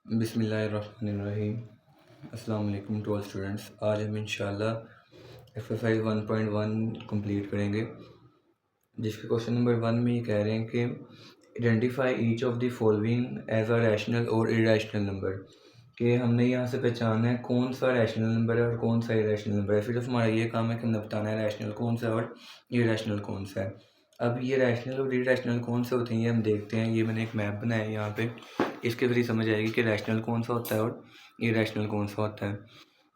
बिस्मिल्लाहिर्रहमानिर्रहीम। अस्सलाम वालेकुम टू ऑल स्टूडेंट्स। आज हम इंशाल्लाह एक्सरसाइज 1.1 कंप्लीट करेंगे, जिसके क्वेश्चन नंबर 1 में ये कह रहे हैं कि identify each of the following as a rational और इरेशनल नंबर। कि हमने यहाँ से पहचाना है कौन सा रैशनल नंबर है और कौन सा इरेशनल नंबर है। सिर्फ हमारा ये काम है कि हमने बताना है रैशनल कौन सा है और इरेशनल कौन सा है। अब ये रैशनल और इरेशनल कौन से होते हैं ये हम देखते हैं। ये मैंने एक मैप बनाया है यहाँ पे, इसके थ्रू समझ आएगी कि रैशनल कौन सा होता है और इरेशनल कौन सा होता है।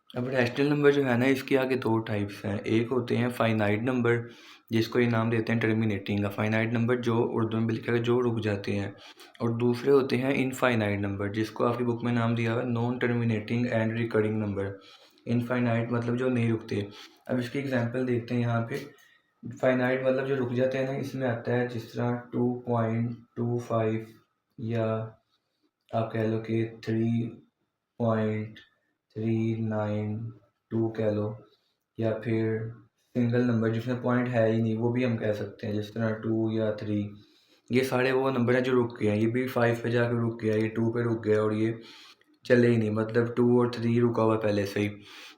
अब रैशनल नंबर जो है ना, इसके आगे दो टाइप्स हैं। एक होते हैं फाइनाइट नंबर, जिसको ये नाम देते हैं टर्मिनेटिंग। फाइनाइट नंबर जो उर्दू में भी लिखा है जो रुक जाते हैं, और दूसरे होते हैं इनफाइनाइट नंबर, जिसको आपकी बुक में नाम दिया हुआ है non terminating and recurring number. Infinite मतलब जो नहीं रुकते। अब इसकी एग्जांपल देखते हैं यहाँ पे। फाइनाइट मतलब जो रुक जाते हैं ना, इसमें आता है जिस तरह 2.25 या आप कह लो कि 3.392 कह लो, या फिर सिंगल नंबर जिसमें पॉइंट है ही नहीं वो भी हम कह सकते हैं, जिस तरह 2 या 3। ये सारे वो नंबर हैं जो रुक गए हैं। ये भी 5 पे जाकर रुक गया, ये 2 पे रुक गया और ये चले ही नहीं, मतलब 2 और 3 रुका हुआ पहले से ही।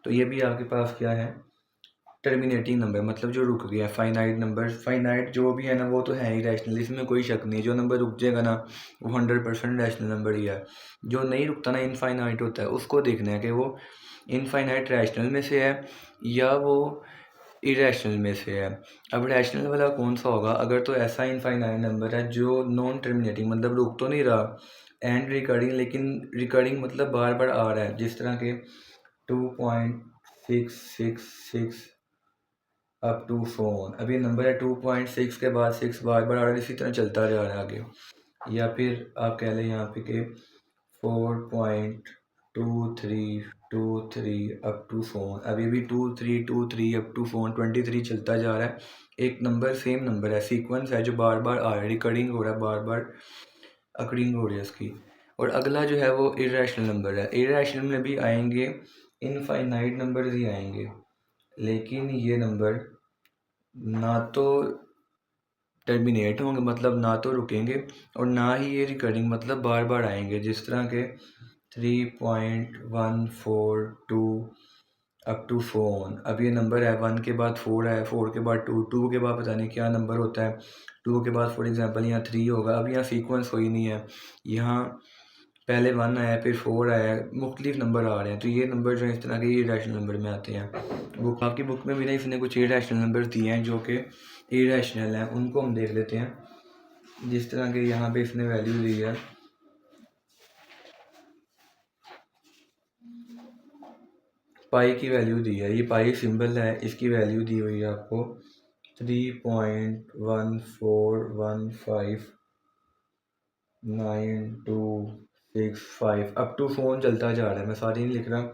तो ये भी आपके पास क्या है, टर्मिनेटिंग नंबर, मतलब जो रुक गया। फाइनाइट नंबर, फाइनाइट जो भी है ना वो तो है ही रैशनल, इसमें कोई शक नहीं है। जो नंबर रुक जाएगा ना वो 100% रैशनल नंबर ही है। जो नहीं रुकता ना इनफाइनाइट होता है, उसको देखना है कि वो इनफाइनाइट रैशनल में से है या वो इरेशनल में से है। अब रैशनल वाला कौन सा होगा, अगर तो ऐसा इनफाइनाइट नंबर है जो नॉन टर्मिनेटिंग मतलब रुक तो नहीं रहा, एंड रिकरिंग, लेकिन रिकरिंग मतलब बार बार आ रहा है, जिस तरह के 2.666 अप टू फोन। अभी नंबर है 2.6 के बाद 6 बार बार आ रहा है, इसी तरह चलता जा रहा है आगे। या फिर आप कह लें यहाँ पे कि 4.2323 अप टू फोन। अभी भी 2323 अप टू फोन 23 चलता जा रहा है। एक नंबर सेम नंबर है, सीक्वेंस है जो बार बार आ रहा है, रिकरिंग हो रहा है, बार बार अकरिंग हो रही है उसकी। और अगला जो है वो इरेशनल नंबर है। इरेशनल में भी आएंगे इनफाइनाइट नंबर ही आएंगे, लेकिन ये नंबर ना तो टर्मिनेट होंगे मतलब ना तो रुकेंगे, और ना ही ये रिकरिंग मतलब बार बार आएंगे, जिस तरह के 3.142 अप टू फोन। अब ये नंबर है 1 के बाद 4 है, 4 के बाद 2, 2 के बाद पता नहीं क्या नंबर होता है, 2 के बाद फॉर एग्जांपल यहाँ 3 होगा। अब यहाँ सीक्वेंस कोई नहीं है, यहाँ पहले 1 आया फिर 4 आया, मुख्तलिफ नंबर आ रहे हैं। तो ये नंबर जो है इस तरह के इरेशनल नंबर में आते हैं। बुक आपकी बुक में भी ना इसने कुछ इरेशनल नंबर दिए हैं जो कि इरेशनल हैं, उनको हम देख लेते हैं। जिस तरह के यहाँ पे इसने वैल्यू दी है, पाई की वैल्यू दी है, ये पाई सिंबल है, इसकी वैल्यू दी हुई है आपको 3.14159265 अप टू फोन चलता जा रहा है। मैं सारी नहीं लिख रहा,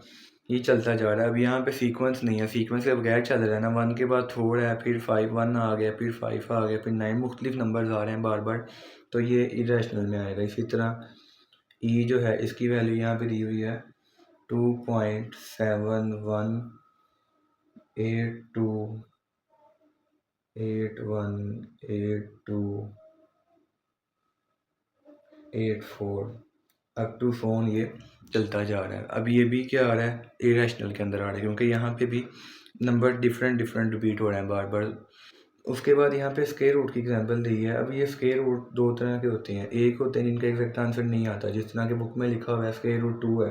ये चलता जा रहा है। अब यहाँ पे सीक्वेंस नहीं है, सीक्वेंस के बगैर चल रहा है ना। 1 के बाद 4 है, फिर 5, 1 आ गया, फिर 5 आ गया, फिर 9, मुख्तलिफ नंबर्स आ रहे हैं बार बार, तो ये इरेशनल में आएगा। इसी तरह ई जो है इसकी वैल्यू यहाँ पे दी हुई है 2.7182818284 अप टू फोन ये चलता जा रहा है। अब ये भी क्या आ रहा है, इरेशनल के अंदर आ रहा है, क्योंकि यहाँ पे भी नंबर डिफरेंट डिफरेंट रिपीट हो रहे हैं बार बार। उसके बाद यहाँ पे स्क्वायर रूट की एग्जांपल दी है। अब ये स्क्वायर रूट दो तरह के होते हैं, एक होते हैं जिनका एग्जैक्ट आंसर नहीं आता, जिस तरह के बुक में लिखा हुआ है स्क्वायर रूट 2 है।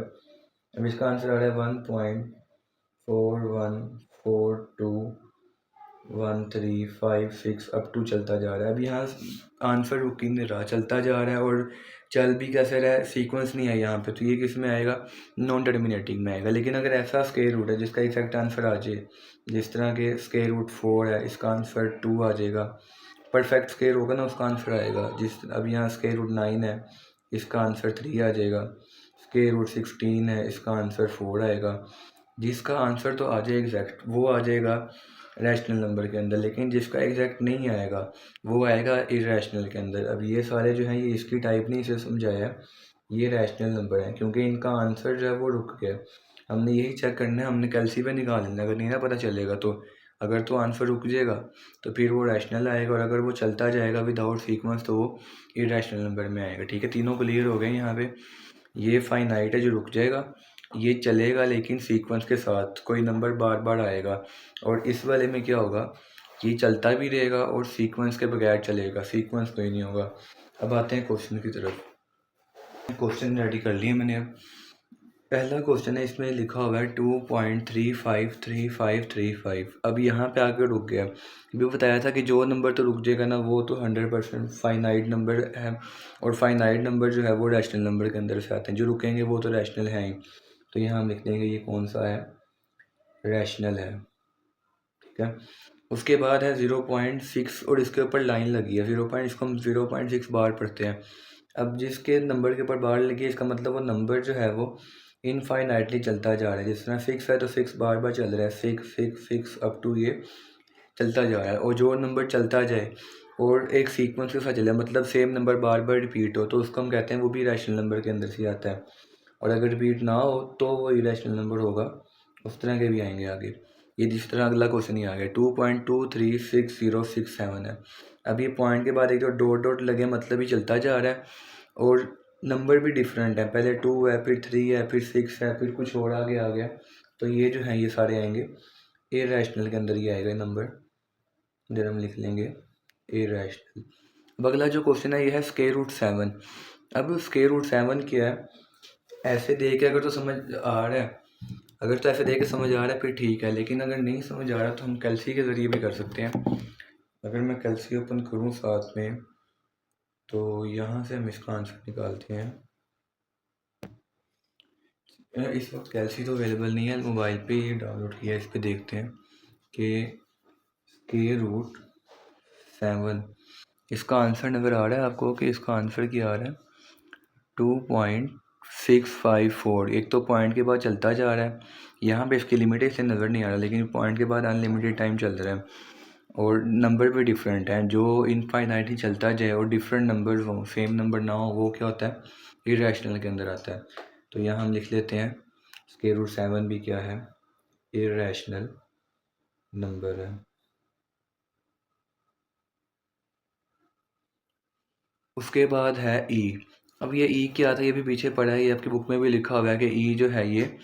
अब इसका आंसर आ रहा है 1.41421356 अप टू चलता जा रहा है। अब यहाँ आंसर रुक ही नहीं रहा, चलता जा रहा है, और चल भी कैसे रहा है, सीक्वेंस नहीं है यहाँ पे, तो ये किस में आएगा, नॉन टर्मिनेटिंग में आएगा। लेकिन अगर ऐसा स्क्वायर रूट है जिसका एग्जैक्ट आंसर आ जाए, जिस तरह के स्क्वायर रूट 4 है, इसका आंसर 2 आ जाएगा। परफेक्ट स्क्वायर होगा ना उसका आंसर आएगा। अब यहाँ स्क्वायर रूट 9 है, इसका आंसर 3 आ जाएगा। स्क्वायर रूट 16 है, इसका आंसर 4 आएगा। जिसका आंसर तो आ जाए एग्जैक्ट, वो आ जाएगा रैशनल नंबर के अंदर, लेकिन जिसका एग्जैक्ट नहीं आएगा वो आएगा इरेशनल के अंदर। अब ये सारे जो हैं ये इसकी टाइप नहीं से समझाया, ये रैशनल नंबर है क्योंकि इनका आंसर जो है वो रुक गया। हमने यही चेक करना है, हमने कैलसी पे निकाल लेना, अगर नहीं ना पता चलेगा तो। अगर तो आंसर रुक जाएगा तो फिर वो रैशनल आएगा, और अगर वो चलता जाएगा विदाउट सीक्वेंस तो वो इरेशनल नंबर में आएगा। ठीक है, तीनों क्लियर हो गए यहाँ पे। ये फाइनाइट है जो रुक जाएगा, ये चलेगा लेकिन सीक्वेंस के साथ, कोई नंबर बार बार आएगा। और इस वाले में क्या होगा, ये चलता भी रहेगा और सीक्वेंस के बगैर चलेगा, सीक्वेंस कोई नहीं होगा। अब आते हैं क्वेश्चन की तरफ। क्वेश्चन रेडी कर लिए मैंने। अब पहला क्वेश्चन है, इसमें लिखा हुआ है 2.353535। अब यहाँ पे आके रुक गया। अभी बताया था कि जो नंबर तो रुक जाएगा ना वो तो 100% फाइनाइट नंबर है, और फाइनाइट नंबर जो है वो रैशनल नंबर के अंदर से आते हैं, जो रुकेंगे वो तो रैशनल हैं ही। तो यहाँ हम लिख देंगे ये कौन सा है, रैशनल है, ठीक है। उसके बाद है 0.6 और इसके ऊपर लाइन लगी है 0. इसको हम 0.6 बार पढ़ते हैं। अब जिसके नंबर के ऊपर बार लगी है इसका मतलब वो नंबर जो है वो इनफाइनाइटली चलता जा रहा है। जिस तरह 6 है तो 6 बार बार चल रहा है, 6 अप टू ये चलता जा रहा है। और जो नंबर चलता जाए और एक सीक्वेंस के साथ चले, मतलब सेम नंबर बार बार रिपीट हो, तो उसको हम कहते हैं वो भी रैशनल नंबर के अंदर से आता है। और अगर रिपीट ना हो तो वो इरेशनल नंबर होगा। उस तरह के भी आएंगे आगे। ये जिस तरह अगला क्वेश्चन ही आ गया 2.23607 है। अब ये पॉइंट के बाद एक जो डॉट डॉट लगे मतलब ही चलता जा रहा है, और नंबर भी डिफरेंट है, पहले 2 है, फिर 3 है, फिर 6 है, फिर कुछ और आगे आ गया। तो ये जो है ये सारे आएंगे इरेशनल के अंदर ही आएगा नंबर, इधर हम लिख लेंगे इरेशनल। अब अगला जो क्वेश्चन है ये है √7। अब √7 क्या है, ऐसे देख के अगर तो समझ आ रहा है, अगर तो ऐसे देख के समझ आ रहा है फिर ठीक है, लेकिन अगर नहीं समझ आ रहा तो हम कैल्सी के ज़रिए भी कर सकते हैं। अगर मैं कैल्सी ओपन करूँ साथ में तो यहाँ से हम इसका आंसर निकालते हैं। इस वक्त कैल्सी तो अवेलेबल नहीं है, मोबाइल पे ये डाउनलोड किया है, इस पर देखते हैं कि √7 इसका आंसर नज़र आ रहा है आपको कि इसका आंसर क्या आ रहा है 2.654। एक तो पॉइंट के बाद चलता जा रहा है, यहाँ पे इसकी लिमिट इसलिए नज़र नहीं आ रहा, लेकिन पॉइंट के बाद अनलिमिटेड टाइम चल रहा है। और नंबर भी डिफरेंट है, जो इनफाइनाइटली चलता जाए और डिफरेंट नंबर हो, सेम नंबर ना हो, वो क्या होता है इरेशनल के अंदर आता है। तो यहाँ हम लिख लेते हैं √7 भी क्या है, इरेशनल नंबर है। उसके बाद है ई। अब ये ई क्या था, ये भी पीछे पड़ा है, ये आपकी बुक में भी लिखा हुआ है कि ई जो है ये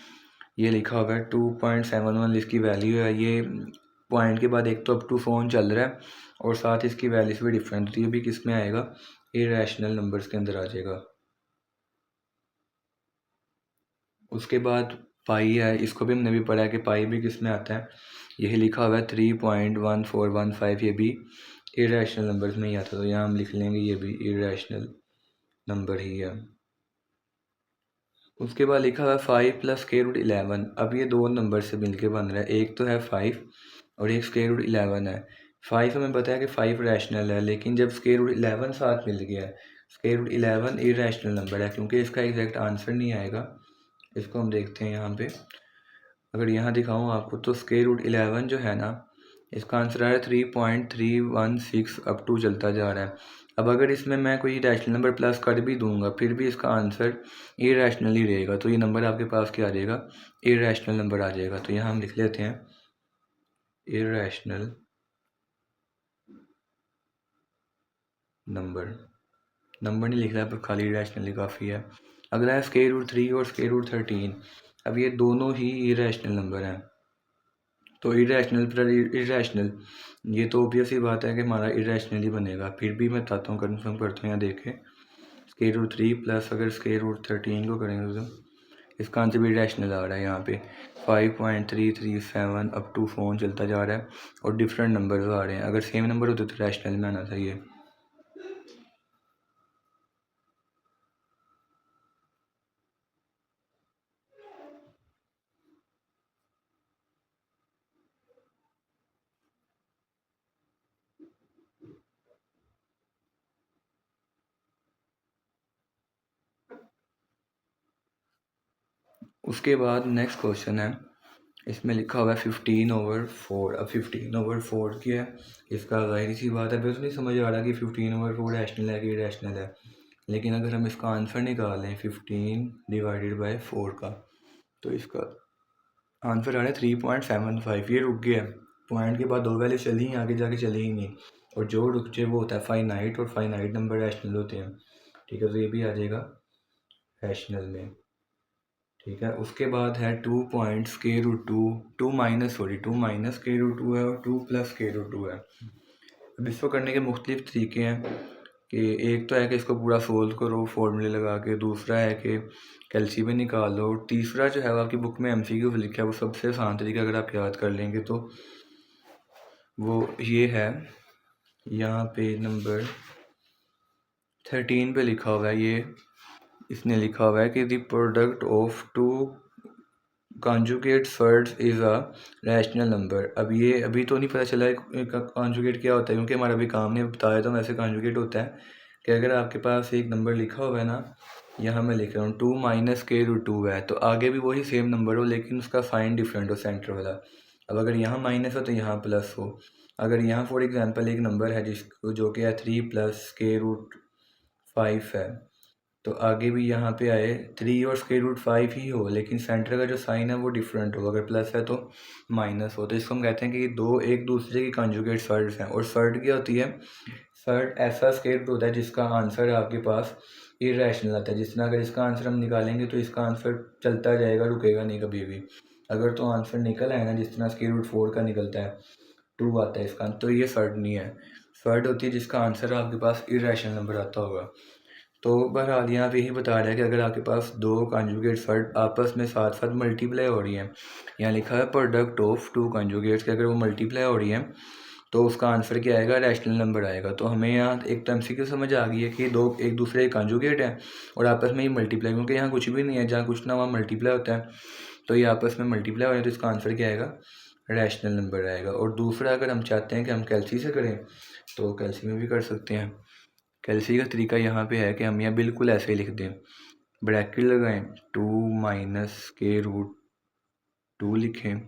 लिखा हुआ है 2.71 इसकी वैल्यू है। ये पॉइंट के बाद एक तो अप टू फ़ोन चल रहा है और साथ इसकी वैल्यूज भी डिफरेंट, तो ये भी किस में आएगा, इरेशनल नंबर्स के अंदर आ जाएगा। उसके बाद पाई है, इसको भी हमने भी पढ़ा है कि पाई भी किस में आता है, यही लिखा हुआ है 3.1415, ये भी इरेशनल नंबर्स में ही आता है। तो यहाँ हम लिख लेंगे ये भी इरेशनल नंबर ही है। उसके बाद लिखा हुआ है 5 + √11। अब ये दो नंबर से मिलके बन रहा है, एक तो है 5 और एक √11 है। 5 हमें पता है कि 5 रैशनल है, लेकिन जब √11 साथ मिल गया है, √11 इरेशनल नंबर है, क्योंकि इसका एग्जैक्ट आंसर नहीं आएगा। इसको हम देखते हैं यहाँ पे, अगर यहाँ दिखाऊँ आपको तो √11 जो है ना, इसका आंसर आ रहा है 3.316 अप टू चलता जा रहा है। अब अगर इसमें मैं कोई रैशनल नंबर प्लस कर भी दूंगा फिर भी इसका आंसर इरेशनल ही रहेगा, तो ये नंबर आपके पास क्या आ जाएगा, इरेशनल नंबर आ जाएगा। तो यहाँ हम लिख लेते हैं इरेशनल नंबर। नंबर नहीं लिख रहा पर खाली इरेशनल ही काफ़ी है। अगला है √3 और √13। अब ये दोनों ही इरेशनल नंबर हैं, तो इरेशनल पर इरेशनल, ये तो ऑब्वियस ही बात है कि हमारा इरेशनल ही बनेगा। फिर भी मैं बताता हूँ, कन्फर्म करता हूँ, यहाँ देखें √3 प्लस अगर √13 को करेंगे तो इसका आंसर भी इरेशनल आ रहा है। यहाँ पे 5.337 अप टू फ़ोन चलता जा रहा है और डिफरेंट नंबर आ रहे हैं। अगर सेम नंबर होते तो रैशनल में आना चाहिए। उसके बाद नेक्स्ट क्वेश्चन है, इसमें लिखा हुआ है 15/4। अब 15/4 क्या है, इसका ज़ाहिर सी बात है बस नहीं समझ आ रहा कि 15/4 रैशनल है कि इरेशनल है। लेकिन अगर हम इसका आंसर निकालें 15/4 का, तो इसका आंसर आ रहा है 3.75। ये रुक गया है, पॉइंट के बाद दो वैल्यू चली ही, आगे जाके चली ही नहीं। और जो रुक जाए वो होता है फाइनाइट, और फाइनाइट नंबर रैशनल होते हैं, ठीक है। तो ये भी आ जाएगा रैशनल में, ठीक है। उसके बाद है 2 point square root two minus square root 2 है और 2 प्लस स्क्वायर रूट 2 है। अब इसको करने के मुख्तलिफ तरीके हैं कि एक तो है कि इसको पूरा सोल्व करो फॉर्मूले लगा के, दूसरा है कि कैल्सी में निकाल लो, तीसरा जो है आपकी बुक में एमसीक्यू लिखा है वो सबसे आसान तरीका अगर आप याद कर लेंगे तो वो ये है, यहाँ पे नंबर 13 पे लिखा हुआ है, ये इसने लिखा हुआ है कि the product of two conjugate words is a rational number. अब ये अभी तो नहीं पता चला है कॉन्जुगेट क्या होता है, क्योंकि हमारा अभी काम नहीं बताया, तो वैसे कॉन्जुगेट होता है कि अगर आपके पास एक नंबर लिखा हुआ है ना, यहाँ मैं लिख रहा हूँ 2 माइनस स्क्वायर रूट 2 है, तो आगे भी वही सेम नंबर हो लेकिन उसका साइन डिफरेंट हो सेंटर वाला। अब अगर यहाँ माइनस हो तो यहाँ प्लस हो। अगर यहाँ फॉर एग्जांपल एक नंबर है जिसको जो कि है 3 प्लस स्क्वायर रूट 5 है, तो आगे भी यहाँ पे आए 3 और स्क्वायर रूट 5 ही हो लेकिन सेंटर का जो साइन है वो डिफरेंट हो, अगर प्लस है तो माइनस हो। तो इसको हम कहते हैं कि दो एक दूसरे की कॉन्जुगेट सर्ड्स हैं। और सर्ड क्या होती है? सर्ड ऐसा स्क्वायर रूट होता है जिसका आंसर आपके पास इरेशनल आता है। जिस तरह अगर इसका आंसर हम निकालेंगे तो इसका आंसर चलता जाएगा, रुकेगा नहीं कभी भी। अगर तो आंसर निकल आए ना, जिस तरह स्क्वायर रूट 4 का निकलता है, 2 आता है इसका, तो ये सर्ड नहीं है। सर्ड होती है जिसका आंसर आपके पास इरेशनल नंबर आता होगा। तो बहरहाल यहाँ पे यही बता रहा है कि अगर आपके पास दो कॉन्जुगेट वर्ड आपस में साथ साथ मल्टीप्लाई हो रही हैं, यहाँ लिखा है प्रोडक्ट ऑफ टू कॉन्जुगेट्स, के अगर वो मल्टीप्लाई हो रही हैं तो उसका आंसर क्या आएगा? रैशनल नंबर आएगा। तो हमें यहाँ एक तो एमसीक्यू समझ आ गई है कि दो एक दूसरे के कॉन्जुगेट हैं और आपस में ये मल्टीप्लाई, क्योंकि यहाँ कुछ भी नहीं है, जहाँ कुछ ना वहाँ मल्टीप्लाई होता है, तो ये आपस में मल्टीप्लाई हो रहे हैं, तो इसका आंसर क्या आएगा? रैशनल नंबर आएगा। और दूसरा, अगर हम चाहते हैं कि हम कैल्सी से करें तो कैल्सी में भी कर सकते हैं। कैल्सी का तरीका यहाँ पे है कि हम यहाँ बिल्कुल ऐसे ही लिख दें, ब्रैकेट लगाएं, 2 माइनस स्क्वायर रूट 2 लिखें,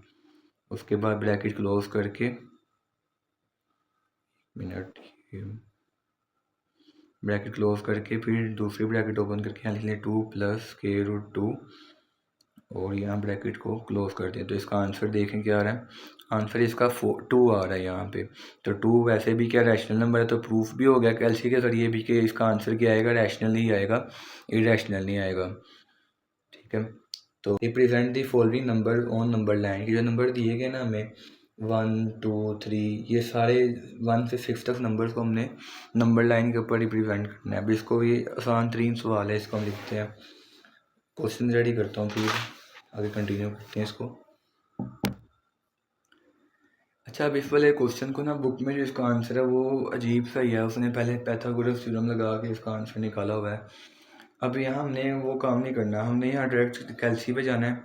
उसके बाद ब्रैकेट क्लोज करके ब्रैकेट क्लोज करके फिर दूसरी ब्रैकेट ओपन करके यहाँ लिख लें 2 प्लस स्क्वायर रूट 2 और यहाँ ब्रैकेट को क्लोज कर दें। तो इसका आंसर देखें क्या आ रहा है? आंसर इसका 2 आ रहा है यहाँ पे। तो 2 वैसे भी क्या रैशनल नंबर है, तो प्रूफ भी हो गया कैल्सी के जरिए भी कि इसका आंसर क्या आएगा? रैशनल ही आएगा, इरेशनल नहीं आएगा, ठीक है। तो represent the following number on number line, के जो नंबर दिए गए ना हमें 1 2 3, ये सारे 1 से 6 तक नंबर्स को हमने नंबर लाइन के ऊपर रिप्रेजेंट करना है। अब इसको भी आसान तरीन सवाल है, इसको हम लिखते हैं। क्वेश्चन रेडी करता हूँ, फिर आगे कंटिन्यू करते हैं इसको। अच्छा, अब इस वाले क्वेश्चन को ना बुक में जो इसका आंसर है वो अजीब सा ही है, उसने पहले पाइथागोरस थ्योरम लगा के इसका आंसर निकाला हुआ है। अब यहाँ हमने वो काम नहीं करना, हमने यहाँ डायरेक्ट कैल्सी पे जाना है,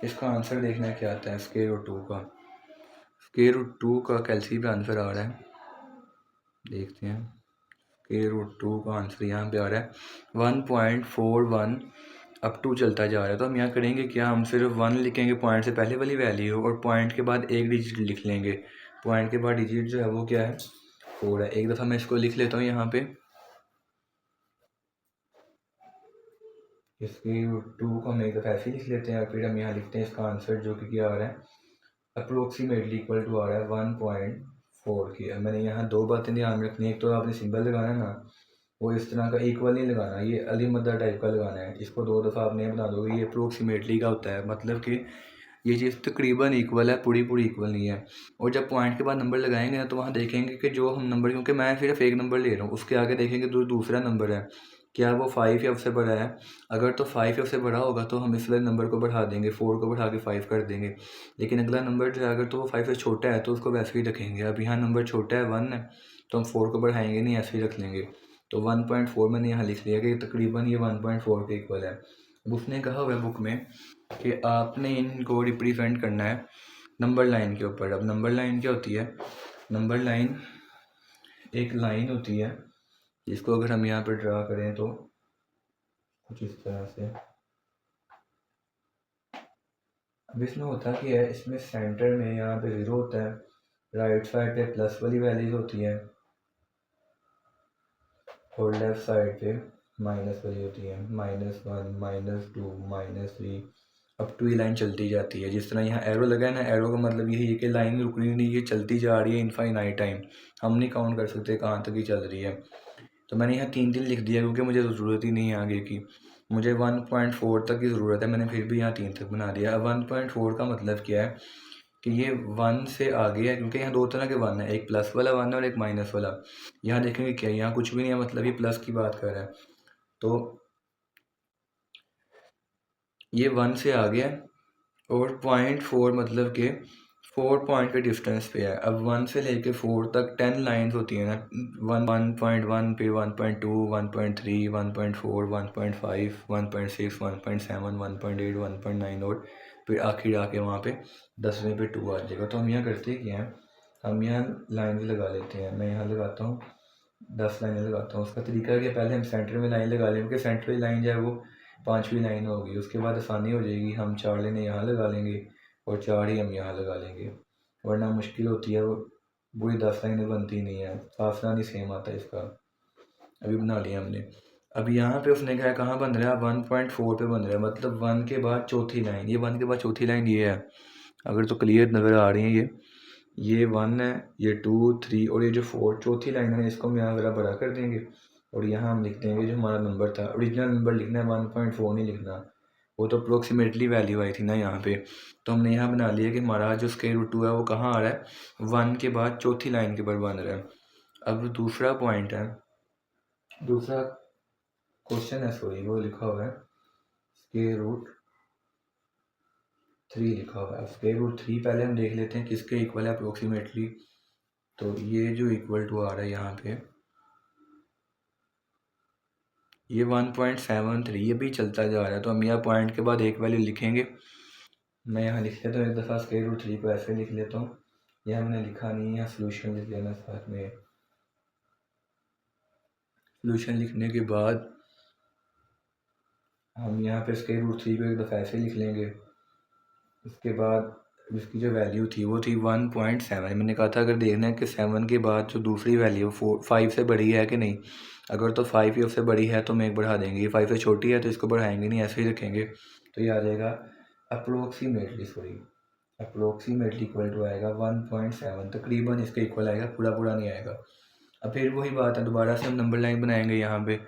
इसका आंसर देखना है क्या आता है। स्क्वायर रूट 2 का, स्क्वायर रूट 2 का कैल्सी पे आंसर आ रहा है, देखते हैं। स्क्वायर रूट 2 का आंसर यहाँ पे आ रहा है 1.41 अप टू चलता जा रहा है। तो हम यहाँ करेंगे क्या, हम सिर्फ 1 लिखेंगे पॉइंट से पहले वाली वैल्यू, और पॉइंट के बाद एक डिजिट लिख लेंगे। पॉइंट के बाद डिजिट जो है वो क्या है? 4 है। एक दफ़ा मैं इसको लिख लेता हूँ यहाँ पे, इसकी 2 को हम एक दफ़ा ऐसे लिख लेते हैं, फिर हम यहाँ लिखते हैं इसका आंसर जो कि क्या आ रहा है, अप्रोक्सीमेटली इक्वल टू आ रहा है 1.4 की। अब मैंने यहाँ दो बातें ध्यान में रखनी है, एक तो आपने सिंबल लगाना है ना, वो इस तरह का इक्वल नहीं लगाना, ये अली मद्दा टाइप का लगाना है। इसको दो दफ़ा आपने बना दोगे, ये अप्रोक्सीमेटली का होता है, मतलब कि ये चीज़ तकरीबन इक्वल है, पूरी पूरी इक्वल नहीं है। और जब पॉइंट के बाद नंबर लगाएंगे ना, तो वहाँ देखेंगे कि जो हम नंबर, क्योंकि मैं सिर्फ एक नंबर ले रहा हूँ, उसके आगे देखेंगे जो दूसरा नंबर है क्या वो 5 या उससे बड़ा है। अगर तो 5 या उससे बड़ा होगा तो हम इस वाले नंबर को बढ़ा देंगे, 4 को बढ़ा के 5 कर देंगे। लेकिन अगला नंबर जो है अगर तो वो 5 से छोटा है तो उसको वैसे ही रखेंगे। अब यहाँ नंबर छोटा है 1 है, तो हम 4 को बढ़ाएंगे नहीं, ऐसे ही रख लेंगे। तो 1.4 मैंने यहाँ लिख लिया कि तकरीबन ये 1.4 के इक्वल है। अब उसने कहा हुआ है बुक में कि आपने इनको रिप्रेजेंट करना है नंबर लाइन के ऊपर। अब नंबर लाइन क्या होती है? नंबर लाइन एक लाइन होती है जिसको अगर हम यहाँ पर ड्रा करें तो कुछ इस तरह से। अब इसमें होता कि है, इसमें सेंटर में यहाँ पे 0 होता है, राइट साइड पे प्लस वाली वैल्यूज होती है और लेफ्ट साइड पे माइनस वाली होती है, -1 -2 -3 अप टू ये लाइन चलती जाती है। जिस तरह यहाँ एरो लगा है ना, एरो का मतलब यही है कि लाइन रुकनी नहीं, ये चलती जा रही है इनफाइनाइट टाइम, हम नहीं काउंट कर सकते कहाँ तक ही चल रही है। तो मैंने यहाँ 3 लिख दिया क्योंकि मुझे ज़रूरत ही नहीं है आगे की। मुझे 1.4 तक की ज़रूरत है, मैंने फिर भी यहाँ 3 तक बना दिया। अब 1.4 का मतलब क्या है कि ये 1 से आगे है, क्योंकि यहाँ दो तरह के 1 है, एक प्लस वाला 1 है और एक माइनस वाला। यहाँ देखेंगे क्या, यहाँ कुछ भी नहीं है, मतलब ये प्लस की बात कर रहा है। तो ये 1 से आगे है और 0.4 मतलब कि 4 पॉइंट के डिस्टेंस पे है। अब 1 से लेके 4 तक 10 लाइन्स होती हैं ना, 1.1 फिर 1.2 1.3 1.4 1.5 1.6 1.7 1.8 1.9 और फिर आखिर आके वहाँ पे 10वें पे 2 आ जाएगा। तो हम यहाँ करते क्या हैं, हम यहाँ लाइन लगा लेते हैं। मैं यहाँ लगाता हूँ 10 लाइनें लगाता हूँ। उसका तरीका क्या, पहले हम सेंटर में लाइन लगा लें, क्योंकि सेंटर वाली लाइन जो है वो 5वीं लाइन होगी। उसके बाद आसानी हो जाएगी, हम 4 लाइनें यहाँ लगा लेंगे और 4 ही हम यहाँ लगा लेंगे, वरना मुश्किल होती है, वो पूरी 10 लाइनें बनती नहीं है, फासला नहीं सेम आता है इसका। अभी बना लिया हमने। अब यहाँ पे उसने कहा कहाँ बन रहा है, 1.4 पे बन रहा है, मतलब 1 के बाद चौथी लाइन, ये 1 के बाद चौथी लाइन ये है। अगर तो क्लियर नज़र आ रही है, ये 1 है, ये 2 3 और ये जो 4 चौथी लाइन है, इसको हम यहाँ ज़रा बड़ा कर देंगे और यहाँ हम लिख देंगे जो हमारा नंबर था। ओरिजिनल नंबर लिखना है, 1.4 नहीं लिखना, वो तो अप्रोक्सीमेटली वैल्यू आई थी ना यहाँ पे। तो हमने यहाँ बना लिया कि हमारा जो स्क्वायर रूट 2 है वो कहाँ आ रहा है, 1 के बाद चौथी लाइन के ऊपर बन रहा है। अब दूसरा पॉइंट है, दूसरा क्वेश्चन है, सॉरी, वो लिखा हुआ है स्क्वायर रूट 3 लिखा हुआ है। स्क्वायर रूट 3 पहले हम देख लेते हैं किसके इक्वल है अप्रोक्सीमेटली। तो ये जो इक्वल टू आ रहा है यहाँ पे, ये 1.73, ये भी चलता जा रहा है। तो हम यहाँ पॉइंट के बाद एक वैल्यू लिखेंगे। मैं यहाँ लिख लेता हूँ एक दफ़ा, स्क्वायर रूट 3 को ऐसे लिख लेता हूँ। यह हमने लिखा नहीं है, सोल्यूशन लिख लेना साथ में। सोल्यूशन लिखने के बाद हम यहाँ पे स्क्वायर रूट 3 को एक दफ़ा ऐसे लिख लेंगे। उसके बाद इसकी जो वैल्यू थी वो थी 1.7। मैंने कहा था अगर देखना है कि 7 के बाद जो दूसरी वैल्यू 5 से बड़ी है कि नहीं, अगर तो 5 ही उससे बड़ी है तो हम एक बढ़ा देंगे, ये 5 से छोटी है तो इसको बढ़ाएंगे नहीं, ऐसे ही रखेंगे। तो ये आ जाएगा अप्रोक्सीमेटली इक्वल टू आएगा 1.7, तकरीबन इसके इक्वल आएगा, पूरा पूरा नहीं आएगा। अब फिर वही बात है, दोबारा से हम नंबर लाइन बनाएंगे। यहाँ पे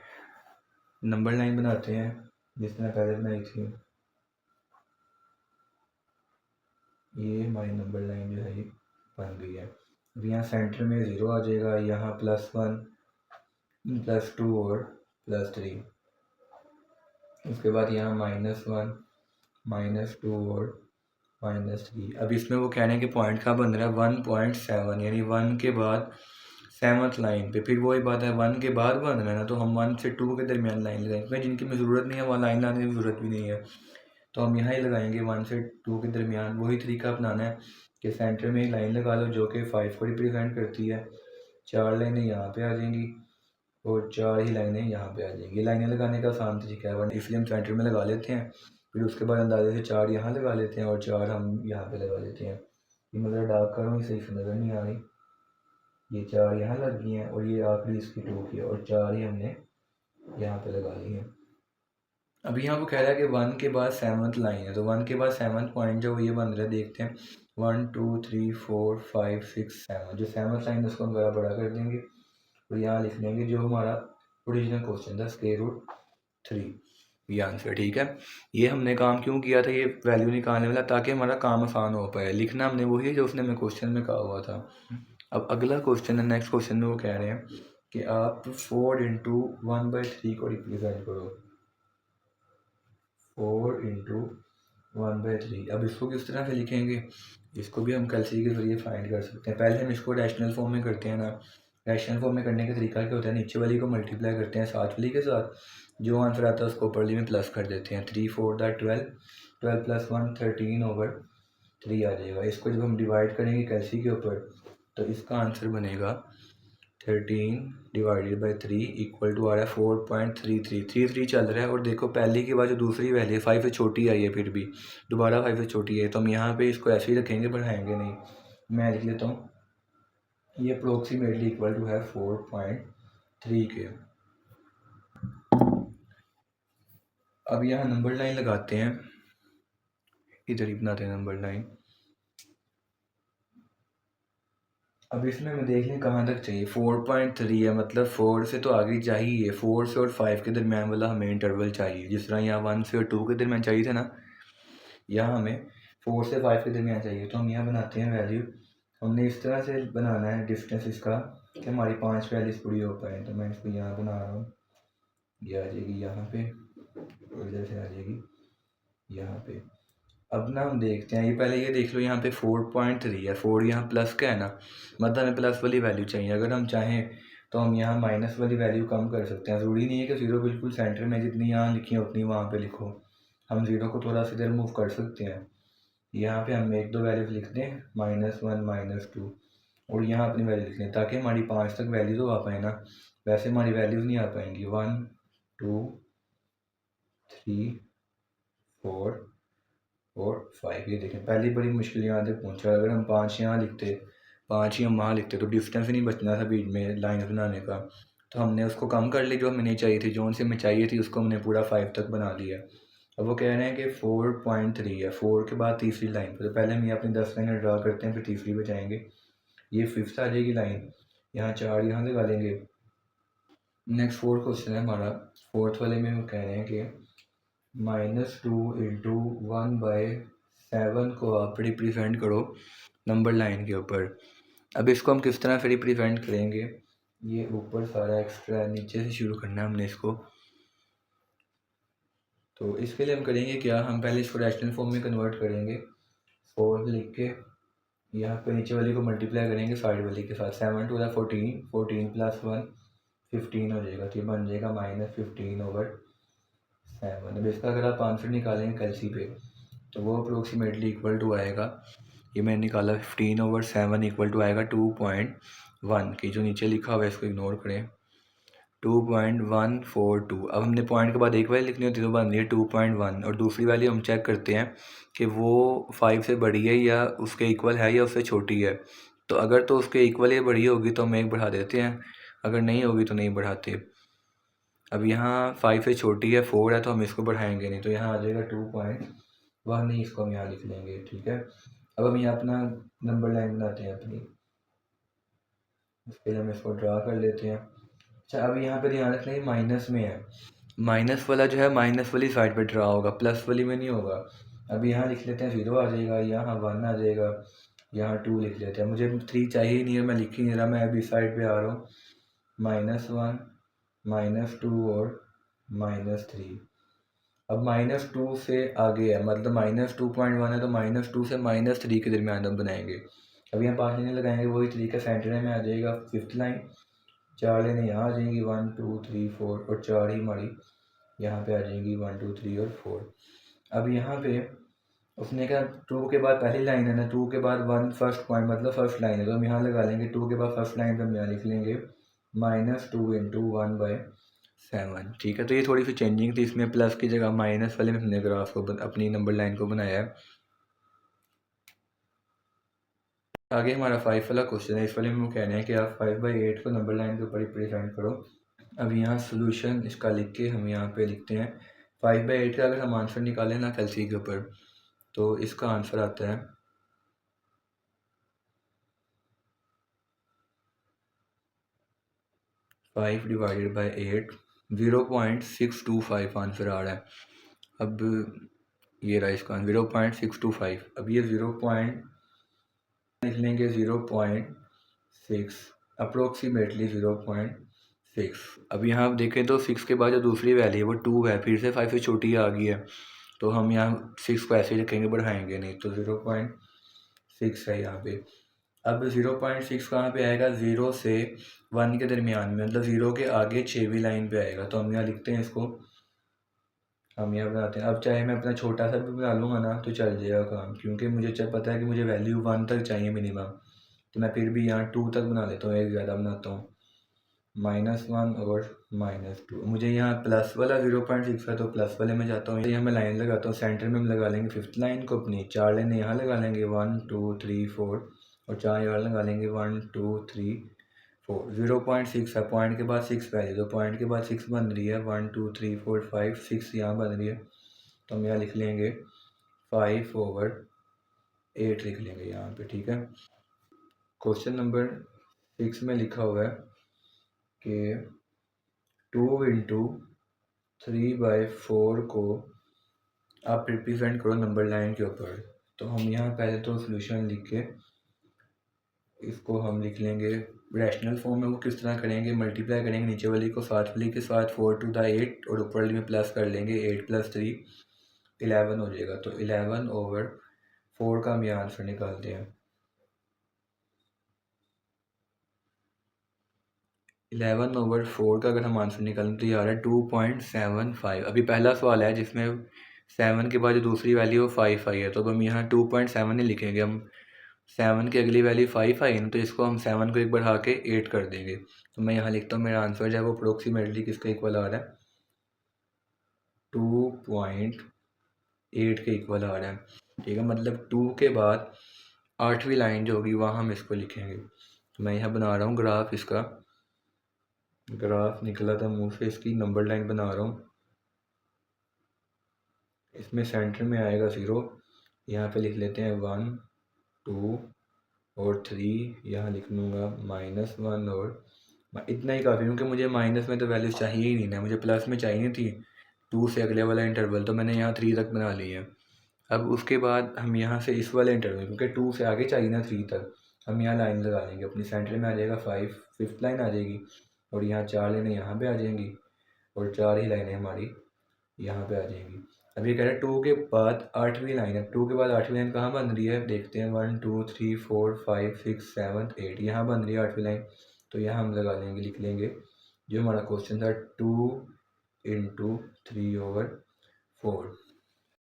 नंबर लाइन बनाते हैं जिसने पहले बनाई थी, ये हमारी नंबर लाइन जो है ये बन गई है। अब यहाँ सेंटर में 0 आ जाएगा, यहाँ +1 +2 और +3। उसके बाद यहाँ -1 -2 और -3। अब इसमें वो कह रहे हैं कि पॉइंट का बन रहा है 1.7, यानी 1 के बाद 7th लाइन पे। फिर वही बात है, 1 के बाद बन रहा है ना, तो हम 1 से 2 के दरमियान लाइन लगाएंगे, जिनकी में ज़रूरत नहीं है वहाँ लाइन लाने की ज़रूरत भी नहीं है, तो हम यहाँ ही लगाएंगे 1 से 2 के दरमियान। वही तरीका अपनाना है कि सेंटर में ही लाइन लगा लो जो कि 5 को रिप्रेजेंट करती है। 4 लाइनें यहाँ पे आ जाएंगी और 4 ही लाइनें यहाँ पे आ जाएंगी। लाइनें लगाने का आसान तरीका है, इसलिए हम सेंटर में लगा लेते हैं, फिर उसके बाद अंदाजे से 4 यहाँ लगा लेते हैं और 4 हम यहाँ पे लगा लेते हैं। ये मतलब डार्क करूँ, सही से नज़र नहीं आ रही, ये 4 यहाँ लग गई हैं और ये आखिरी इसकी 2 की है और 4 ही हमने यहाँ पे लगा ली है। अब यहाँ वो कह रहा है कि 1 के बाद 7th लाइन है, तो 1 के बाद 7th पॉइंट जो ये बन रहा है, देखते हैं 1 2 3 4 5 6 7, जो 7th लाइन है उसको हम ज़रा बड़ा कर देंगे और यहाँ लिख लेंगे जो हमारा ओरिजिनल क्वेश्चन था, स्क्वायर रूट 3, ये आंसर। ठीक है, ये हमने काम क्यों किया था, ये वैल्यू निकालने वाला, ताकि हमारा काम आसान हो पाए। लिखना हमने वही है जो उसने हमें क्वेश्चन में कहा हुआ था। अब अगला क्वेश्चन है, नेक्स्ट क्वेश्चन में वो कह रहे हैं कि आप 4 इंटू 1/3 को रिप्रेजेंट करो, 4 इंटू 1/3। अब इसको किस तरह से लिखेंगे, इसको भी हम कैलसी के जरिए फाइंड कर सकते हैं। पहले हम इसको रैशनल फॉर्म में करते हैं ना। रैशनल फॉर्म में करने का तरीका क्या होता है, नीचे वाली को मल्टीप्लाई करते हैं साथ वाली के साथ, जो आंसर आता है उसको ऊपरली में प्लस कर देते हैं। 3 4 12, 12 + 1 13/3 आ जाएगा। इसको जब हम डिवाइड करेंगे कैलसी के ऊपर, तो इसका आंसर बनेगा 13/3 इक्वल टू आ रहा है 4.33 चल रहा है। और देखो पहले के बाद जो दूसरी वैल्यू 5 से छोटी आई है, फिर भी दोबारा 5 से छोटी है, तो हम यहाँ पे इसको ऐसे ही रखेंगे, बढ़ाएंगे नहीं। मैं लिख लेता हूँ, ये अप्रोक्सीमेटली इक्वल टू है 4.3 के। अब यहाँ नंबर लाइन लगाते हैं, इधर ही बनाते हैं नंबर लाइन। अब इसमें हमें देख लें कहाँ तक चाहिए। 4.3 है, मतलब 4 से तो आगे चाहिए, 4 से और 5 के दरमियान वाला हमें इंटरवल चाहिए। जिस तरह यहाँ 1 से और 2 के दरमियान चाहिए था ना, यहाँ हमें 4 से 5 के दरमियान चाहिए। तो हम यहाँ बनाते हैं वैल्यू। हमने इस तरह से बनाना है डिस्टेंस इसका कि हमारी 5 वैल्यूज पूरी हो पाए। तो मैं इसको यहाँ बना रहा हूँ, ये आ जाएगी यहाँ पे और इधर से आ जाएगी यहाँ पे। अब ना हम देखते हैं, ये पहले ये देख लो यहाँ पे 4.3 है, 4 यहाँ प्लस का है ना, मतलब हमें प्लस वाली वैल्यू चाहिए। अगर हम चाहें तो हम यहाँ माइनस वाली वैल्यू कम कर सकते हैं। ज़रूरी नहीं है कि ज़ीरो बिल्कुल सेंटर में जितनी यहाँ लिखी है उतनी वहाँ पे लिखो। हम ज़ीरो को थोड़ा सा इधर मूव कर सकते हैं। यहाँ पे हम एक दो वैल्यूज लिख दें, -1 -2, और यहाँ अपनी वैल्यू लिख लें ताकि हमारी 5 तक वैल्यू तो आ पाए ना। वैसे हमारी वैल्यूज़ नहीं आ पाएंगी। 1 2 3 4 और 5, ये देखें पहली बड़ी मुश्किल यहाँ तक पहुँचा। अगर हम 5 यहाँ लिखते, 5 ही हम वहाँ लिखते तो डिस्टेंस ही नहीं बचना था बीच में लाइन बनाने का। तो हमने उसको कम कर ली, जो हमें नहीं चाहिए थी, जो उनसे हमें चाहिए थी उसको हमने पूरा 5 तक बना लिया। अब वो कह रहे हैं कि 4.3 है, 4 के बाद तीसरी लाइन पर। तो पहले हम ये अपनी 10 लाइनें ड्रा करते हैं, फिर तीसरी पे जाएंगे। ये फिफ्थ आ जाएगी लाइन, यहाँ 4 यहाँ लगा लेंगे। नेक्स्ट फोर्थ क्वेश्चन है हमारा। फोर्थ वाले में वो कह रहे हैं कि -2 इंटू 1/7 को आप रिप्रेजेंट करो नंबर लाइन के ऊपर। अब इसको हम किस तरह से रिप्रेजेंट करेंगे, ये ऊपर सारा एक्स्ट्रा है, नीचे से शुरू करना है हमने इसको। तो इसके लिए हम करेंगे क्या, हम पहले इसको रैशनल फॉर्म में कन्वर्ट करेंगे। 4 लिख के यहाँ पे नीचे वाली को मल्टीप्लाई करेंगे साइड वाली के साथ। 7 2 14, 14 + 1 15 हो जाएगा। तो ये बन जाएगा -15/7। अब इसका अगर आप आंसर निकालेंगे कैलसी पे तो वो अप्रोक्सीमेटली इक्वल टू आएगा, ये मैंने निकाला 15/7 इक्वल टू आएगा 2.1 की। जो नीचे लिखा हुआ है इसको इग्नोर करें, 2.142। अब हमने पॉइंट के बाद एक वैल्यू लिखनी होती है तो बन रही है 2.1, और दूसरी वैल्यू हम चेक करते हैं कि वो 5 से बड़ी है या उसके इक्वल है या उससे छोटी है। तो अगर तो उसके इक्वल या बड़ी होगी तो हम एक बढ़ा देते हैं, अगर नहीं होगी तो नहीं बढ़ाते। अब यहाँ 5 से छोटी है, 4 है, तो हम इसको बढ़ाएंगे नहीं, तो यहाँ आ जाएगा 2.1 नहीं, इसको हम यहाँ लिख लेंगे। ठीक है, अब हम यहाँ अपना नंबर लाइन बनाते हैं अपनी। उसके लिए हम इसको ड्रा कर लेते हैं। अच्छा, अब यहाँ पे ध्यान रखना, ये माइनस में है, माइनस वाला जो है माइनस वाली साइड पे ड्रा होगा, प्लस वाली में नहीं होगा। अब यहाँ लिख लेते हैं 0 आ जाएगा, यहाँ 1 आ जाएगा, यहाँ 2 लिख लेते हैं। मुझे 3 चाहिए ही नहीं है, मैं लिख ही नहीं रहा, मैं अभी साइड पे आ रहा हूँ। -1 -2 और -3। अब -2 से आगे है, मतलब -2.1 है, तो -2 से -3 के दरमियान हम बनाएंगे। अब यहाँ 5 लाइनें लगाएंगे, वही तरीका सेंटर में आ जाएगा। फिफ्थ लाइन 4 लाइनें यहाँ आ जाएंगी, 1 2 3 4, और 4 ही हमारी यहाँ पे आ जाएंगी, 1 2 3 और 4। अब यहाँ पे उसने कहा 2 के बाद पहली लाइन है ना, 2 के बाद 1 फर्स्ट पॉइंट मतलब फर्स्ट लाइन है, तो हम यहाँ लगा लेंगे। 2 के बाद फर्स्ट लाइन पे हम यहाँ लिख लेंगे -2 इंटू 1/7। ठीक है, तो ये थोड़ी सी चेंजिंग थी, इसमें प्लस की जगह माइनस वाले में हमने ग्राफ को अपनी नंबर लाइन को बनाया है। आगे हमारा 5 वाला क्वेश्चन है। इस वाले में वो कह रहे हैं कि आप 5/8 को नंबर लाइन के ऊपर रिप्रेजेंट करो। अब यहाँ सोल्यूशन इसका लिख के हम यहाँ पे लिखते हैं 5/8 का अगर हम आंसर निकालें ना कैलसी के ऊपर, तो इसका आंसर आता है 5/8, 0.625 आंसर आ रहा है। अब ये रहा इसका 0.625। अब ये 0 लिख लेंगे 0.6, अप्रोक्सीमेटली 0.6। अब यहाँ आप देखें तो 6 के बाद जो दूसरी वैल्यू है वो 2 है, फिर से 5 से छोटी आ गई है, तो हम यहाँ 6 को ऐसे ही रखेंगे, बढ़ाएंगे नहीं। तो 0.6 है यहाँ पे। अब 0.6 कहाँ पे आएगा, 0 से 1 के दरमियान में, मतलब 0 के आगे 6वीं लाइन पे आएगा। तो हम यहाँ लिखते हैं इसको, हम यहाँ बनाते हैं। अब चाहे मैं अपना छोटा सा भी बना लूँगा ना तो चल जाएगा काम, क्योंकि मुझे पता है कि मुझे वैल्यू 1 तक चाहिए मिनिमम। तो मैं फिर भी यहाँ 2 तक बना लेता हूँ, एक ज़्यादा बनाता हूँ, -1 और -2। मुझे यहाँ प्लस वाला 0.6 है तो प्लस वाले में जाता हूँ। यहाँ मैं लाइन लगाता हूँ, सेंटर में हम लगा लेंगे फिफ्थ लाइन को अपनी। 4 लाइनें यहाँ लगा लेंगे, 1 2 3 4, और 4 यहाँ लगा लेंगे, 1 2 3 4। 0.6 है, पॉइंट के बाद 6 पहले, तो पॉइंट के बाद 6 बन रही है, 1 2 3 4 5 6 यहाँ बन रही है। तो हम यहाँ लिख लेंगे 5/8 लिख लेंगे यहाँ पे। ठीक है, क्वेश्चन नंबर 6 में लिखा हुआ है कि 2 इंटू 3/4 को आप रिप्रेजेंट करो नंबर लाइन के ऊपर। तो हम यहाँ पहले तो सोल्यूशन लिख के इसको हम लिख लेंगे रैशनल फॉर्म में। वो किस तरह करेंगे, मल्टीप्लाई करेंगे नीचे वाली को साथ वाली के साथ 4 to the 8 और ऊपर वाली में प्लस कर लेंगे 8 + 3 11 हो जाएगा। तो 11/4 का हम यहाँ आंसर निकालते हैं। 11/4 का अगर हम आंसर निकालें तो ये आ रहा है 2.75। अभी पहला सवाल है जिसमें 7 के बाद जो दूसरी वैल्यू है 5 आई है, तो अब हम यहाँ 2.7 ही लिखेंगे। हम 7 की अगली वैल्यू 5 आई ना, तो इसको हम 7 को एक बढ़ा के 8 कर देंगे। तो मैं यहाँ लिखता हूँ मेरा आंसर जो है वो अप्रोक्सीमेटली किसके इक्वल आ रहा है, 2.8 के इक्वल आ रहा है। ठीक है, मतलब 2 के बाद 8वीं लाइन जो होगी वहाँ हम इसको लिखेंगे। तो मैं यहाँ बना रहा हूँ ग्राफ, इसका ग्राफ निकला था मुँह से, इसकी नंबर लाइन बना रहा हूँ। इसमें सेंटर में आएगा 0, यहाँ पे लिख लेते हैं 1 2 और 3, यहाँ लिख लूँगा -1 और इतना ही काफ़ी, क्योंकि मुझे माइनस में तो वैल्यूज चाहिए ही नहीं ना, मुझे प्लस में चाहिए थी 2 से अगले वाला इंटरवल, तो मैंने यहाँ 3 तक बना ली है। अब उसके बाद हम यहाँ से इस वाले इंटरवल, क्योंकि 2 से आगे चाहिए ना 3 तक, हम यहाँ लाइन लगा लेंगे। अपनी सेंटर में आ जाएगा 5, 5th लाइन आ जाएगी और यहाँ 4 लाइनें यहाँ पे आ जाएंगी और 4 ही लाइनें हमारी यहाँ पे आ जाएंगी। अब ये कह रहे हैं 2 के बाद 8वीं लाइन है। 2 के बाद 8वीं लाइन कहाँ बन रही है, देखते हैं 1 2 3 4 5 6 7 8, यहाँ बन रही है 8वीं लाइन। तो यहाँ हम लगा लेंगे, लिख लेंगे जो हमारा क्वेश्चन था 2 इंटू 3/4।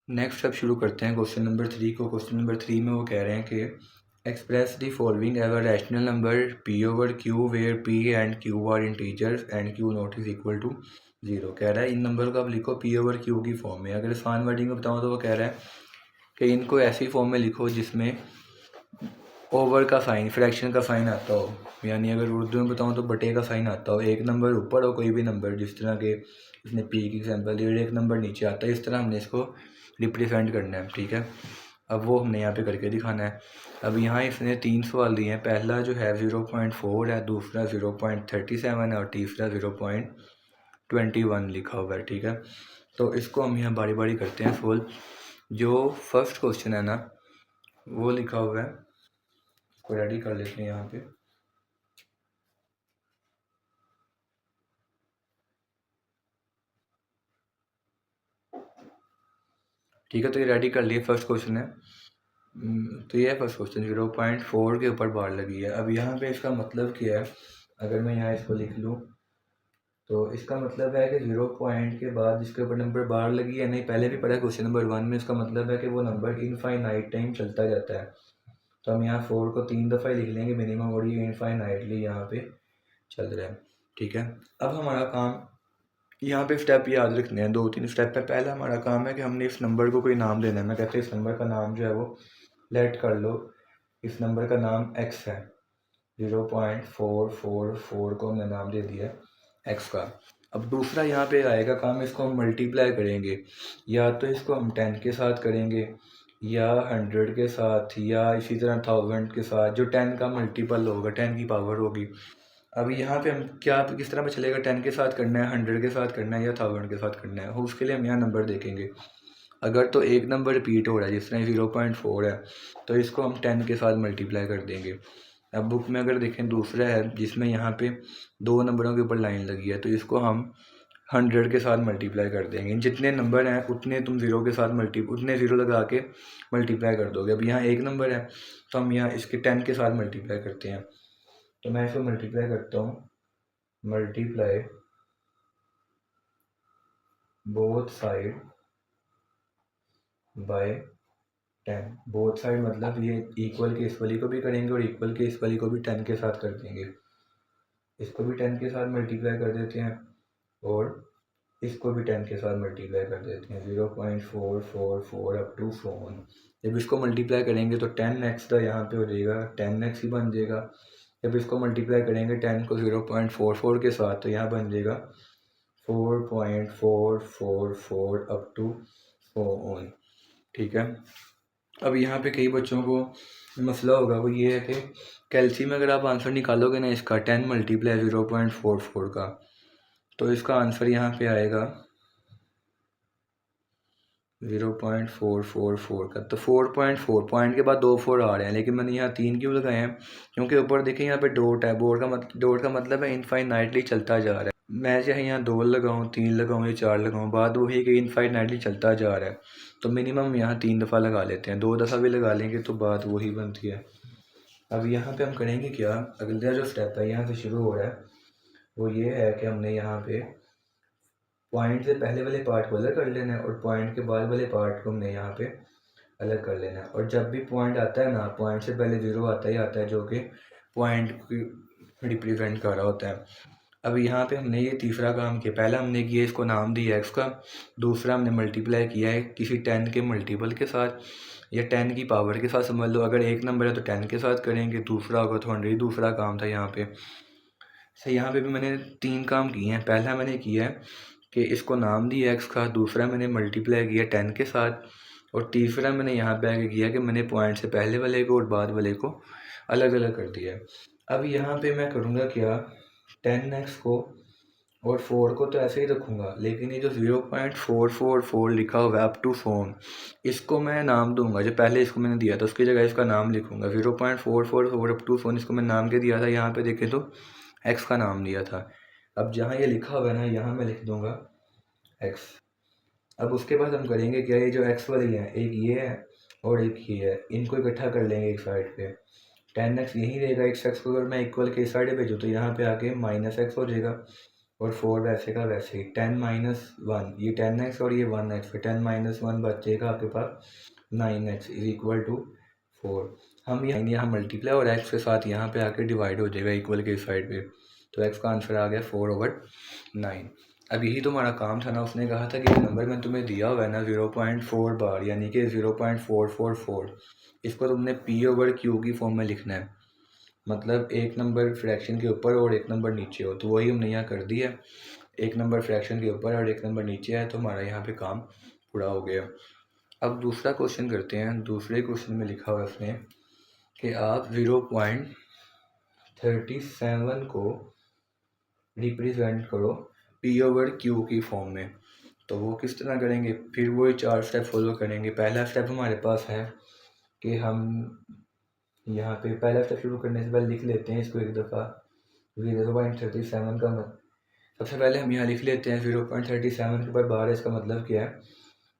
नेक्स्ट अब शुरू करते हैं क्वेश्चन नंबर 3 को। क्वेश्चन नंबर 3 में वो कह रहे हैं कि express the following as a rational number P/Q where P and Q are integers and Q not is equal to 0। कह रहा है इन नंबर को आप लिखो P/Q की फॉर्म में। अगर आसान वर्डिंग में बताऊँ तो वो कह रहा है कि इनको ऐसी फॉर्म में लिखो जिसमें ओवर का साइन, फ्रैक्शन का साइन आता हो, यानी अगर उर्दू में बताऊँ तो बटे का साइन आता हो। एक नंबर ऊपर हो, कोई भी नंबर, जिस तरह के इसने P की एग्जांपल दी, एक नंबर नीचे आता है, इस तरह हमने इसको रिप्रेजेंट करना है। ठीक है, अब वो हमने यहाँ पे करके दिखाना है। अब यहाँ इसने 3 सवाल दिए हैं। पहला जो है 0.4 है, दूसरा 0.37 है और तीसरा 0.21 लिखा हुआ है। ठीक है, तो इसको हम यहाँ बारी बारी करते हैं सोल्व। जो फर्स्ट क्वेश्चन है ना वो लिखा हुआ है, इसको रेडी कर लेते हैं यहाँ पे। ठीक है, तो ये रेडी कर लिए, फर्स्ट क्वेश्चन है। तो ये है फर्स्ट क्वेश्चन, 0.4 के ऊपर बार लगी है। अब यहाँ पे इसका मतलब क्या है, अगर मैं यहाँ इसको लिख लूँ तो इसका मतलब है कि 0 पॉइंट के बाद जिसके ऊपर नंबर बार लगी है, नहीं पहले भी पढ़ा क्वेश्चन नंबर 1 में, इसका मतलब है कि वो नंबर इनफाइनाइट टाइम चलता जाता है। तो हम यहाँ 4 को 3 दफ़ा ही लिख लेंगे मिनिमम, और ये इनफाइनाइटली यहाँ पे चल रहा है। ठीक है, अब हमारा काम यहाँ पे स्टेप याद रखने हैं, 2-3 स्टेप है। पहला हमारा काम है कि हमने इस नंबर को कोई नाम देना है। मैं कहते हैं इस नंबर का नाम जो है वो लेट कर लो, इस नंबर का नाम x है। 0.444 को हमने नाम दे दिया x का। अब दूसरा यहाँ पे आएगा काम, इसको हम मल्टीप्लाई करेंगे, या तो इसको हम 10 के साथ करेंगे या 100 के साथ या इसी तरह 1000 के साथ, जो 10 का मल्टीपल होगा, 10 की पावर होगी। अब यहाँ पे हम क्या किस तरह पे चलेगा, 10 के साथ करना है, 100 के साथ करना है या 1000 के साथ करना है, उसके लिए हम यहाँ नंबर देखेंगे। अगर तो एक नंबर रिपीट हो रहा है जिस तरह 0.4 है, तो इसको हम 10 के साथ मल्टीप्लाई कर देंगे। अब बुक में अगर देखें दूसरा है जिसमें यहाँ पे 2 नंबरों के ऊपर लाइन लगी है, तो इसको हम 100 के साथ मल्टीप्लाई कर देंगे। जितने नंबर हैं उतने तुम उतने 0 लगा के मल्टीप्लाई कर दोगे। अब यहाँ एक नंबर है तो हम यहाँ इसके 10 के साथ मल्टीप्लाई करते हैं। तो मैं इसको मल्टीप्लाई करता हूँ, multiply both side by 10। Both side मतलब ये इक्वल के इस वाली को भी करेंगे और इक्वल के इस वाली को भी 10 के साथ कर देंगे। इसको भी 10 के साथ मल्टीप्लाई कर देते हैं और इसको भी 10 के साथ मल्टीप्लाई कर देते हैं। 0.444 अप टू 4। जब इसको मल्टीप्लाई करेंगे तो 10x का यहाँ पे हो जाएगा 10x ही बन जाएगा। जब इसको मल्टीप्लाई करेंगे 10 को 0.44 के साथ, तो यहाँ बन जाएगा 4.444 अप टू 4। ठीक है, अब यहाँ पे कई बच्चों को मसला होगा, वो ये है कि कैल्सी में अगर आप आंसर निकालोगे ना इसका 10 मल्टीप्लाई 0.44 का, तो इसका आंसर यहाँ पे आएगा 0.444 का। तो 4.4 पॉइंट के बाद 2 4 आ रहे हैं, लेकिन मैंने यहाँ 3 क्यों लगाए हैं? क्योंकि ऊपर देखें यहाँ पे डॉट है, डॉट का मतलब है इनफाइनाइटली चलता जा रहा है। मैं चाहे यहाँ 2 लगाऊँ, 3 लगाऊँ या 4 लगाऊँ, बात वही है कि इनफाइनाइटली चलता जा रहा है। तो मिनिमम यहाँ 3 दफ़ा लगा लेते हैं, 2 दफ़ा भी लगा लेंगे तो बात वही बनती है। अब यहाँ पे हम करेंगे क्या, अगला जो स्टेप है यहाँ से शुरू हो रहा है वो ये है कि हमने यहाँ पे पॉइंट से पहले वाले पार्ट को अलग कर लेना है और पॉइंट के बाद वाले पार्ट को हमने यहाँ पे अलग कर लेना है। और जब भी पॉइंट आता है ना, पॉइंट से पहले ज़ीरो आता ही आता है, जो कि पॉइंट की रिप्रेजेंट कर रहा होता है। अब यहाँ पे हमने ये तीसरा काम किया, पहला हमने किया इसको नाम दिया एक्स का, दूसरा हमने मल्टीप्लाई किया है किसी 10 के मल्टीपल के साथ या 10 की पावर के साथ समझ लो। अगर एक नंबर है तो 10 के साथ करेंगे, दूसरा होगा तो 100। दूसरा काम था यहाँ पे। यहाँ पे भी मैंने 3 काम किए हैं। पहला मैंने किया है कि इसको नाम दिया एक्स का, दूसरा मैंने मल्टीप्लाई किया 10 के साथ, और तीसरा मैंने यहाँ पे आके किया कि मैंने पॉइंट से पहले वाले को और बाद वाले को अलग अलग कर दिया है। अब यहाँ पे मैं करूँगा क्या, 10x को और 4 को तो ऐसे ही रखूँगा, लेकिन ये जो 0.444 लिखा हुआ है अप टू फोन, इसको मैं नाम दूंगा। जो पहले इसको मैंने दिया था उसकी जगह इसका नाम लिखूँगा 0.444 अप टू फोन। इसको मैं नाम के दिया था, यहाँ पे देखें तो एक्स का नाम दिया था। अब जहाँ ये लिखा हुआ है ना, यहाँ मैं लिख दूँगा एक्स। अब उसके बाद हम करेंगे क्या, ये जो एक्स वाली है, एक ये है और एक ये है, इनको इकट्ठा कर लेंगे एक साइड पे। 10x यहीं रहेगा, x को अगर मैं इक्वल के इस साइड भेजूँ तो यहाँ पे आके -x हो जाएगा, और 4 वैसे का वैसे ही। 10 - 1 ये 10x और ये 1x, फिर 10 - 1 बचेगा आपके पास 9x इज इक्वल टू 4। हम यहाँ मल्टीप्लाई और x के साथ यहाँ पे आके डिवाइड हो जाएगा इक्वल के इस साइड पे, तो x का आंसर आ गया 4/9। अब यही तो हमारा काम था ना। उसने कहा था कि ये नंबर मैंने तुम्हें दिया हुआ है ना 0.4 बार, यानी कि 0.444, इसको तुमने p/q की फॉर्म में लिखना है। मतलब एक नंबर फ्रैक्शन के ऊपर और एक नंबर नीचे हो, तो वही हमने यहाँ कर दिया। एक नंबर फ्रैक्शन के ऊपर और एक नंबर नीचे है, तो हमारा यहाँ पे काम पूरा हो गया। अब दूसरा क्वेश्चन करते हैं। दूसरे क्वेश्चन में लिखा हुआ है उसने कि आप 0.37 को रिप्रेजेंट करो p/q की फॉर्म में। तो वो किस तरह करेंगे, फिर वो 4 स्टेप फॉलो करेंगे। पहला स्टेप हमारे पास है कि हम यहाँ पे पहला स्टेप शुरू करने से पहले लिख लेते हैं इसको एक दफ़ा। 0.37 का सबसे पहले हम यहाँ लिख लेते हैं 0.37 के ऊपर बार है। इसका मतलब क्या है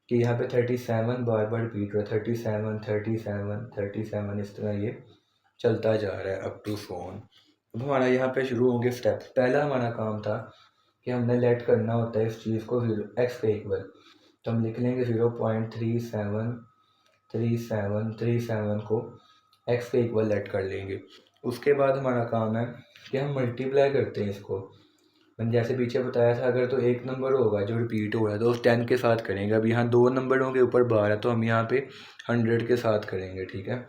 कि यहाँ पे 37 बार बार रिपीट हो रहा है, 37 37 37, इस तरह ये चलता जा रहा है अप टू फोन। अब हमारा यहाँ पे शुरू होंगे स्टेप्स। पहला हमारा काम था कि हमने लेट करना होता है इस चीज़ को एक्स के इक्वल, तो हम लिख लेंगे 0.373737 को एक्स के इक्वल लेट कर लेंगे। उसके बाद हमारा काम है कि हम मल्टीप्लाई करते हैं इसको। मैंने जैसे पीछे बताया था, अगर तो एक नंबर होगा जो रिपीट हो रहा है तो उस 10 के साथ करेंगे। अब यहाँ 2 नंबरों के ऊपर बार है, तो हम यहाँ पे 100 के साथ करेंगे, ठीक है।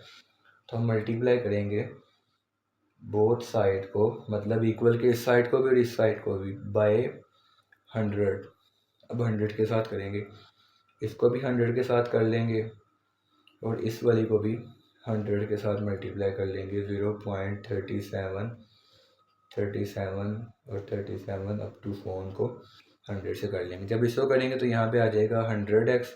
तो हम मल्टीप्लाई करेंगे बोथ साइड को, मतलब इक्वल के इस साइड को भी और इस साइड को भी, बाय 100। अब 100 के साथ करेंगे, इसको भी 100 के साथ कर लेंगे और इस वाली को भी 100 के साथ मल्टीप्लाई कर लेंगे। 0.37 और 37 अप टू फोन को 100 से कर लेंगे। जब इसको करेंगे तो यहाँ पे आ जाएगा 100x,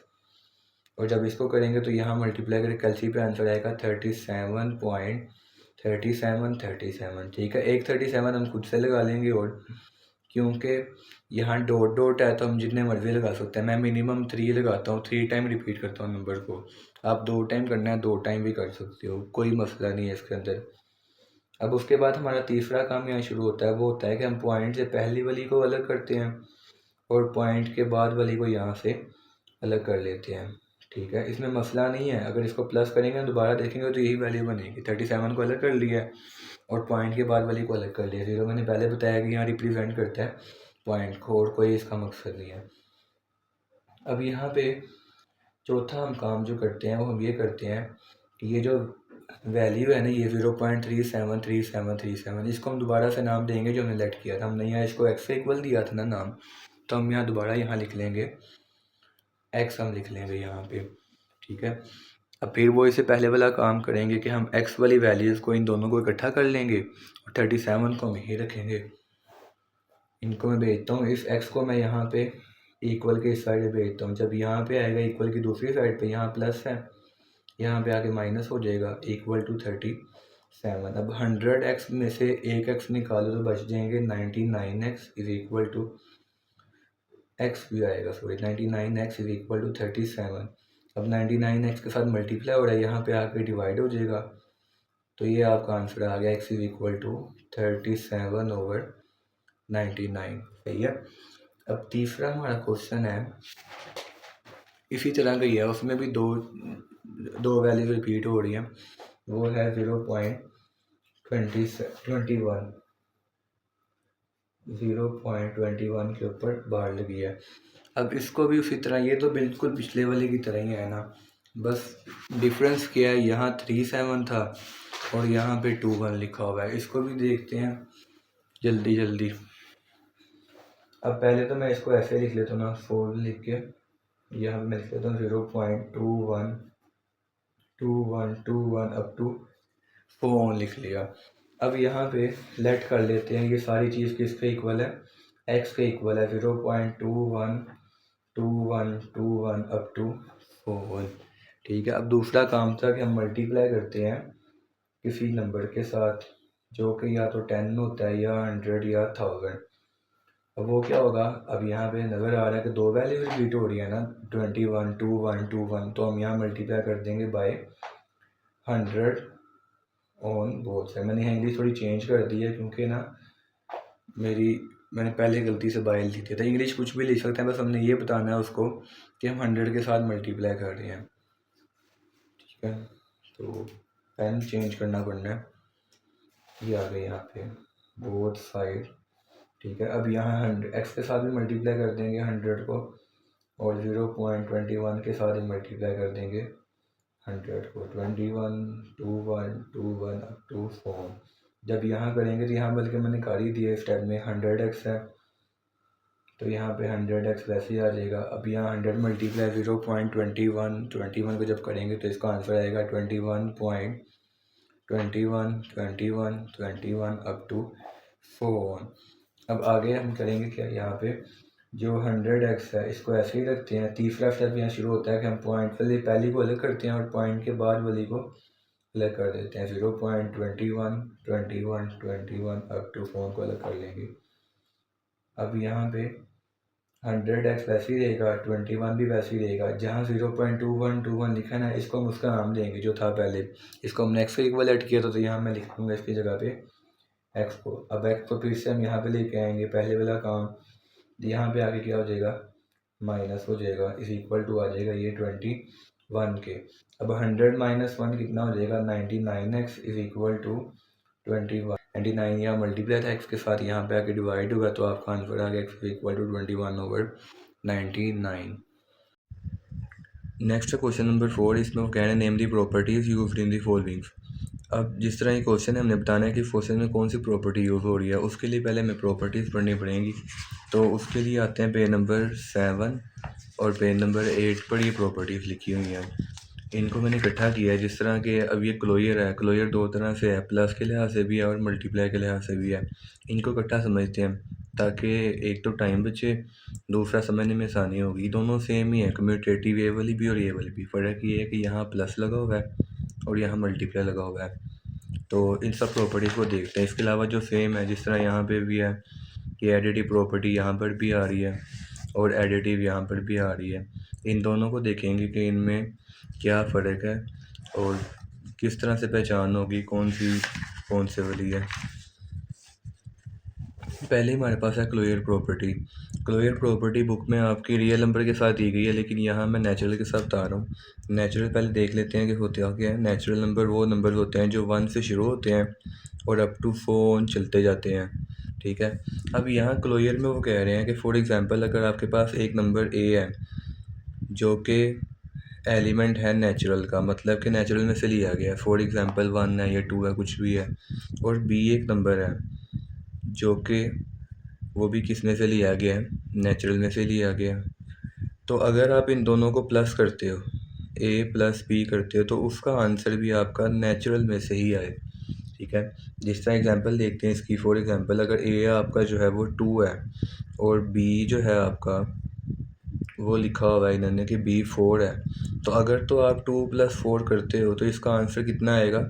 और जब इसको करेंगे तो यहाँ मल्टीप्लाई करके कैलसी पे आंसर आएगा 37.3737। ठीक है, एक 37 हम खुद से लगा लेंगे, और क्योंकि यहाँ डॉट डॉट है तो हम जितने मर्जी लगा सकते हैं। मैं मिनिमम 3 लगाता हूँ, 3 टाइम रिपीट करता हूँ नंबर को। आप 2 टाइम करना है 2 टाइम भी कर सकते हो, कोई मसला नहीं है इसके अंदर। अब उसके बाद हमारा तीसरा काम यहाँ शुरू होता है, वो होता है कि हम पॉइंट से पहली वाली को अलग करते हैं और पॉइंट के बाद वाली को यहाँ से अलग कर लेते हैं। ठीक है, इसमें मसला नहीं है। अगर इसको प्लस करेंगे दोबारा देखेंगे तो यही वैल्यू बनेगी। 37 को अलग कर लिया है और पॉइंट के बाद वाली को अलग कर लिया। 0 मैंने पहले बताया कि यहाँ रिप्रेजेंट करता है पॉइंट को, और कोई इसका मकसद नहीं है। अब यहाँ पे चौथा हम काम जो करते हैं वो हम ये करते हैं कि ये जो वैल्यू है ना, ये 0.373737, इसको हम दोबारा से नाम देंगे जो हमने लेट किया था। हमने यहाँ इसको एक्स से इक्वल दिया था ना नाम, तो हम यहाँ दोबारा यहाँ लिख लेंगे एक्स, हम लिख लेंगे यहाँ पे। ठीक है, अब फिर वो इससे पहले वाला काम करेंगे कि हम x वाली वैल्यूज़ को इन दोनों को इकट्ठा कर लेंगे और 37 को हम यहीं रखेंगे। इनको मैं भेजता हूँ, इस x को मैं यहाँ पे इक्वल के इस साइड भेजता हूँ। जब यहाँ पे आएगा इक्वल की दूसरी साइड पे, यहाँ प्लस है, यहाँ पे आके माइनस हो जाएगा, इक्वल टू 37। अब 100x में से एक x निकालो तो बच जाएंगे 99x is equal to x भी आएगा, sorry 99x is equal to 37। अब 99x के साथ मल्टीप्लाई हो रहा है, यहाँ पे आके डिवाइड हो जाएगा, तो ये आपका आंसर आ गया x इज इक्वल टू 37/99। सही है। अब तीसरा हमारा क्वेश्चन है, इसी तरह का ही है, उसमें भी दो वैल्यूज रिपीट हो रही हैं। वो है 0.21 के ऊपर बार लगी है। अब इसको भी उसी तरह, ये तो बिल्कुल पिछले वाले की तरह ही है ना, बस डिफरेंस क्या है, यहाँ 37 था और यहाँ पे 21 लिखा हुआ है। इसको भी देखते हैं जल्दी जल्दी। अब पहले तो मैं इसको ऐसे लिख लेता हूँ ना, 4 लिख के यहाँ मैं लिख लेता हूँ 0.21 अप टू 4 लिख लिया। अब यहाँ पे लेट कर लेते हैं, ये सारी चीज़ किसके इक्वल है, x के इक्वल है, 0.21 अप टू 4। ठीक है। अब दूसरा काम था कि हम मल्टीप्लाई करते हैं किसी नंबर के साथ जो कि या तो 10 होता है या 100 या 1000। अब वो क्या होगा, अब यहाँ पे नज़र आ रहा है कि दो वैल्यू रिपीट हो रही है ना, 21 तो हम यहाँ मल्टीप्लाई कर देंगे बाय 100 ऑन बोथ साइड। मैंने यहाँ इंग्लिश थोड़ी चेंज कर दी है क्योंकि ना मैंने पहले गलती से बाय लिख दिया था। इंग्लिश कुछ भी लिख सकते हैं, बस हमने ये बताना है उसको कि हम 100 के साथ मल्टीप्लाई कर रहे हैं। ठीक है, तो पेन चेंज करना पड़ना है, ये आ गए यहाँ पे बोथ साइड। ठीक है। अब यहाँ 100 x के साथ भी मल्टीप्लाई कर देंगे 100 को, और 0.21 के साथ ही मल्टीप्लाई कर देंगे 100 को, 21 अप टू 4। जब यहाँ करेंगे तो यहाँ बल्कि मैंने कर ही दिया स्टेप में, 100x है तो यहाँ पे 100x वैसे ही आ जाएगा। अब यहाँ 100 मल्टीप्लाई 0.21 को जब करेंगे तो इसका आंसर आएगा 21 अप टू 4। अब आगे हम करेंगे क्या, यहाँ पे जो 100x है इसको ऐसे ही रखते हैं। तीसरा स्टेप यहाँ शुरू होता है कि हम पॉइंट वाली पहली को अलग करते हैं और पॉइंट के बाद वाली को अलग कर देते हैं। 0.21 अप टू 4 को अलग कर लेंगे। अब यहाँ पे 100x वैसे ही रहेगा, 21 भी वैसे ही रहेगा। जहाँ 0.21 लिखा है ना, इसको हम उसका नाम देंगे जो था पहले, इसको हमने x के इक्वल ऐड किया था, तो यहाँ मैं लिख दूँगा इसकी जगह पे x को। अब x को फिर से हम यहाँ पे लेके आएंगे, पहले वाला काम, यहाँ पे आगे क्या हो जाएगा, माइनस हो जाएगा, इस इक्वल टू आ जाएगा ये 21 के। अब 100 माइनस 1 कितना हो जाएगा, 99x इज इक्वल टू 21। 99 यहाँ मल्टीप्लाई था x के साथ, यहाँ पे आके डिवाइड होगा, तो आपका आंसर आ गया x equal to 21/99। Next question number 4, इसमें वो कह रहे हैं name the properties used in the following. अब जिस तरह ये क्वेश्चन है, हमने बताना है कि क्वेश्चन में कौन सी प्रॉपर्टी यूज़ हो रही है। उसके लिए पहले हमें प्रॉपर्टीज़ पढ़नी पड़ेंगी। तो उसके लिए आते हैं पेज नंबर 7 और पेज नंबर 8 पर ये प्रॉपर्टीज़ लिखी हुई हैं। इनको मैंने इकट्ठा किया है, जिस तरह के अब ये क्लोयर है, क्लोयर दो तरह से है, प्लस के लिहाज से भी है और मल्टीप्लाई के लिहाज से भी है। इनको इकट्ठा समझते हैं ताकि एक तो टाइम बचे, दूसरा समझने में आसानी होगी। दोनों सेम ही है, कम्यूटेटिव ये वाली भी और ये वाली भी। फ़र्क ये है कि यहाँ प्लस लगा हुआ है और यहाँ मल्टीप्लाई लगा हुआ है। तो इन सब प्रॉपर्टीज़ को देखते हैं। इसके अलावा जो सेम है, जिस तरह यहाँ पे भी है कि एडिटिव प्रॉपर्टी यहाँ पर भी आ रही है और एडिटिव यहाँ पर भी आ रही है। इन दोनों को देखेंगे कि इनमें क्या फ़र्क है और किस तरह से पहचान होगी कौन से वाली है। पहले हमारे पास है closure property. Closure property book में आपकी रियल नंबर के साथ दी गई है, लेकिन यहाँ मैं नेचुरल के साथ बता रहा हूँ। नेचुरल पहले देख लेते हैं कि होता क्या है। नेचुरल नंबर वो नंबर होते हैं जो 1 से शुरू होते हैं और अप टू 4 चलते जाते हैं। ठीक है। अब यहाँ क्लोयर में वो कह रहे हैं कि फॉर एग्ज़ाम्पल अगर आपके पास एक नंबर ए है जो कि एलिमेंट है नेचुरल का, मतलब कि नेचुरल में से लिया गया है, फॉर एग्ज़ाम्पल 1 है या 2 है, कुछ भी है, और बी एक नंबर है जो कि वो भी किस में से लिया गया है, नेचुरल में से लिया गया है। तो अगर आप इन दोनों को प्लस करते हो, ए प्लस बी करते हो तो उसका आंसर भी आपका नेचुरल में से ही आए, ठीक है। जिस तरह एग्जांपल देखते हैं इसकी, फॉर एग्जांपल अगर ए आपका जो है वो 2 है और बी जो है आपका वो लिखा हुआ है इन्होंने कि बी 4 है, तो अगर तो आप 2 + 4 करते हो तो इसका आंसर कितना आएगा,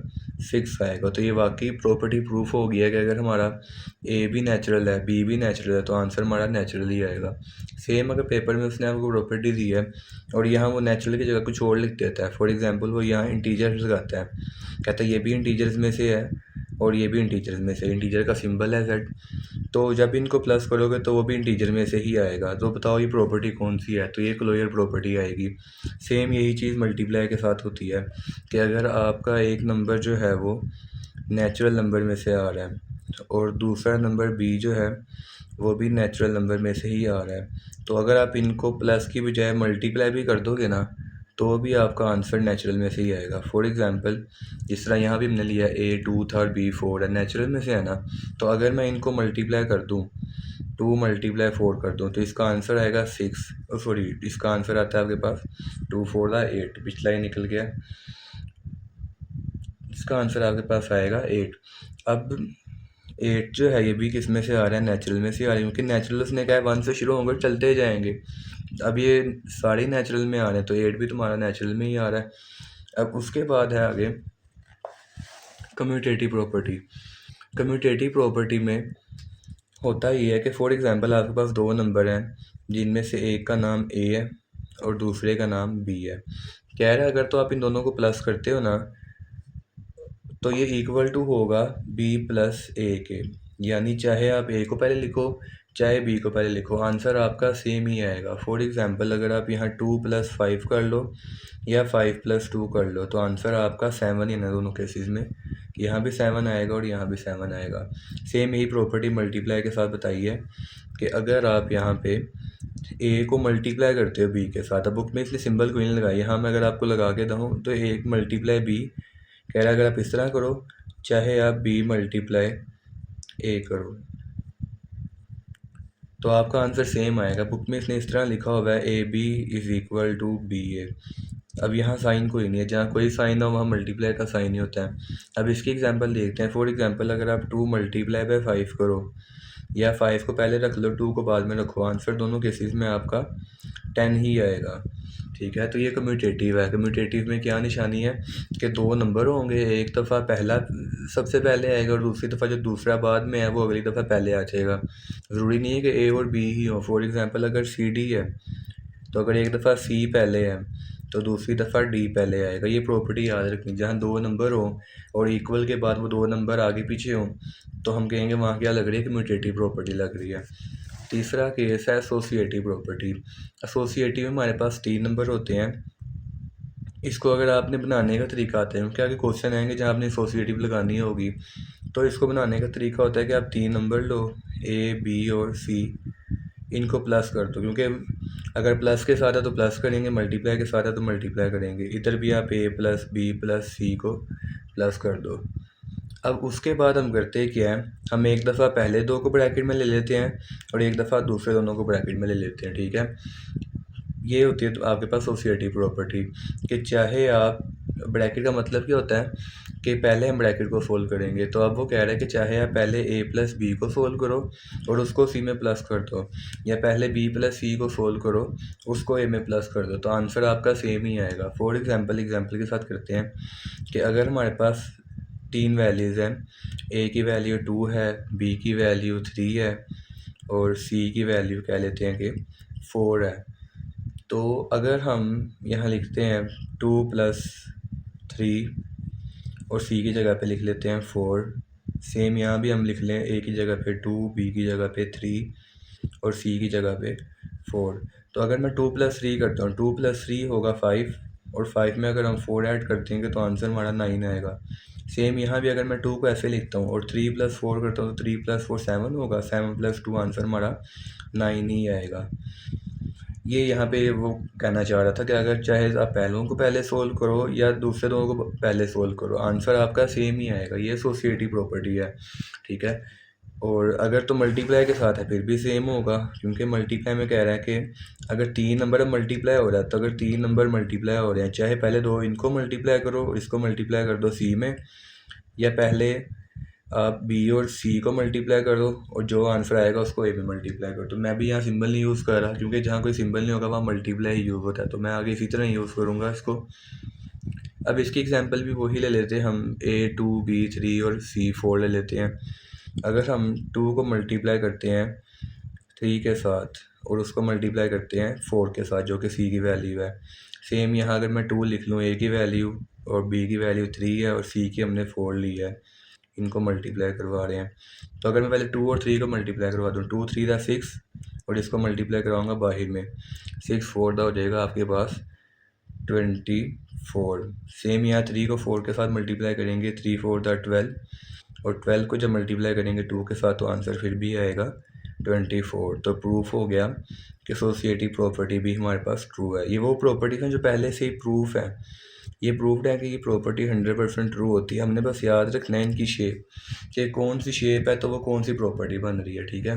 6 आएगा। तो ये वाकई प्रॉपर्टी प्रूफ हो गया कि अगर हमारा ए भी नेचुरल है, बी भी नेचुरल है, तो आंसर हमारा नेचुरल ही आएगा। सेम अगर पेपर में उसने आपको प्रॉपर्टी दी है और यहाँ वो नेचुरल की जगह कुछ और लिख देता है, फॉर एग्जांपल वो यहाँ इंटीजर्स लगाता है, कहता है ये भी इंटीजर्स में से है और ये भी इंटीजर्स में से, इंटीजर का सिंबल है z, तो जब इनको प्लस करोगे तो वो भी इंटीजर में से ही आएगा। तो बताओ ये प्रॉपर्टी कौन सी है, तो ये क्लोजर प्रॉपर्टी आएगी। सेम यही चीज़ मल्टीप्लाई के साथ होती है कि अगर आपका एक नंबर जो है वो नेचुरल नंबर में से आ रहा है और दूसरा नंबर बी जो है वो भी नेचुरल नंबर में से ही आ रहा है, तो अगर आप इनको प्लस की बजाय मल्टीप्लाई भी कर दोगे ना तो भी आपका आंसर नेचुरल में से ही आएगा। फॉर एग्जांपल जिस तरह यहाँ भी हमने लिया A2 था और B4 है, नेचुरल में से है ना, तो अगर मैं इनको मल्टीप्लाई कर दूँ, 2 × 4 कर दूँ तो इसका आंसर आएगा 6, सॉरी इसका आंसर आता है आपके पास 2 4 8, पिछला ही निकल गया, इसका आंसर आपके पास आएगा 8। अब 8 जो है ये भी किस में से आ रहा है, नेचुरल में से आ रहा है, क्योंकि नेचुरल उसने कहा है 1 से शुरू होंगे चलते जाएंगे। अब ये सारे नेचुरल में आ रहे हैं तो 8 भी तुम्हारा नेचुरल में ही आ रहा है। अब उसके बाद है आगे कम्यूटेटिव प्रॉपर्टी। कम्यूटेटिव प्रॉपर्टी में होता ये है कि फॉर एग्जांपल आपके पास दो नंबर हैं जिनमें से एक का नाम ए है और दूसरे का नाम बी है। कह रहा है अगर तो आप इन दोनों को प्लस करते हो ना तो ये इक्वल टू होगा बी प्लस ए के, यानी चाहे आप ए को पहले लिखो चाहे बी को पहले लिखो, आंसर आपका सेम ही आएगा। फॉर एग्जांपल अगर आप यहाँ 2 + 5 कर लो या 5 + 2 कर लो तो आंसर आपका 7 ही है दोनों केसेस में, यहाँ भी 7 आएगा और यहाँ भी 7 आएगा। सेम यही प्रॉपर्टी मल्टीप्लाई के साथ बताई है कि अगर आप यहाँ पे ए को मल्टीप्लाई करते हो बी के साथ, अब बुक में इसलिए सिंबल कोई नहीं लगाई, यहाँ मैं अगर आपको लगा के दूँ तो ए मल्टीप्लाई बी, कह रहा है अगर आप इस तरह करो चाहे आप बी मल्टीप्लाई ए करो तो आपका आंसर सेम आएगा। बुक में इसने इस तरह लिखा हुआ है AB = BA। अब यहाँ साइन कोई नहीं है, जहाँ कोई साइन हो वहाँ मल्टीप्लाई का साइन ही होता है। अब इसकी एग्जांपल देखते हैं। फॉर एग्जांपल अगर आप 2 × 5 करो या 5 को पहले रख लो 2 को बाद में रखो, आंसर दोनों केसेस में आपका 10 ही आएगा, ठीक है। तो ये कम्यूटेटिव है। कम्यूटेटिव में क्या निशानी है कि दो नंबर होंगे, एक दफ़ा पहला सबसे पहले आएगा और दूसरी दफ़ा जो दूसरा बाद में है वो अगली दफ़ा पहले आ जाएगा। ज़रूरी नहीं है कि ए और बी ही हो। फॉर एग्जांपल अगर CD है तो अगर एक दफ़ा C पहले है तो दूसरी दफ़ा D पहले आएगा। ये प्रॉपर्टी याद रखनी, जहाँ दो नंबर हो और इक्वल के बाद वो दो नंबर आगे पीछे हों तो हम कहेंगे वहाँ क्या लग रही है, कम्यूटेटिव प्रॉपर्टी लग रही है। तीसरा केस है एसोसिएटिव प्रॉपर्टी। एसोसिएटिव में हमारे पास 3 नंबर होते हैं। इसको अगर आपने बनाने का तरीका आता है, क्या क्वेश्चन आएंगे जहाँ आपने एसोसिएटिव लगानी होगी, तो इसको बनाने का तरीका होता है कि आप 3 नंबर लो A, B और C, इनको प्लस कर दो, क्योंकि अगर प्लस के साथ है तो प्लस करेंगे, मल्टीप्लाई के साथ है तो मल्टीप्लाई करेंगे। इधर भी आप A + B + C को प्लस कर दो। अब उसके बाद हम करते क्या है, हम एक दफ़ा पहले दो को ब्रैकेट में ले लेते हैं और एक दफ़ा दूसरे दोनों को ब्रैकेट में ले लेते हैं, ठीक है। ये होती है तो आपके पास एसोसिएटिव प्रॉपर्टी कि चाहे आप, ब्रैकेट का मतलब क्या होता है कि पहले हम ब्रैकेट को सोल्व करेंगे, तो अब वो कह रहा है कि चाहे आप पहले A + B को सोल्व करो और उसको C में प्लस कर दो, या पहले B + C को सोल्व करो उसको A में प्लस कर दो, तो आंसर आपका सेम ही आएगा। फॉर एग्जांपल के साथ करते हैं कि अगर हमारे पास 3 वैल्यूज़ हैं, A की वैल्यू 2 है, B की वैल्यू 3 है और C की वैल्यू कह लेते हैं कि 4 है, तो अगर हम यहाँ लिखते हैं 2 + 3 और C की जगह पे लिख लेते हैं 4, सेम यहाँ भी हम लिख लें A की जगह पे 2, B की जगह पे 3 और C की जगह पे 4, तो अगर मैं 2 + 3 करता हूँ 2 + 3 होगा 5 और 5 में अगर हम 4 ऐड कर देंगे तो आंसर हमारा 9 आएगा। सेम यहाँ भी अगर मैं 2 को ऐसे लिखता हूँ और 3 + 4 करता हूँ तो 3 + 4 7 होगा, 7 + 2 आंसर हमारा 9 ही आएगा। ये यहाँ पे वो कहना चाह रहा था कि अगर चाहे आप पहलों को पहले सोल्व करो या दूसरे दोनों को पहले सोल्व करो, आंसर आपका सेम ही आएगा। ये एसोसिएटिव प्रॉपर्टी है, ठीक है। और अगर तो मल्टीप्लाई के साथ है फिर भी सेम होगा, क्योंकि मल्टीप्लाई में कह रहा है कि अगर 3 नंबर मल्टीप्लाई हो रहा है तो अगर 3 नंबर मल्टीप्लाई हो रहे हैं, चाहे पहले दो इनको मल्टीप्लाई करो और इसको मल्टीप्लाई कर दो सी में, या पहले आप बी और सी को मल्टीप्लाई कर दो और जो आंसर आएगा उसको ए में मल्टीप्लाई कर दो। मैं भी यहाँ सिंबल नहीं यूज़ कर रहा, क्योंकि जहाँ कोई सिंबल नहीं होगा वहाँ मल्टीप्लाई ही यूज़ होता है, तो मैं आगे इसी तरह यूज़ करूँगा इसको। अब इसकी एग्जांपल भी वही ले लेते हैं हम, A2 B3 और C4 ले लेते हैं। अगर हम 2 को मल्टीप्लाई करते हैं 3 के साथ और उसको मल्टीप्लाई करते हैं 4 के साथ जो कि C की वैल्यू है, सेम यहाँ अगर मैं 2 लिख लूँ, A की वैल्यू और B की वैल्यू 3 है और C की हमने 4 ली है, इनको मल्टीप्लाई करवा रहे हैं। तो अगर मैं पहले 2 और 3 को मल्टीप्लाई करवा दूँ, 2 3 6 और इसको मल्टीप्लाई करवाऊँगा बाहर में, 6 4 हो जाएगा आपके पास 24। सेम यहाँ 3 को 4 के साथ मल्टीप्लाई करेंगे, 3 4 12 और 12 को जब मल्टीप्लाई करेंगे 2 के साथ तो आंसर फिर भी आएगा 24। तो प्रूफ हो गया कि एसोसिएटिव प्रॉपर्टी भी हमारे पास ट्रू है। ये वो प्रॉपर्टीज हैं जो पहले से ही प्रूफ है, ये प्रूफ्ड है कि ये प्रॉपर्टी 100% ट्रू होती है। हमने बस याद रखना है इनकी शेप, कि कौन सी शेप है तो वो कौन सी प्रॉपर्टी बन रही है, ठीक है।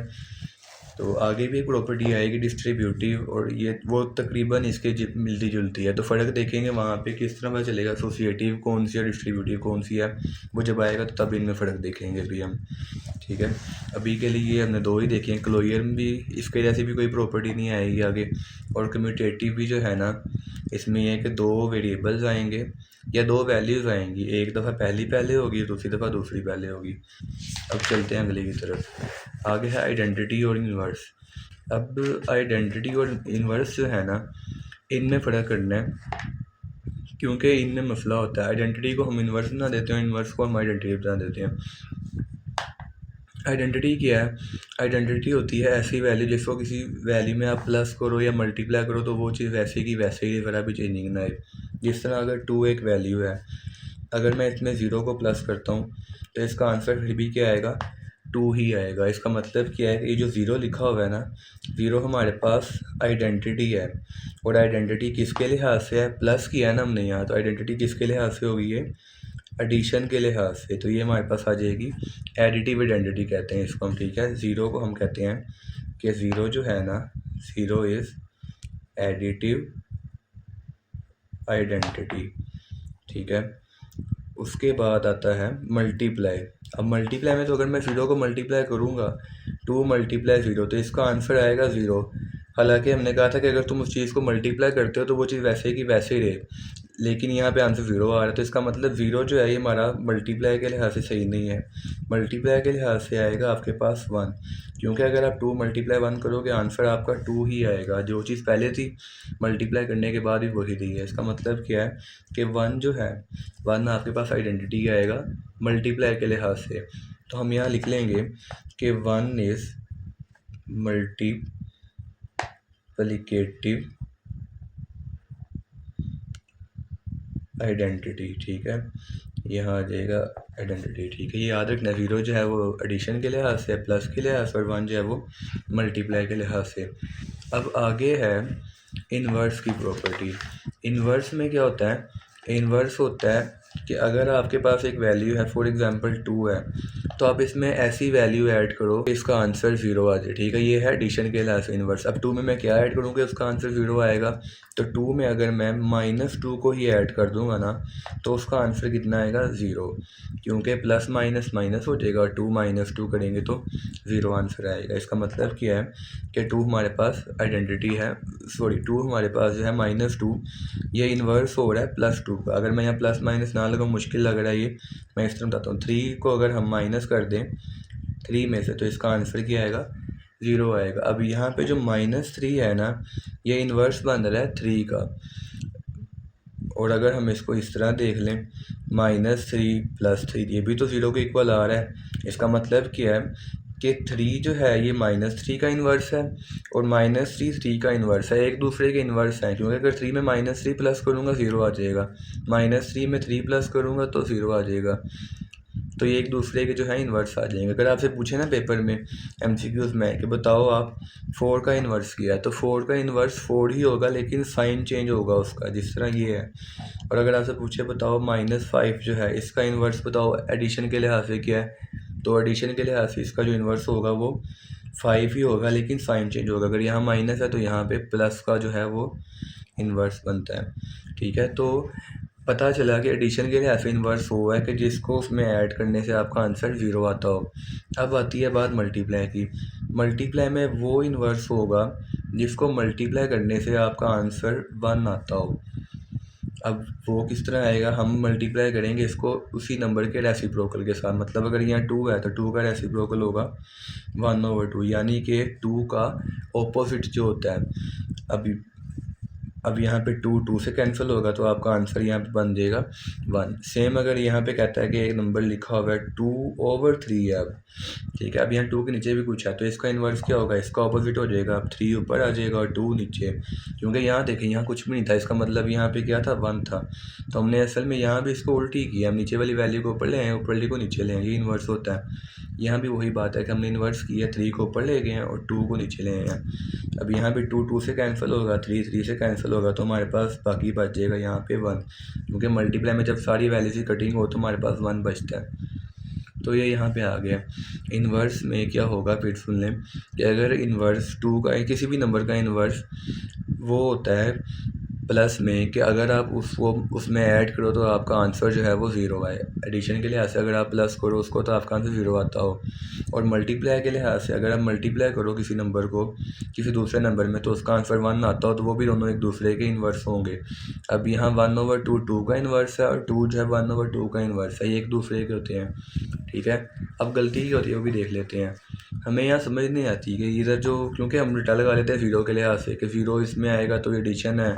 तो आगे भी एक प्रॉपर्टी आएगी डिस्ट्रीब्यूटिव, और ये वो तकरीबन इसके मिलती जुलती है, तो फ़र्क देखेंगे वहाँ पे किस तरह पता चलेगा एसोसिएटिव कौन सी है डिस्ट्रीब्यूटिव कौन सी है, वो जब आएगा तो तब इनमें फ़र्क देखेंगे भी हम, ठीक है। अभी के लिए ये हमने दो ही देखे हैं, क्लोजर में भी इसके जैसी भी कोई प्रॉपर्टी नहीं आएगी आगे, और कम्यूटेटिव भी जो है ना, इसमें यह है कि दो वेरिएबल्स आएंगे या दो वैल्यूज़ आएंगी, एक दफ़ा पहले होगी, दूसरी दफ़ा दूसरी पहले होगी। अब चलते हैं अगले की तरफ। आगे है आइडेंटिटी और इन्वर्स। अब आइडेंटिटी और इन्वर्स जो है ना, इनमें फ़र्क करना है, क्योंकि इनमें मसला होता है। आइडेंटिटी को हम इन्वर्स बना देते हैं, इन्वर्स को हम आइडेंटिटी बना देते हैं। आइडेंटिटी क्या है? आइडेंटिटी होती है ऐसी वैल्यू जिसको किसी वैल्यू में आप प्लस करो या मल्टीप्लाई करो तो वो चीज़ वैसे की वैसे ही ज़रा भी चेंजिंग ना आए। जिस तरह अगर 2 एक वैल्यू है, अगर मैं इसमें 0 को प्लस करता हूँ तो इसका आंसर फिर भी क्या आएगा? 2 ही आएगा। इसका मतलब क्या है कि ये जो 0 लिखा हुआ है ना, 0 हमारे पास आइडेंटिटी है, और आइडेंटिटी किसके लिहाज से है? प्लस किया है ना हमने यहाँ, तो आइडेंटिटी किसके लिहाज से होगी? ये एडिशन के लिहाज से। तो ये हमारे पास आ जाएगी एडिटिव आइडेंटिटी कहते हैं इसको हम, ठीक है। 0 को हम कहते हैं कि 0 जो है ना, 0 इज़ एडिटिव आइडेंटिटी, ठीक है। उसके बाद आता है मल्टीप्लाई। अब मल्टीप्लाई में तो अगर मैं 0 को मल्टीप्लाई करूँगा 2 मल्टीप्लाई 0 तो इसका आंसर आएगा 0। हालांकि हमने कहा था कि अगर तुम उस चीज़ को मल्टीप्लाई करते हो तो वो चीज़ वैसे की वैसे ही रहे, लेकिन यहाँ पे आंसर 0 आ रहा है, तो इसका मतलब 0 जो है ये हमारा मल्टीप्लाई के लिहाज से सही नहीं है। मल्टीप्लाई के लिहाज से आएगा आपके पास 1, क्योंकि अगर आप 2 मल्टीप्लाई 1 करोगे आंसर आपका 2 ही आएगा। जो चीज़ पहले थी मल्टीप्लाई करने के बाद भी वही दी है। इसका मतलब क्या है कि 1 जो है, 1 आपके पास आइडेंटिटी आएगा मल्टीप्लाई के लिहाज से। तो हम यहाँ लिख लेंगे कि 1 इज़ मल्टीप्लिकेटिव आइडेंटिटी, ठीक है। यहाँ आ जाएगा आइडेंटिटी, ठीक है। ये याद रखना, 0 जो है वो एडिशन के लिहाज से, प्लस के लिहाज से, और 1 जो है वो मल्टीप्लाई के लिहाज से। अब आगे है इन्वर्स की प्रॉपर्टी। इन्वर्स में क्या होता है? इन्वर्स होता है कि अगर आपके पास एक वैल्यू है, फॉर एग्जांपल 2 है, तो आप इसमें ऐसी वैल्यू ऐड करो कि इसका आंसर 0 आ जाए, ठीक है। ये है एडिशन के लिहाज से इन्वर्स। अब 2 में मैं क्या ऐड करूँ कि उसका आंसर 0 आएगा? तो 2 में अगर मैं -2 को ही ऐड कर दूंगा ना तो उसका आंसर कितना आएगा? 0, क्योंकि प्लस माइनस माइनस हो जाएगा, 2 - 2 करेंगे तो 0 आंसर आएगा। इसका मतलब क्या है कि 2 हमारे पास आइडेंटिटी है, सॉरी 2 हमारे पास जो है -2, ये इन्वर्स हो रहा है +2 का। अगर मैं यहाँ प्लस माइनस ना लगाऊँ, मुश्किल लग रहा है ये, मैं इस तरह बताता हूँ। 3 को अगर हम माइनस कर दें 3 में से तो इसका आंसर क्या आएगा? 0 आएगा। अब यहाँ पे जो -3 है ना, ये इन्वर्स बन रहा है 3 का, और अगर हम इसको इस तरह देख लें -3 + 3, ये भी तो 0 के इक्वल आ रहा है। इसका मतलब क्या है कि 3 जो है ये -3 का इन्वर्स है और -3 3 का इन्वर्स है, एक दूसरे के इन्वर्स हैं, क्योंकि अगर 3 में -3 प्लस करूँगा 0 आ जाएगा, -3 में 3 प्लस करूँगा तो 0 आ जाएगा। तो ये एक दूसरे के जो है इन्वर्स आ जाएंगे। अगर आपसे पूछे ना पेपर में MCQs में कि बताओ आप 4 का इन्वर्स किया है, तो 4 का इन्वर्स 4 ही होगा, लेकिन साइन चेंज होगा उसका, जिस तरह ये है। और अगर आपसे पूछे बताओ -5 जो है इसका इन्वर्स बताओ एडिशन के लिहाज से क्या है, तो एडिशन के लिहाज से इसका जो इन्वर्स होगा वो 5 ही होगा, लेकिन साइन चेंज होगा। अगर यहाँ माइनस है तो यहाँ पे प्लस का जो है वो इन्वर्स बनता है, ठीक है। तो पता चला कि एडिशन के लिहाज से इन्वर्स हुआ है कि जिसको उसमें ऐड करने से आपका आंसर 0 आता हो। अब आती है बात मल्टीप्लाई की। मल्टीप्लाई में वो इन्वर्स होगा जिसको मल्टीप्लाई करने से आपका आंसर 1 आता हो। अब वो किस तरह आएगा, हम मल्टीप्लाई करेंगे इसको उसी नंबर के रेसिप्रोकल के साथ। मतलब अगर यहाँ 2 है तो 2 का रेसिप्रोकल होगा 1/2, यानी कि 2 का ऑपोजिट जो होता है। अब यहाँ पे 2 से कैंसिल होगा तो आपका आंसर यहाँ पे बन जाएगा 1। सेम अगर यहाँ पे कहता है कि एक नंबर लिखा हुआ है 2/3 है, अब ठीक है। अब यहाँ 2 के नीचे भी कुछ है तो इसका इन्वर्स क्या होगा, इसका ऑपोजिट हो जाएगा। अब 3 ऊपर आ जाएगा और 2 नीचे, क्योंकि यहाँ देखें यहाँ कुछ भी नहीं था, इसका मतलब यहाँ पे क्या था 1 था। तो हमने असल में यहाँ भी इसको उल्टी किया, हम नीचे वाली वैल्यू को ऊपर ले आए, ऊपर वाली को नीचे ले आए, ये इन्वर्स होता है। यहाँ भी वही बात है कि हमने इन्वर्स किया, 3 को ऊपर ले गए हैं और 2 को नीचे ले आए हैं। अब यहाँ पे 2 से कैंसिल होगा, 3 से कैंसिल होगा, तो हमारे पास बाकी बच जाएगा यहाँ पे 1, क्योंकि मल्टीप्लाई में जब सारी वैल्यू की कटिंग हो तो हमारे पास 1 बचता है। तो ये यहाँ पे आ गया। इन्वर्स में क्या होगा फिर सुन लें कि अगर इन्वर्स 2 का किसी भी नंबर का इन्वर्स वो होता है प्लस में, कि अगर आप उसको उसमें ऐड करो तो आपका आंसर जो है वो 0 आए। एडिशन के लिहाज से अगर आप प्लस करो उसको तो आपका आंसर 0 आता हो, और मल्टीप्लाई के लिहाज से अगर आप मल्टीप्लाई करो किसी नंबर को किसी दूसरे नंबर में तो उसका आंसर 1 आता हो, तो वो भी दोनों एक दूसरे के इन्वर्स होंगे। अब यहाँ 1/2 2 का इन्वर्स है और 2 जो है 1/2 का इन्वर्स है, ये एक दूसरे के होते हैं, ठीक है। अब गलती ही होती है वो भी देख लेते हैं। हमें यहाँ समझ नहीं आती कि इधर जो, क्योंकि हम उल्टा लगा लेते हैं 0 के लिहाज से कि 0 इसमें आएगा तो एडिशन है,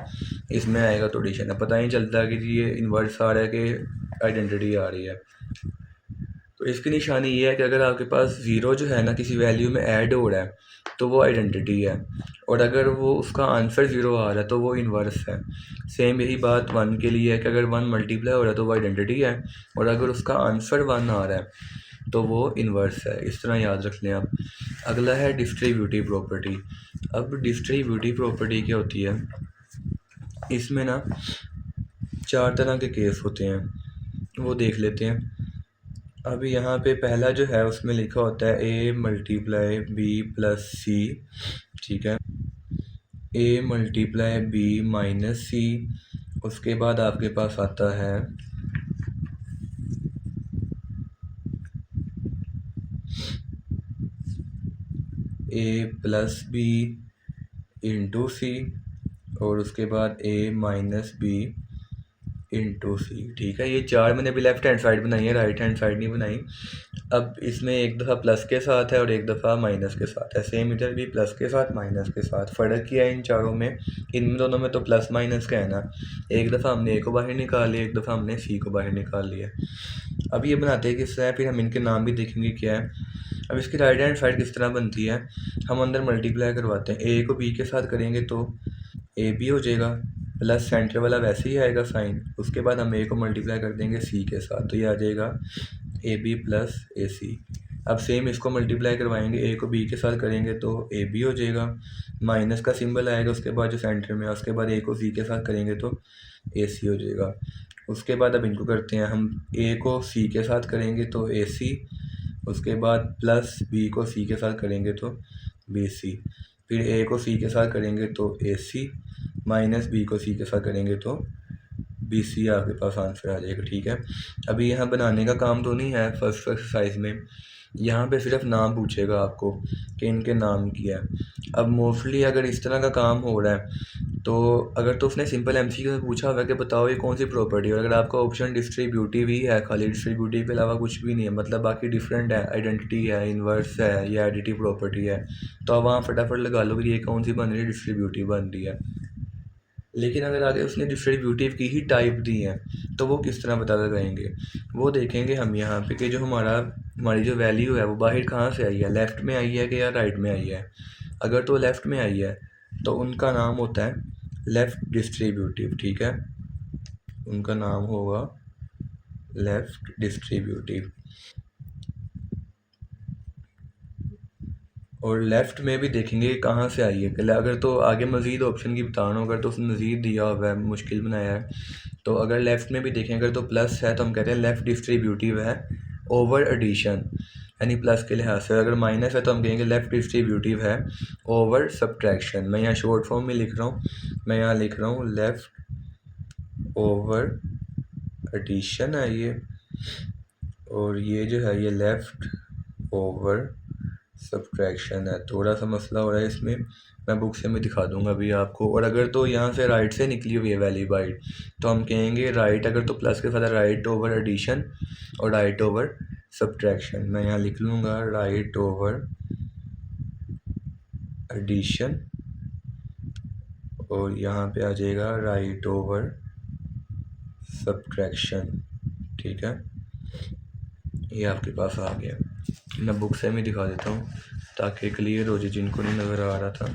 इसमें आएगा तो एडिशन है। पता नहीं चलता कि ये इन्वर्स आ रहा है कि आइडेंटिटी आ रही है। तो इसकी निशानी ये है कि अगर आपके पास 0 जो है ना किसी वैल्यू में ऐड हो रहा है तो वो आइडेंटिटी है, और अगर वो उसका आंसर 0 आ रहा है तो वो इन्वर्स है। सेम यही बात 1 के लिए है कि अगर 1 मल्टीप्लाई हो रहा है तो वो आइडेंटिटी है, और अगर उसका आंसर 1 आ रहा है तो वो इन्वर्स है। इस तरह याद रख लें आप। अगला है डिस्ट्रीब्यूटिव प्रॉपर्टी। अब डिस्ट्रीब्यूटिव प्रॉपर्टी क्या होती है, इसमें ना 4 तरह के केस होते हैं, वो देख लेते हैं। अभी यहाँ पे पहला जो है उसमें लिखा होता है a मल्टीप्लाई b प्लस सी, ठीक है। a मल्टीप्लाई b माइनस सी, उसके बाद आपके पास आता है a प्लस बी इंटू सी, और उसके बाद a माइनस बी इंटू सी, ठीक है। ये 4 मैंने अभी लेफ्ट हैंड साइड बनाई है, राइट हैंड साइड नहीं बनाई। अब इसमें एक दफ़ा प्लस के साथ है और एक दफ़ा माइनस के साथ है। सेम इधर भी प्लस के साथ माइनस के साथ। फ़र्क किया है इन चारों में, इन दोनों में तो प्लस माइनस का है ना। एक दफ़ा हमने ए को बाहर निकाल लिया, एक दफ़ा हमने सी को बाहर निकाल लिया। अब ये बनाते हैं किस तरह, फिर हम इनके नाम भी देखेंगे क्या है। अब इसकी राइट हैंड साइड किस तरह बनती है, हम अंदर मल्टीप्लाई करवाते हैं। ए को बी के साथ करेंगे तो ए बी हो जाएगा, प्लस सेंटर वाला वैसे ही आएगा साइन। उसके बाद हम ए को मल्टीप्लाई कर देंगे सी के साथ तो ये आ जाएगा ए बी प्लस ए सी। अब सेम इसको मल्टीप्लाई करवाएंगे, ए को बी के साथ करेंगे तो ए बी हो जाएगा, माइनस का सिंबल आएगा उसके बाद जो सेंटर में है। उसके बाद ए को सी के साथ करेंगे तो ए सी हो जाएगा। उसके बाद अब इनको करते हैं, हम ए को सी के साथ करेंगे तो ए सी, उसके बाद प्लस बी को सी के साथ करेंगे तो बी सी, फिर ए को सी के साथ करेंगे तो ए सी, माइनस बी को सी के साथ करेंगे तो बी सी आपके पास आंसर आ जाएगा, ठीक है। अभी यहाँ बनाने का काम तो नहीं है फर्स्ट एक्सरसाइज में, यहाँ पे सिर्फ नाम पूछेगा आपको कि इनके नाम क्या है। अब मोस्टली अगर इस तरह का काम हो रहा है तो अगर तो उसने सिंपल एमसीक्यू में पूछा हुआ है कि बताओ ये कौन सी प्रॉपर्टी है, और अगर आपका ऑप्शन डिस्ट्रीब्यूटिव ही है, खाली डिस्ट्रीब्यूटिव के अलावा कुछ भी नहीं है, मतलब बाकी डिफरेंट है, आइडेंटिटी है, इन्वर्स है या एडिटिव प्रॉपर्टी है, तो आप वहाँ फटाफट लगा लो कि ये कौन सी बन रही है, डिस्ट्रीब्यूटिव बन रही है। लेकिन अगर आगे उसने डिस्ट्रीब्यूटिव की ही टाइप दी है तो वो किस तरह पता लगाएंगे, वो देखेंगे हम यहाँ पे कि जो हमारी जो वैल्यू है वो बाहर कहाँ से आई है, लेफ़्ट में आई है कि या राइट में आई है। अगर तो लेफ़्ट में आई है तो उनका नाम होता है लेफ़्ट डिस्ट्रीब्यूटिव, ठीक है, उनका नाम होगा लेफ़्ट डिस्ट्रीब्यूटिव। और लेफ़्ट में भी देखेंगे कहाँ से आई है, अगर तो आगे मज़ीद ऑप्शन की बताना, अगर तो उसने मज़ीद दिया हुआ है, मुश्किल बनाया है, तो अगर लेफ़्ट में भी देखें, अगर तो प्लस है तो हम कहते हैं लेफ़्ट डिस्ट्रीब्यूटिव है ओवर एडिशन। यानी प्लस के लिहाज से। अगर माइनस है तो हम कहेंगे लेफ़्ट डिस्ट्रीब्यूटिव है ओवर सब्ट्रैक्शन। मैं यहाँ शॉर्ट फॉर्म में लिख रहा हूँ, मैं यहाँ लिख रहा हूँ लेफ़्ट ओवर एडिशन है ये, और ये जो है ये लेफ़्ट ओवर सब्ट्रैक्शन है। थोड़ा सा मसला हो रहा है इसमें, मैं बुक से मैं दिखा दूंगा अभी आपको। और अगर तो यहाँ से राइट से निकली हुई है वैल्यू बाइट तो हम कहेंगे राइट, अगर तो प्लस के साथ राइट ओवर एडिशन और राइट ओवर सब्ट्रैक्शन। मैं यहाँ लिख लूँगा राइट ओवर एडिशन, और यहाँ पे आ जाएगा राइट ओवर सब्ट्रैक्शन। ठीक है, ये आपके पास आ गया। मैं बुक से मैं दिखा देता हूँ ताकि क्लियर हो जाए जिनको नहीं नज़र आ रहा था।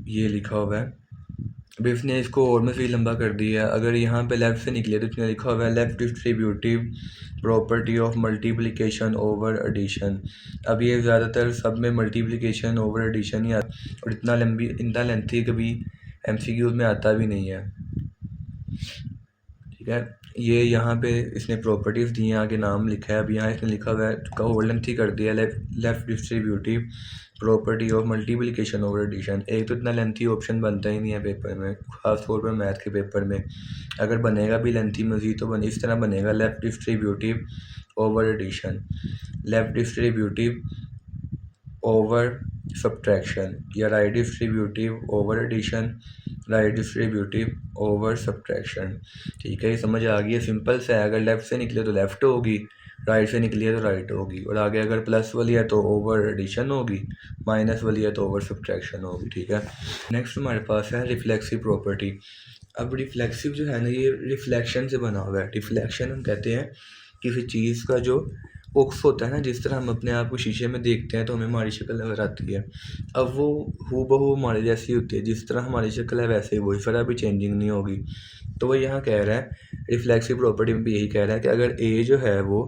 ये लिखा हुआ है, अभी इसने इसको और में भी लंबा कर दिया है। अगर यहाँ पे लेफ़्ट से निकले तो इसने लिखा हुआ है left distributive property of multiplication over addition. अब ये ज़्यादातर सब में मल्टीप्लिकेशन ओवर एडिशन ही आता, और इतना लेंथी कभी MCQ में आता भी नहीं है। ठीक है, ये यहाँ पे इसने प्रॉपर्टीज़ दी हैं, आगे नाम लिखा है। अब यहाँ इसने लिखा हुआ है का ओवर लेंथी कर दिया left distributive property of multiplication over addition. एक तो इतना लेंथी ऑप्शन बनता ही नहीं है पेपर में, ख़ास तौर पर मैथ के पेपर में। अगर बनेगा भी लेंथी मज़ीद तो इस तरह बनेगा left distributive over addition, left distributive over subtraction, या right distributive over addition, right distributive over subtraction. ठीक है, ये समझ आ गई है, सिंपल सा है। अगर लेफ़्ट से निकले तो लेफ़्ट होगी, राइट से निकली है तो राइट होगी, और आगे अगर प्लस वाली है तो ओवर एडिशन होगी, माइनस वाली है तो ओवर सब्ट्रैक्शन होगी। ठीक है, नेक्स्ट हमारे पास है रिफ्लेक्सिव प्रॉपर्टी। अब रिफ्लेक्सिव जो है ना, ये रिफ्लेक्शन से बना हुआ है। रिफ्लेक्शन हम कहते हैं किसी चीज़ का जो उक्स होता है ना, जिस तरह हम अपने आप को शीशे में देखते हैं तो हमें हमारी शक्ल नज़र आती है। अब वो हूबहू हमारे जैसी होती है, जिस तरह हमारी शक्ल है वैसे ही वही, ज़रा भी चेंजिंग नहीं होगी। तो वो यहाँ कह रहा है रिफ्लेक्सिव प्रॉपर्टी में भी यही कह रहा है कि अगर ए जो है वो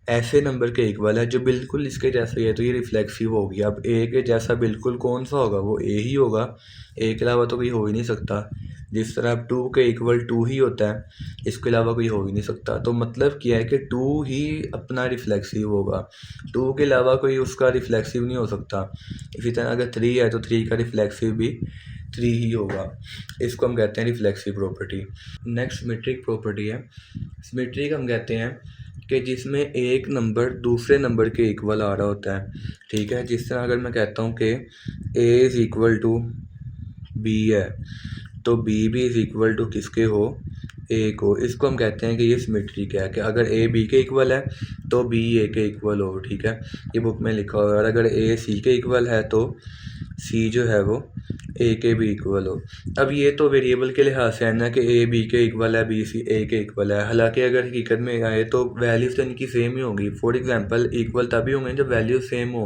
ऐसे नंबर के इक्वल है जो बिल्कुल इसके जैसा ही है तो ये रिफ्लेक्सिव होगी। अब ए के जैसा बिल्कुल कौन सा होगा, वो ए ही होगा, ए के अलावा तो कोई हो ही नहीं सकता। जिस तरह अब 2 के इक्वल 2 ही होता है, इसके अलावा कोई हो ही नहीं सकता। तो मतलब क्या है कि 2 ही अपना रिफ्लेक्सिव होगा, 2 के अलावा कोई उसका रिफ्लेक्सिव नहीं हो सकता। इसी तरह अगर 3 है तो 3 का रिफ्लेक्सिव भी 3 ही होगा। इसको हम कहते हैं reflexive property. Next symmetric property है। सिमेट्रिक हम कहते हैं कि जिसमें एक नंबर दूसरे नंबर के इक्वल आ रहा होता है। ठीक है, जिस तरह अगर मैं कहता हूँ कि a is equal to b है तो b भी इज़ इक्वल टू किसके हो, a को। इसको हम कहते हैं कि ये सिमेट्रिक है कि अगर a b के इक्वल है तो b a के इक्वल हो। ठीक है, ये बुक में लिखा हुआ है। और अगर a c के इक्वल है तो c जो है वो a के भी इक्वल हो। अब ये तो वेरिएबल के लिहाज से है ना कि a b के इक्वल है, b c a के इक्वल है। हालांकि अगर हकीकत में आए तो वैल्यूज़ तो इनकी सेम ही होगी। फॉर एग्जांपल इक्वल तभी होंगे जब वैल्यू सेम हो।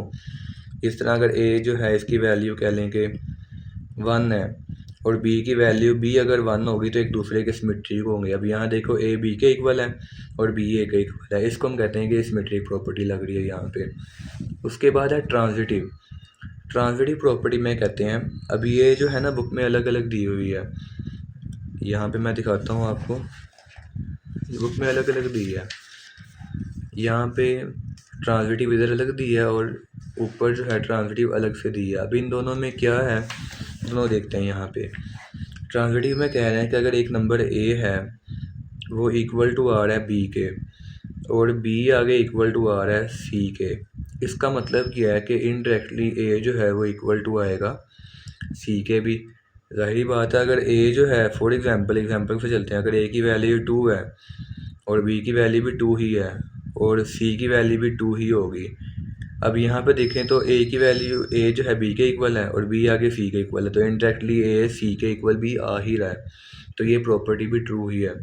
इस तरह अगर a जो है इसकी वैल्यू कह लें कि 1 है और b की वैल्यू b अगर 1 होगी तो एक दूसरे के सिमेट्रिक होंगे। अब यहाँ देखो a b के इक्वल है और b a के इक्वल है। इसको हम कहते हैं कि सिमेट्रिक प्रॉपर्टी लग रही है यहाँ पे। उसके बाद है ट्रांजिटिव। ट्रांजिटिव प्रॉपर्टी में कहते हैं, अब ये जो है ना बुक में अलग अलग दी हुई है, यहाँ पे मैं दिखाता हूँ आपको, बुक में अलग अलग दी है। यहाँ पे ट्रांजिटिव इधर अलग दी है और ऊपर जो है ट्रांजिटिव अलग से दी है। अब इन दोनों में क्या है, दोनों देखते हैं। यहाँ पे ट्रांजिटिव में कह रहे हैं कि अगर एक नंबर a है वो इक्वल टू आ रहा है b के, और b आगे इक्वल टू आ रहा है c के। इसका मतलब क्या है कि इनडायरेक्टली a जो है वो इक्वल टू आएगा c के भी। ज़ाहिर बात है, अगर a जो है फॉर एग्जांपल से चलते हैं, अगर a की वैल्यू 2 है और b की वैल्यू भी 2 ही है और c की वैल्यू भी 2 ही होगी। अब यहाँ पे देखें तो a की वैल्यू a जो है b के इक्वल है और b आगे c के इक्वल है, तो इनडायरेक्टली a c के इक्वल भी आ ही रहा है, तो ये प्रॉपर्टी भी ट्रू ही है।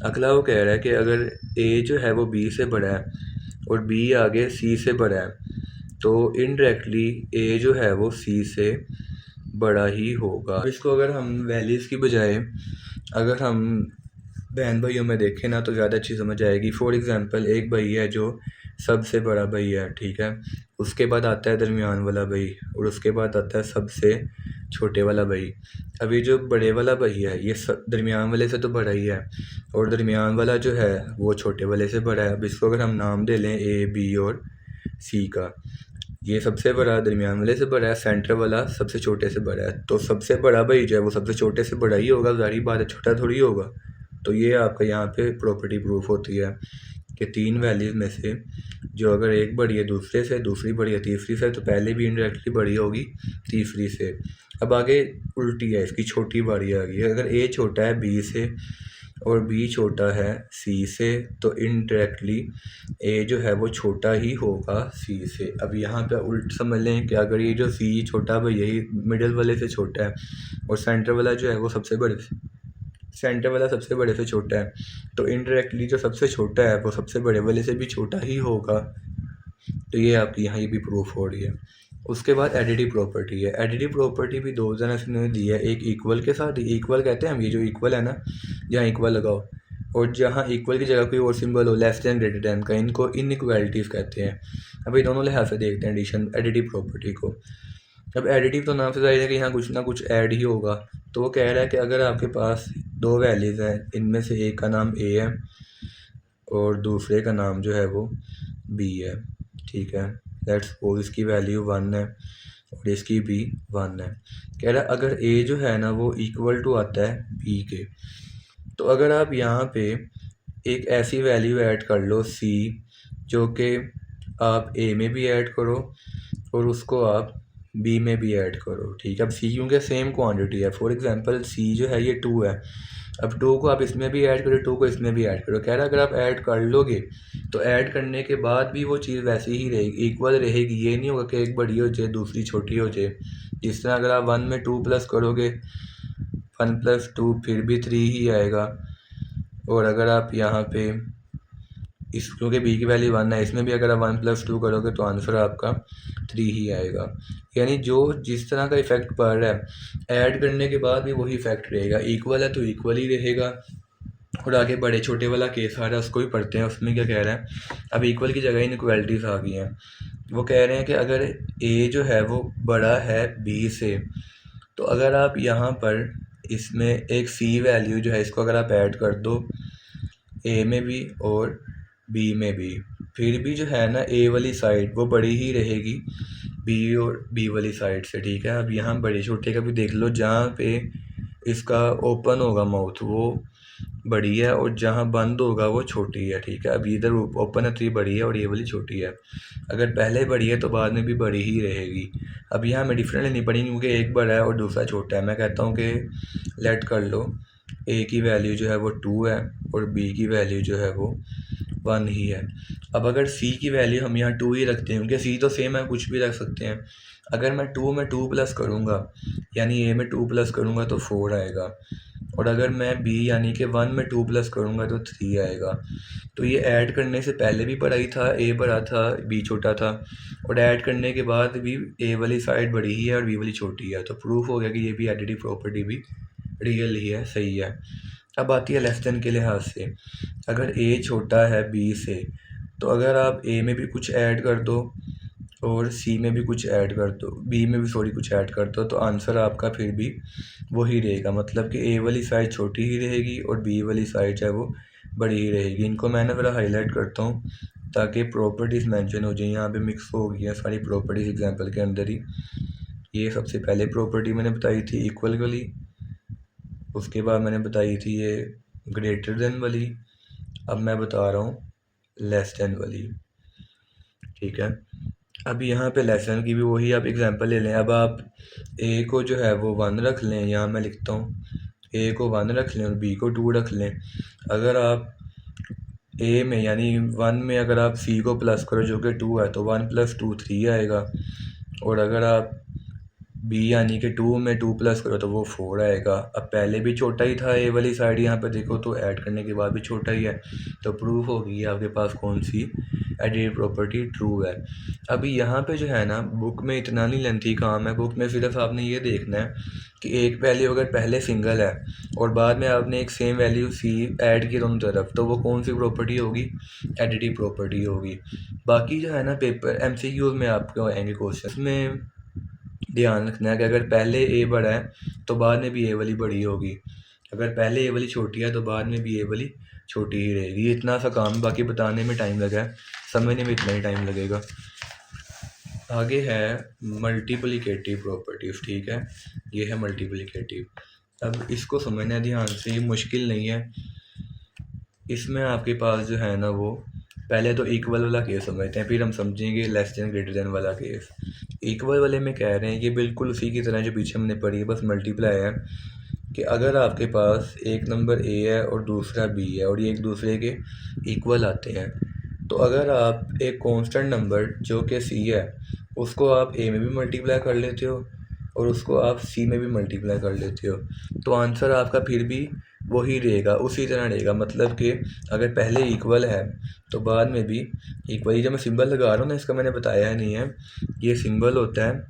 अगला वो कह रहा है कि अगर a जो है वो b से बड़ा है और b आगे c से बड़ा है तो इनडायरेक्टली a जो है वो c से बड़ा ही होगा। इसको अगर हम वैल्यूज़ की बजाय अगर हम बहन भाइयों में देखें ना तो ज़्यादा अच्छी समझ आएगी। फॉर एग्ज़ाम्पल एक भाई है जो सबसे बड़ा भाई है, ठीक है। उसके बाद आता है दरमियान वाला भाई, और उसके बाद आता है सबसे छोटे वाला भाई। अभी जो बड़े वाला भाई है ये दरमियान वाले से तो बड़ा ही है, और दरमियान वाला जो है वो छोटे वाले से बड़ा है। अब इसको अगर हम नाम दे लें ए, बी और सी का, ये सबसे बड़ा दरमियान वाले से बड़ा है, सेंटर वाला सबसे छोटे से बड़ा है। तो सबसे बड़ा भाई जो है वो सबसे छोटे से बड़ा ही होगा, ज़ाहिर बात है, छोटा थोड़ी होगा। तो ये आपका यहाँ पे प्रॉपर्टी प्रूफ होती है कि तीन वैल्यूज़ में से जो अगर एक बड़ी है दूसरे से, दूसरी बड़ी है तीसरी से, तो पहले भी इनडायरेक्टली बड़ी होगी तीसरी से। अब आगे उल्टी है, इसकी छोटी बारी आ गई है। अगर ए छोटा है बी से और बी छोटा है सी से, तो इनडायरेक्टली ए जो है वो छोटा ही होगा सी से। अब यहाँ पे उल्ट समझ लें कि अगर ये जो सी छोटा भाई यही मिडिल वाले से छोटा है, और सेंटर वाला जो है वो सबसे बड़े से छोटा है, तो इनडायरेक्टली जो सबसे छोटा है वो सबसे बड़े वाले से भी छोटा ही होगा। तो ये आपकी यहाँ ये भी प्रूफ हो रही है। उसके बाद एडिटिव प्रॉपर्टी है। एडिटिव प्रॉपर्टी भी दो जना से दी है, एक इक्वल के साथ, इक्वल कहते हैं हम, ये जो इक्वल है ना, जहाँ इक्वल लगाओ, और जहाँ इक्वल की जगह कोई और सिंबल हो, लेस देन ग्रेटर देन का, इनको इनइक्वालिटीज़ कहते हैं। अभी दोनों लिहाज से देखते हैं एडिशन एडिटिव प्रॉपर्टी को। अब एडिटिव तो नाम से जाहिर है कि यहाँ कुछ ना कुछ ऐड ही होगा। तो वो कह रहा है कि अगर आपके पास दो वैल्यूज़ हैं, इनमें से एक का नाम ए है और दूसरे का नाम जो है वो बी है, ठीक है। लेट्स सपोज इसकी वैल्यू 1 है और इसकी भी 1 है। कह रहा है अगर ए जो है ना वो इक्वल टू आता है बी के, तो अगर आप यहाँ पे एक ऐसी वैल्यू ऐड कर लो सी, जो कि आप ए में भी ऐड करो और उसको आप बी में भी ऐड करो, ठीक है। अब सी क्योंकि सेम क्वांटिटी है, फॉर एग्जांपल सी जो है ये 2 है, अब 2 को आप इसमें भी ऐड करो, 2 को इसमें भी ऐड करो। कह रहा है अगर आप ऐड कर लोगे तो ऐड करने के बाद भी वो चीज़ वैसी ही रहेगी, इक्वल रहेगी। ये नहीं होगा कि एक बड़ी हो जाए दूसरी छोटी हो जाए। जिस तरह अगर आप 1 में 2 प्लस करोगे, 1 + 2 फिर भी 3 ही आएगा, और अगर आप यहाँ पे इस क्योंकि बी की वैल्यू 1 है, इसमें भी अगर आप 1 + 2 करोगे तो आंसर आपका 3 ही आएगा। यानी जो जिस तरह का इफ़ेक्ट पड़ रहा है ऐड करने के बाद भी वही इफ़ेक्ट रहेगा। इक्वल है तो इक्वल ही रहेगा। और आगे बड़े छोटे वाला केस आ रहा है, उसको भी पढ़ते हैं। उसमें क्या कह रहा है, अब इक्वल की जगह इनइक्वालिटीज़ आ गई हैं। वो कह रहे हैं कि अगर ए जो है वो बड़ा है बी से, तो अगर आप यहाँ पर इसमें एक सी वैल्यू जो है इसको अगर आप ऐड कर दो ए में भी और बी में भी, फिर भी जो है ना ए वाली साइड वो बड़ी ही रहेगी बी और बी वाली साइड से, ठीक है। अब यहाँ बड़े छोटे का भी देख लो, जहाँ पे इसका ओपन होगा माउथ वो बड़ी है और जहाँ बंद होगा वो छोटी है, ठीक है। अब इधर ओपन है तो ये बड़ी है और ये वाली छोटी है। अगर पहले बड़ी है तो बाद में भी बड़ी ही रहेगी। अब यहाँ मैं डिफरेंट नहीं पढ़ी क्योंकि एक बड़ा है और दूसरा छोटा है। मैं कहता हूँ कि लेट कर लो ए की वैल्यू जो है वो 2 है और बी की वैल्यू जो है वो 1 ही है। अब अगर सी की वैल्यू हम यहाँ 2 ही रखते हैं, क्योंकि सी तो सेम है, कुछ भी रख सकते हैं। अगर मैं 2 में 2 प्लस करूँगा, यानी ए में 2 प्लस करूँगा तो 4 आएगा, और अगर मैं बी यानी कि 1 में 2 प्लस करूँगा तो 3 आएगा। तो ये ऐड करने से पहले भी बड़ा ही था, ए बड़ा था बी छोटा था, और ऐड करने के बाद भी ए वाली साइड बड़ी ही है और बी वाली छोटी है। तो प्रूफ हो गया कि ये भी एडिटिव प्रॉपर्टी भी रियल ही है, सही है। अब आती है लेस देन के लिहाज से। अगर ए छोटा है बी से, तो अगर आप ए में भी कुछ ऐड कर दो और सी में भी कुछ ऐड कर दो, बी में भी कुछ ऐड कर दो, तो आंसर आपका फिर भी वही रहेगा। मतलब कि ए वाली साइड छोटी ही रहेगी और बी वाली साइड है वो बड़ी ही रहेगी। इनको मैंने ज़रा हाईलाइट करता हूँ ताकि प्रॉपर्टीज़ मेंशन हो जाए। यहाँ पे मिक्स हो गई हैं सारी प्रॉपर्टीज़ एग्जांपल के अंदर ही। ये सबसे पहले प्रॉपर्टी मैंने बताई थी इक्वल वाली, उसके बाद मैंने बताई थी ये ग्रेटर देन वाली, अब मैं बता रहा हूँ लेस देन वाली, ठीक है। अब यहाँ पे लेस देन की भी वही आप एग्जांपल ले लें। अब आप ए को जो है वो 1 रख लें, यहाँ मैं लिखता हूँ ए को 1 रख लें और बी को 2 रख लें। अगर आप ए में यानी 1 में अगर आप सी को प्लस करो जो कि 2 है, तो 1 + 2 3 आएगा, और अगर आप बी यानी कि 2 में 2 प्लस करो तो वो 4 आएगा। अब पहले भी छोटा ही था ए वाली साइड, यहाँ पे देखो तो ऐड करने के बाद भी छोटा ही है। तो प्रूफ होगी आपके पास कौन सी एडिटिव प्रॉपर्टी ट्रू है। अभी यहाँ पे जो है ना बुक में इतना नहीं लेंथी काम है, बुक में सिर्फ आपने ये देखना है कि एक वैल्यू अगर पहले सिंगल है और बाद में आपने एक सेम वैल्यू सी ऐड की दोनों तरफ, तो वो कौन सी प्रॉपर्टी होगी, एडिटिव प्रॉपर्टी होगी। बाकी जो है ना पेपर MCQ में आपको आएंगे क्वेश्चन में ध्यान रखना है कि अगर पहले ए बड़ा है तो बाद में भी ए वाली बड़ी होगी, अगर पहले ए वाली छोटी है तो बाद में भी ए वाली छोटी ही रहेगी। इतना सा काम, बाकी बताने में टाइम लगा है, समझने में इतना ही टाइम लगेगा। आगे है मल्टीप्लिकेटिव प्रॉपर्टीज, ठीक है, ये है मल्टीप्लिकेटिव। अब इसको समझना ध्यान से, ये मुश्किल नहीं है। इसमें आपके पास जो है ना वो पहले तो इक्वल वाला केस समझते हैं, फिर हम समझेंगे लेस देन ग्रेटर देन वाला केस। इक्वल वाले में कह रहे हैं ये बिल्कुल उसी की तरह जो पीछे हमने पढ़ी है, बस मल्टीप्लाई है कि अगर आपके पास एक नंबर ए है और दूसरा बी है और ये एक दूसरे के इक्वल आते हैं, तो अगर आप एक कांस्टेंट नंबर जो कि सी है उसको आप ए में भी मल्टीप्लाई कर लेते हो और उसको आप सी में भी मल्टीप्लाई कर लेते हो, तो आंसर आपका फिर भी वही रहेगा, उसी तरह रहेगा। मतलब कि अगर पहले इक्वल है तो बाद में भी इक्वल। जब मैं सिंबल लगा रहा हूँ ना, इसका मैंने बताया नहीं है, ये सिंबल होता है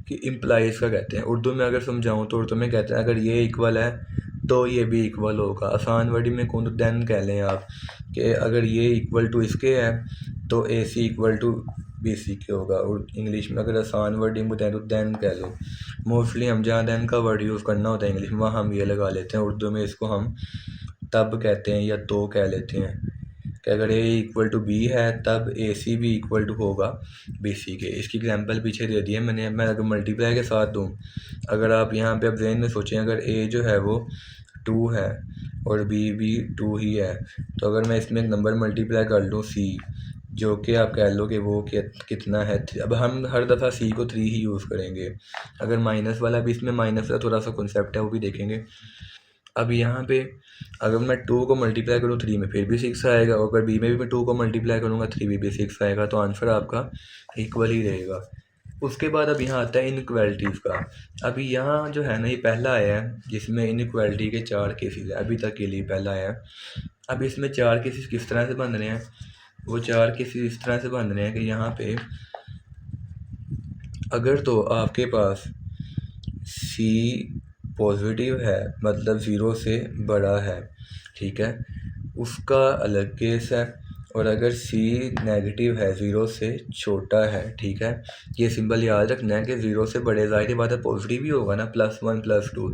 कि इम्प्लाइज का कहते हैं। उर्दू में अगर समझाऊँ तो उर्दू में कहते हैं अगर ये इक्वल है तो ये भी इक्वल होगा। आसान वर्डिंग में कौन तो देन कह लें आप कि अगर ये इक्वल टू इसके है तो ए सी इक्वल टू बी सी के होगा। और इंग्लिश में अगर आसान वर्डिंग बताएं तो देन कह लो। मोस्टली हम जहाँ देन का वर्ड यूज़ करना होता है इंग्लिश में, वहाँ हम ये लगा लेते हैं। उर्दू में इसको हम तब कहते हैं या तो कह लेते हैं कि अगर ए इक्वल टू बी है तब ए सी भी इक्वल टू होगा बी सी के। इसकी एग्जांपल पीछे दे दी है मैंने। मैं अगर मल्टीप्लाई के साथ दूँ, अगर आप यहाँ पे अब जहन में सोचें अगर ए जो है वो 2 है और बी भी 2 ही है, तो अगर मैं इसमें एक नंबर मल्टीप्लाई कर लूँ सी, जो कि आप कह लो कि वो कितना है। अब हम हर दफ़ा सी को 3 ही यूज़ करेंगे। अगर माइनस वाला भी, इसमें माइनस का थोड़ा सा कॉन्सेप्ट है वो भी देखेंगे। अब यहाँ पे अगर मैं 2 को मल्टीप्लाई करूँ 3 में फिर भी 6 आएगा, और अगर बी में भी मैं 2 को मल्टीप्लाई करूँगा 3 में भी 6 आएगा, तो आंसर आपका इक्वल ही रहेगा। उसके बाद अब यहाँ आता है इनइक्वालिटीज़ का। अभी यहाँ जो है ना ये पहला आया है जिसमें इनइक्वालिटी के 4 केसेस है, अभी तक के लिए पहला आया है। अब इसमें 4 केसेस किस तरह से बन रहे हैं, वो 4 केसेस इस तरह से बन रहे हैं कि यहाँ पे अगर तो आपके पास सी पॉजिटिव है मतलब 0 से बड़ा है, ठीक है, उसका अलग केस है। और अगर सी नेगेटिव है 0 से छोटा है, ठीक है, ये सिंबल याद रखना है कि 0 से बड़े, ज़ाहिर बात है पॉजिटिव ही होगा ना, +1 +2,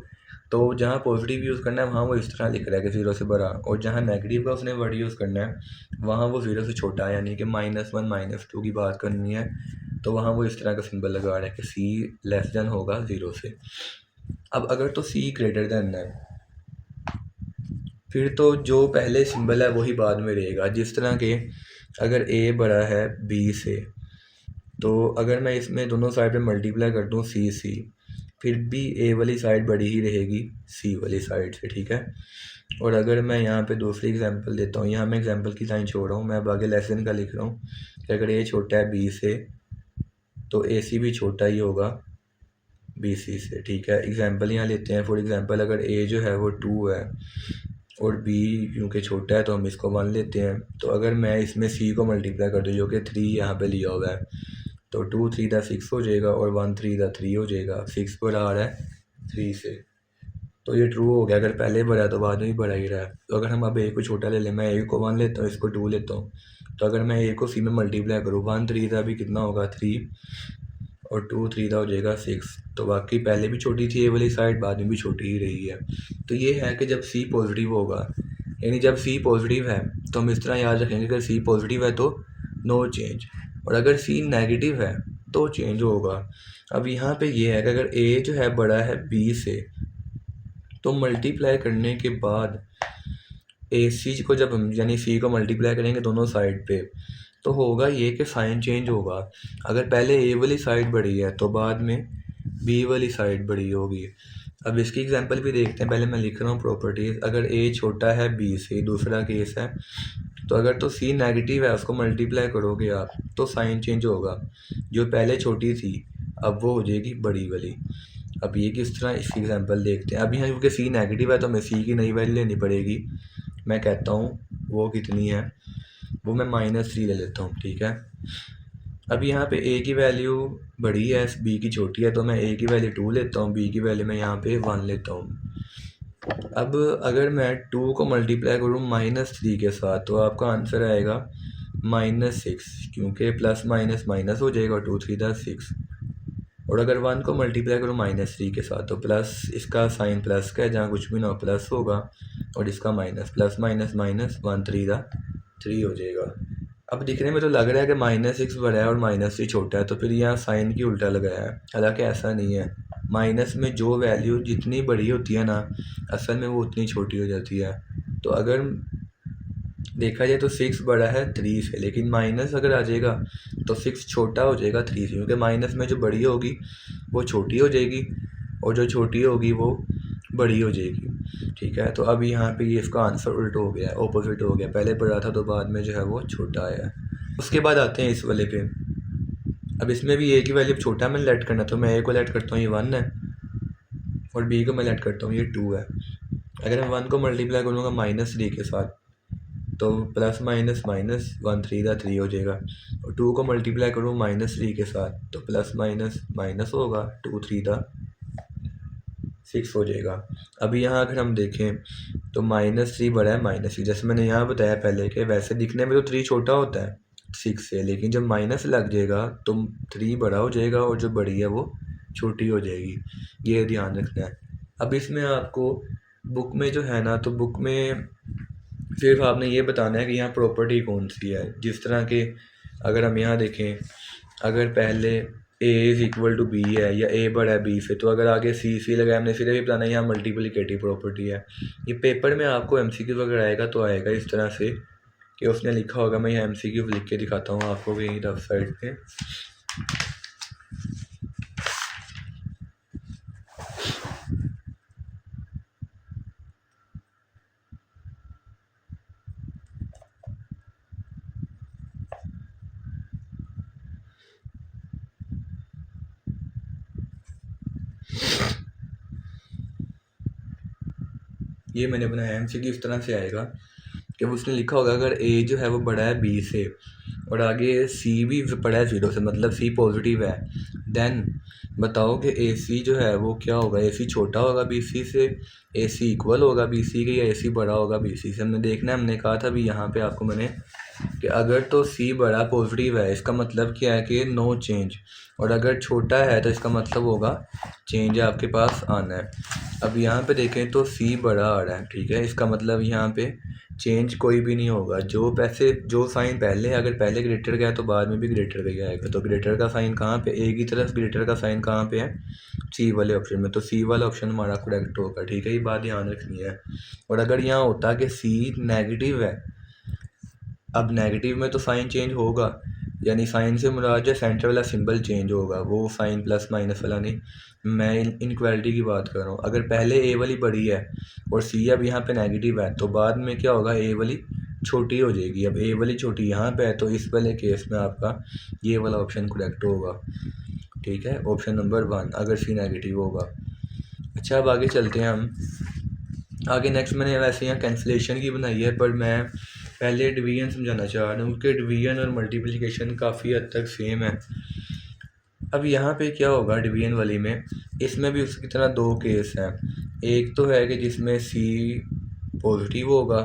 तो जहाँ पॉजिटिव यूज़ करना है वहाँ वो इस तरह लिख रहा है कि 0 से बड़ा, और जहाँ नेगेटिव का उसने वर्ड यूज़ करना है वहाँ वो 0 से छोटा है, यानी कि -1 -2 की बात करनी है, तो वहाँ वो इस तरह का सिंबल लगा रहा है कि सी लेस देन होगा 0 से। अब अगर तो सी ग्रेटर देन है, फिर तो जो पहले सिंबल है वही बाद में रहेगा। जिस तरह के अगर ए बड़ा है बी से, तो अगर मैं इसमें दोनों साइड पे मल्टीप्लाई कर दूँ सी सी, फिर भी ए वाली साइड बड़ी ही रहेगी सी वाली साइड से, ठीक है। और अगर मैं यहाँ पे दूसरी एग्जांपल देता हूँ, यहाँ मैं एग्जांपल की लाइन छोड़ रहा हूँ, मैं अब आगे लेसन का लिख रहा हूँ कि अगर ए छोटा है बी से तो ए सी भी छोटा ही होगा बी सी से, ठीक है। एग्जांपल यहाँ लेते हैं। फॉर एग्जांपल अगर ए जो है वो 2 है और बी क्योंकि छोटा है तो हम इसको 1 लेते हैं, तो अगर मैं इसमें सी को मल्टीप्लाई कर दूँ जो कि 3 यहाँ पे लिया हुआ है, तो 2 3 दा 6 हो जाएगा और 1 3 दा 3 हो जाएगा। 6 बड़ा आ रहा है 3 से, तो ये ट्रू हो गया। अगर पहले बड़ा है तो बाद में भी बड़ा ही रहा है। तो अगर हम अब ए को छोटा ले लें, मैं ए को 1 लेता हूँ, इसको 2 लेता हूँ, तो अगर मैं ए को सी में मल्टीप्लाई करूँ 1 3 दा भी कितना होगा 3 और 2 3 दा हो जाएगा 6, तो बाकी पहले भी छोटी थी ए वाली साइड, बाद में भी छोटी ही रही है। तो ये है कि जब सी पॉजिटिव होगा, यानी जब सी पॉजिटिव है तो हम इस तरह याद रखेंगे अगर सी पॉजिटिव है तो नो चेंज, और अगर सी नेगेटिव है तो चेंज होगा। अब यहाँ पे ये है कि अगर ए जो है बड़ा है बी से, तो मल्टीप्लाई करने के बाद ए सी को जब हम यानी सी को मल्टीप्लाई करेंगे दोनों साइड पे, तो होगा ये कि साइन चेंज होगा। अगर पहले ए वाली साइड बड़ी है तो बाद में बी वाली साइड बड़ी होगी। अब इसकी एग्जांपल भी देखते हैं। पहले मैं लिख रहा हूँ प्रॉपर्टीज़। अगर ए छोटा है बी से, दूसरा केस है, तो अगर तो सी नेगेटिव है उसको मल्टीप्लाई करोगे आप तो साइन चेंज होगा, जो पहले छोटी थी अब वो हो जाएगी बड़ी वाली। अब ये किस तरह, इसकी एग्जांपल देखते हैं। अब यहाँ क्योंकि सी नेगेटिव है तो हमें सी की नई वैल्यू लेनी पड़ेगी। मैं कहता हूँ वो कितनी है, वो मैं -3 ले लेता हूँ, ठीक है। अब यहाँ पे a की वैल्यू बड़ी है, b की छोटी है, तो मैं a की वैल्यू 2 लेता हूँ, b की वैल्यू मैं यहाँ पे 1 लेता हूँ। अब अगर मैं 2 को मल्टीप्लाई करूँ -3 के साथ तो आपका आंसर आएगा -6, क्योंकि प्लस माइनस माइनस हो जाएगा, 2 3 दा 6। और अगर 1 को मल्टीप्लाई करूँ -3 के साथ तो प्लस, इसका साइन प्लस का है, जहाँ कुछ भी ना हो प्लस होगा, और इसका माइनस, प्लस माइनस माइनस, 1 3 दा 3 हो जाएगा। अब दिखने में तो लग रहा है कि -6 बड़ा है और -3 छोटा है, तो फिर यहाँ साइन की उल्टा लगाया है, हालांकि ऐसा नहीं है। माइनस में जो वैल्यू जितनी बड़ी होती है ना, असल में वो उतनी छोटी हो जाती है। तो अगर देखा जाए तो 6 बड़ा है 3 से, लेकिन माइनस अगर आ जाएगा तो 6 छोटा हो जाएगा 3 से, क्योंकि माइनस में जो बड़ी होगी वो छोटी हो जाएगी और जो छोटी होगी वो बड़ी हो जाएगी, ठीक है। तो अब यहाँ पे ये इसका आंसर उल्टा हो गया है, ऑपोजिट हो गया, पहले बड़ा था तो बाद में जो है वो छोटा आया है। उसके बाद आते हैं इस वाले पे। अब इसमें भी a की वैल्यू छोटा में लेट करना, तो मैं a को लेट करता हूँ, ये 1 है, और b को मैं लेट करता हूँ, ये 2 है। अगर मैं 1 को मल्टीप्लाई करूँगा -3 के साथ तो प्लस माइनस माइनस, 1 3 दा 3 हो जाएगा, और 2 को मल्टीप्लाई करूँ -3 के साथ तो प्लस माइनस माइनस होगा, 2 3 दा 6 हो जाएगा। अभी यहाँ अगर हम देखें तो -3 बड़ा है -3, जैसे मैंने यहाँ बताया पहले कि वैसे दिखने में तो 3 छोटा होता है 6 से, लेकिन जब माइनस लग जाएगा तो 3 बड़ा हो जाएगा और जो बड़ी है वो छोटी हो जाएगी, ये ध्यान रखना है। अब इसमें आपको बुक में जो है ना, तो बुक में सिर्फ आपने ये बताना है कि यहाँ प्रॉपर्टी कौन सी है। जिस तरह के अगर हम यहाँ देखें, अगर पहले a is equal to b है या a बड़ा है b से, तो अगर आगे c लगाया हमने, सिर्फ ये बताना है यहाँ मल्टीप्लिकेटिव प्रॉपर्टी है। ये पेपर में आपको MCQ अगर आएगा तो आएगा इस तरह से कि उसने लिखा होगा, मैं यहाँ MCQ लिख के दिखाता हूँ आपको यहीं रफ साइड पे। ये मैंने बनाया MCQ इस तरह से आएगा कि उसने लिखा होगा अगर a जो है वो बड़ा है b से और आगे c भी बड़ा है 0 से, मतलब c पॉजिटिव है, देन बताओ कि AC जो है वो क्या होगा, AC छोटा होगा BC से, AC इक्वल होगा BC के, या AC बड़ा होगा BC से। हमने देखना है, हमने कहा था अभी यहाँ पे आपको मैंने कि अगर तो C बड़ा पॉजिटिव है इसका मतलब क्या है कि नो चेंज, और अगर छोटा है तो इसका मतलब होगा चेंज आपके पास आना है। अब यहाँ पे देखें तो C बड़ा आ रहा है, ठीक है, इसका मतलब यहाँ पे चेंज कोई भी नहीं होगा। जो साइन पहले है, अगर पहले ग्रेटर का है तो बाद में भी ग्रेटर का ही आएगा। तो ग्रेटर का साइन कहाँ पे, ए की तरफ ग्रेटर का साइन कहाँ पे है, सी वाले ऑप्शन में, तो सी वाला ऑप्शन हमारा करेक्ट होगा, ठीक है, ये बात ध्यान रखनी है। और अगर यहाँ होता कि सी नेगेटिव है, अब नेगेटिव में तो साइन चेंज होगा, यानी साइन से मुराद जो सेंटर वाला सिंबल चेंज होगा, वो साइन प्लस माइनस वाला नहीं, मैं इनक्वालिटी की बात कर रहा हूँ। अगर पहले ए वाली बड़ी है और सी अब यहाँ पे नेगेटिव है तो बाद में क्या होगा, ए वाली छोटी हो जाएगी। अब ए वाली छोटी यहाँ पे है तो इस वाले केस में आपका ये वाला ऑप्शन करेक्ट होगा, ठीक है, ऑप्शन नंबर 1 अगर सी नेगेटिव होगा। अच्छा, अब आगे चलते हैं हम आगे। नेक्स्ट मैंने वैसे यहाँ कैंसिलेशन की बनाई है, पर मैं पहले डिवीजन समझाना चाह रहा हूँ क्योंकि डिवीजन और मल्टीप्लिकेशन काफ़ी हद तक सेम है। अब यहाँ पे क्या होगा डिवीजन वाली में, इसमें भी उसकी तरह दो केस हैं। एक तो है कि जिसमें सी पॉजिटिव होगा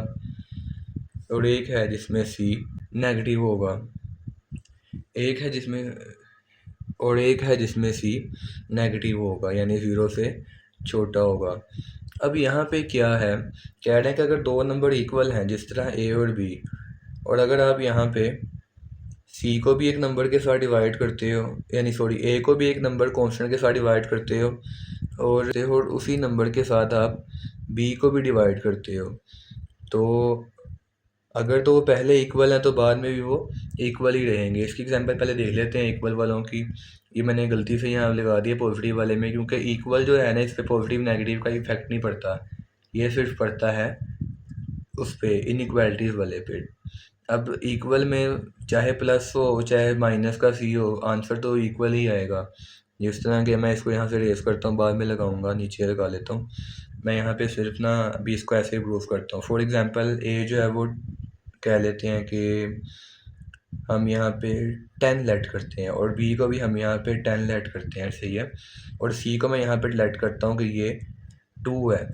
और एक है जिसमें सी नेगेटिव होगा, एक है जिसमें सी नेगेटिव होगा, यानी 0 से छोटा होगा। अब यहाँ पे क्या है, कह रहे हैं कि अगर दो नंबर इक्वल हैं जिस तरह ए और बी, और अगर आप यहाँ पे सी को भी एक नंबर के साथ डिवाइड करते हो, यानी सॉरी ए को भी एक नंबर कांस्टेंट के साथ डिवाइड करते हो, और उसी नंबर के साथ आप बी को भी डिवाइड करते हो, तो अगर तो वो पहले इक्वल हैं तो बाद में भी वो इक्वल ही रहेंगे। इसकी एग्जांपल पहले देख लेते हैं इक्वल वालों की। ये मैंने गलती से यहाँ लगा दिया पॉजिटिव वाले में, क्योंकि इक्वल जो है ना, इस पर पॉजिटिव नेगेटिव का इफेक्ट नहीं पड़ता, ये सिर्फ पड़ता है उस पर इनइक्वालिटीज़ वाले पे। अब इक्वल में चाहे प्लस हो चाहे माइनस का सी हो, आंसर तो इक्वल ही आएगा। जिस तरह के मैं इसको यहाँ से रेस करता हूँ, बाद में लगाऊंगा, नीचे लगा लेता हूँ मैं यहाँ पे, सिर्फ ना अभी इसको ऐसे ही प्रूफ करता हूँ। फॉर एग्जांपल ए जो है वो कह लेते हैं कि हम यहाँ पे 10 लेट करते हैं और बी को भी हम यहाँ पे 10 लेट करते हैं, सही है। और सी को मैं यहाँ पे लेट करता हूँ कि ये 2 है।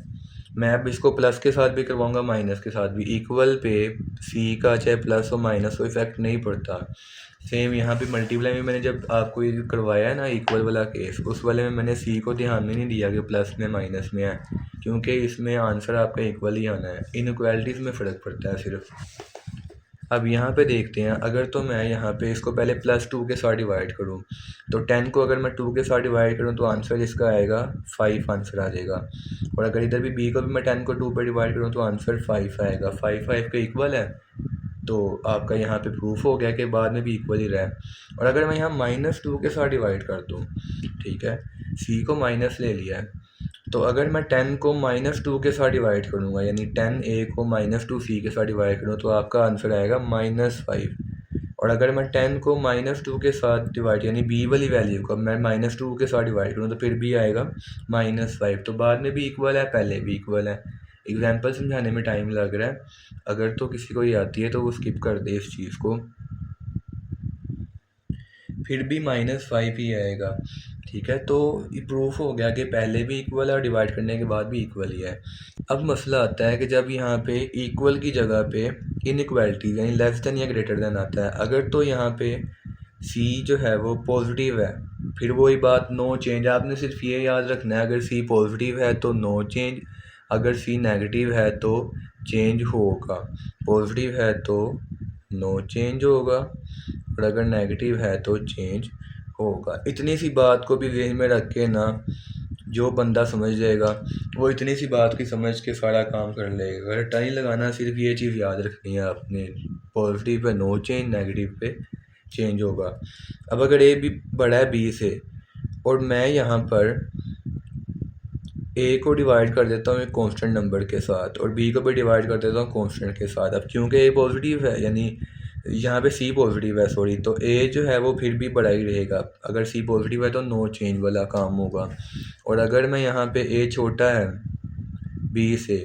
मैं अब इसको प्लस के साथ भी करवाऊँगा, माइनस के साथ भी। इक्वल पे सी का चाहे प्लस हो माइनस हो इफ़ेक्ट नहीं पड़ता। सेम यहाँ पे मल्टीप्लाई में मैंने जब आपको ये करवाया है ना इक्वल वाला केस, उस वाले में मैंने सी को ध्यान में नहीं दिया कि प्लस में माइनस में है, क्योंकि इसमें आंसर आपका इक्वल ही आना है। इनइक्वालिटीज़ में फ़र्क पड़ता है सिर्फ। अब यहाँ पे देखते हैं, अगर तो मैं यहाँ पे इसको पहले +2 के साथ डिवाइड करूँ तो 10 को अगर मैं 2 के साथ डिवाइड करूँ तो आंसर इसका आएगा 5 आंसर आ जाएगा। और अगर इधर भी बी को भी मैं 10 को 2 पे डिवाइड करूँ तो आंसर 5 आएगा। 5 के इक्वल है, तो आपका यहाँ पे प्रूफ हो गया कि बाद में भी इक्वल ही रहा है। और अगर मैं यहाँ -2 के साथ डिवाइड कर दूँ, ठीक है, सी को माइनस ले लिया है, तो अगर मैं 10 को -2 के साथ डिवाइड करूँगा, यानी 10a को -2 सी के साथ डिवाइड करूँ तो आपका आंसर आएगा -5। और अगर मैं 10 को -2 के साथ डिवाइड, यानी b वाली वैल्यू को मैं -2 के साथ डिवाइड करूँ तो फिर भी आएगा -5। तो बाद में भी इक्वल है, पहले भी इक्वल है। एग्जाम्पल समझाने में टाइम लग रहा है, अगर तो किसी को ये आती है तो वो स्किप कर दे इस चीज़ को। फिर भी -5 ही आएगा, ठीक है। तो ये प्रूफ हो गया कि पहले भी इक्वल है और डिवाइड करने के बाद भी इक्वल ही है। अब मसला आता है कि जब यहाँ पे इक्वल की जगह पे इनइक्वालिटी यानी लेस देन या ग्रेटर देन आता है, अगर तो यहाँ पे सी जो है वो पॉजिटिव है, फिर वही बात नो चेंज। आपने सिर्फ ये याद रखना है, अगर सी पॉजिटिव है तो नो चेंज, अगर सी नेगेटिव है तो चेंज होगा। पॉजिटिव है तो नो चेंज होगा और अगर नेगेटिव है तो चेंज होगा। इतनी सी बात को भी ज़हन में रख के ना, जो बंदा समझ जाएगा वो इतनी सी बात की समझ के सारा काम कर लेगा। अगर टाइम लगाना, सिर्फ ये चीज़ याद रखनी है आपने, positive pay no change, negative पे चेंज होगा। अब अगर ए भी बड़ा है बी से और मैं यहाँ पर ए को डिवाइड कर देता हूँ एक कांस्टेंट नंबर के साथ और बी को भी डिवाइड कर देता हूँ कांस्टेंट के साथ। अब क्योंकि ए पॉजिटिव है, यानी यहाँ पे सी पॉजिटिव है, सॉरी, तो ए जो है वो फिर भी बड़ा ही रहेगा। अगर सी पॉजिटिव है तो नो चेंज वाला काम होगा। और अगर मैं यहाँ पे ए छोटा है बी से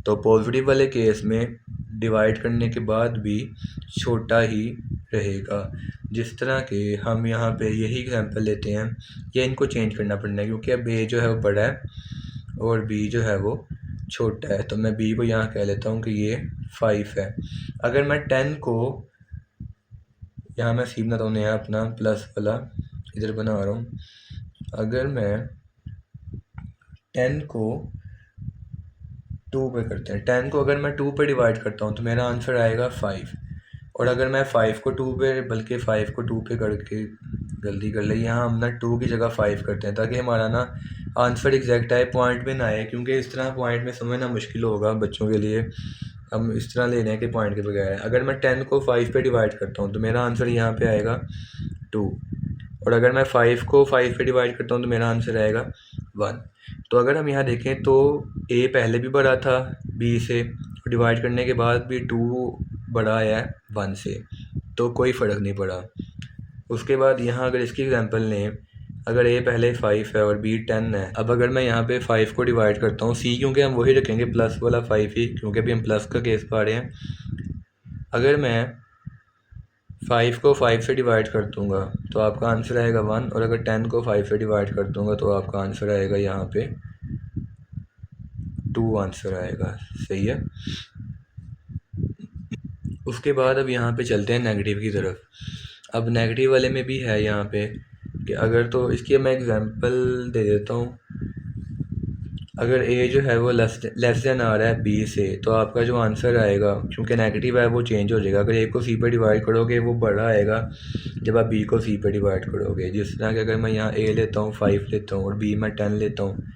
तो पॉजिटिव वाले केस में डिवाइड करने के बाद भी छोटा ही रहेगा। जिस तरह के हम यहाँ पे यही एग्जांपल लेते हैं कि इनको चेंज करना पड़ना है, क्योंकि अब ए जो है वो बड़ा है और बी जो है वो छोटा है। तो मैं बी को यहाँ कह लेता हूँ कि ये 5 है। अगर मैं 10 को, यहाँ मैं सी बनाता हूँ नया अपना प्लस वाला इधर बना रहा हूँ, अगर मैं 10 को 2 पे करते हैं, 10 को अगर मैं 2 पे डिवाइड करता हूँ तो मेरा आंसर आएगा 5। और अगर मैं 5 को 2 पे, बल्कि 5 को 2 पे करके गलती कर ले, यहाँ हम ना 2 की जगह 5 करते हैं ताकि हमारा ना आंसर एग्जैक्ट आए, पॉइंट में ना आए, क्योंकि इस तरह पॉइंट में समझना मुश्किल होगा बच्चों के लिए। हम इस तरह ले रहे हैं कि पॉइंट के बगैर। अगर मैं 10 को 5 पे डिवाइड करता हूँ तो मेरा आंसर यहाँ पे आएगा 2। और अगर मैं 5 को 5 पे डिवाइड करता हूँ तो मेरा आंसर आएगा 1। तो अगर हम यहाँ देखें तो ए पहले भी बड़ा था बी से, डिवाइड करने के बाद भी 2 बड़ा आया है 1 से, तो कोई फ़र्क नहीं पड़ा। उसके बाद यहाँ अगर इसकी एग्जांपल लें, अगर ए पहले 5 है और बी 10 है, अब अगर मैं यहाँ पे 5 को डिवाइड करता हूँ, सी क्योंकि हम वही रखेंगे प्लस वाला 5 ही, क्योंकि अभी हम प्लस का केस पा रहे हैं। अगर मैं 5 को 5 से डिवाइड कर दूँगा तो आपका आंसर आएगा 1, और अगर 10 को 5 से डिवाइड कर दूँगा तो आपका आंसर आएगा यहाँ पे 2 आंसर आएगा, सही है। उसके बाद अब यहाँ पे चलते हैं नेगेटिव की तरफ। अब नेगेटिव वाले में भी है यहाँ पे कि अगर, तो इसकी मैं एग्जांपल दे देता हूँ। अगर ए जो है वो लेस देन आ रहा है बी से, तो आपका जो आंसर आएगा, क्योंकि नेगेटिव है, वो चेंज हो जाएगा। अगर ए को सी पे डिवाइड करोगे वो बड़ा आएगा जब आप बी को सी पे डिवाइड करोगे। जिस तरह कि अगर मैं यहाँ ए लेता हूँ 5 लेता हूँ और बी मैं 10 लेता हूँ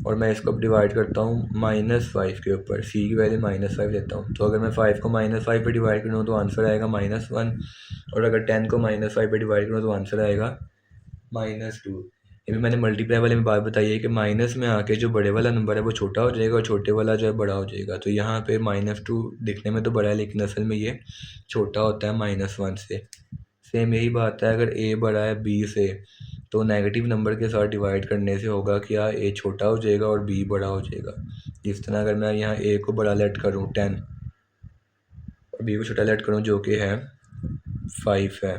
और मैं इसको डिवाइड करता हूँ -5 के ऊपर, सी की वैल्यू -5 लेता हूँ, तो अगर मैं 5 को -5 पे डिवाइड करूँ तो आंसर आएगा -1, और अगर 10 को -5 पे डिवाइड करूँ तो आंसर आएगा -2। ये भी मैंने मल्टीप्लाई वाले में बात बताई है कि माइनस में आके जो बड़े वाला नंबर है वो छोटा हो जाएगा और छोटे वाला जो है बड़ा हो जाएगा। तो यहाँ पे -2 दिखने में तो बड़ा है, लेकिन असल में ये छोटा होता है -1 से। सेम यही बात है, अगर ए बड़ा है बी से तो नेगेटिव नंबर के साथ डिवाइड करने से होगा क्या, ए छोटा हो जाएगा और बी बड़ा हो जाएगा। जिस तरह अगर मैं यहाँ ए को बड़ा लेट करूँ 10 और बी को छोटा लेट करूँ जो कि है 5 है,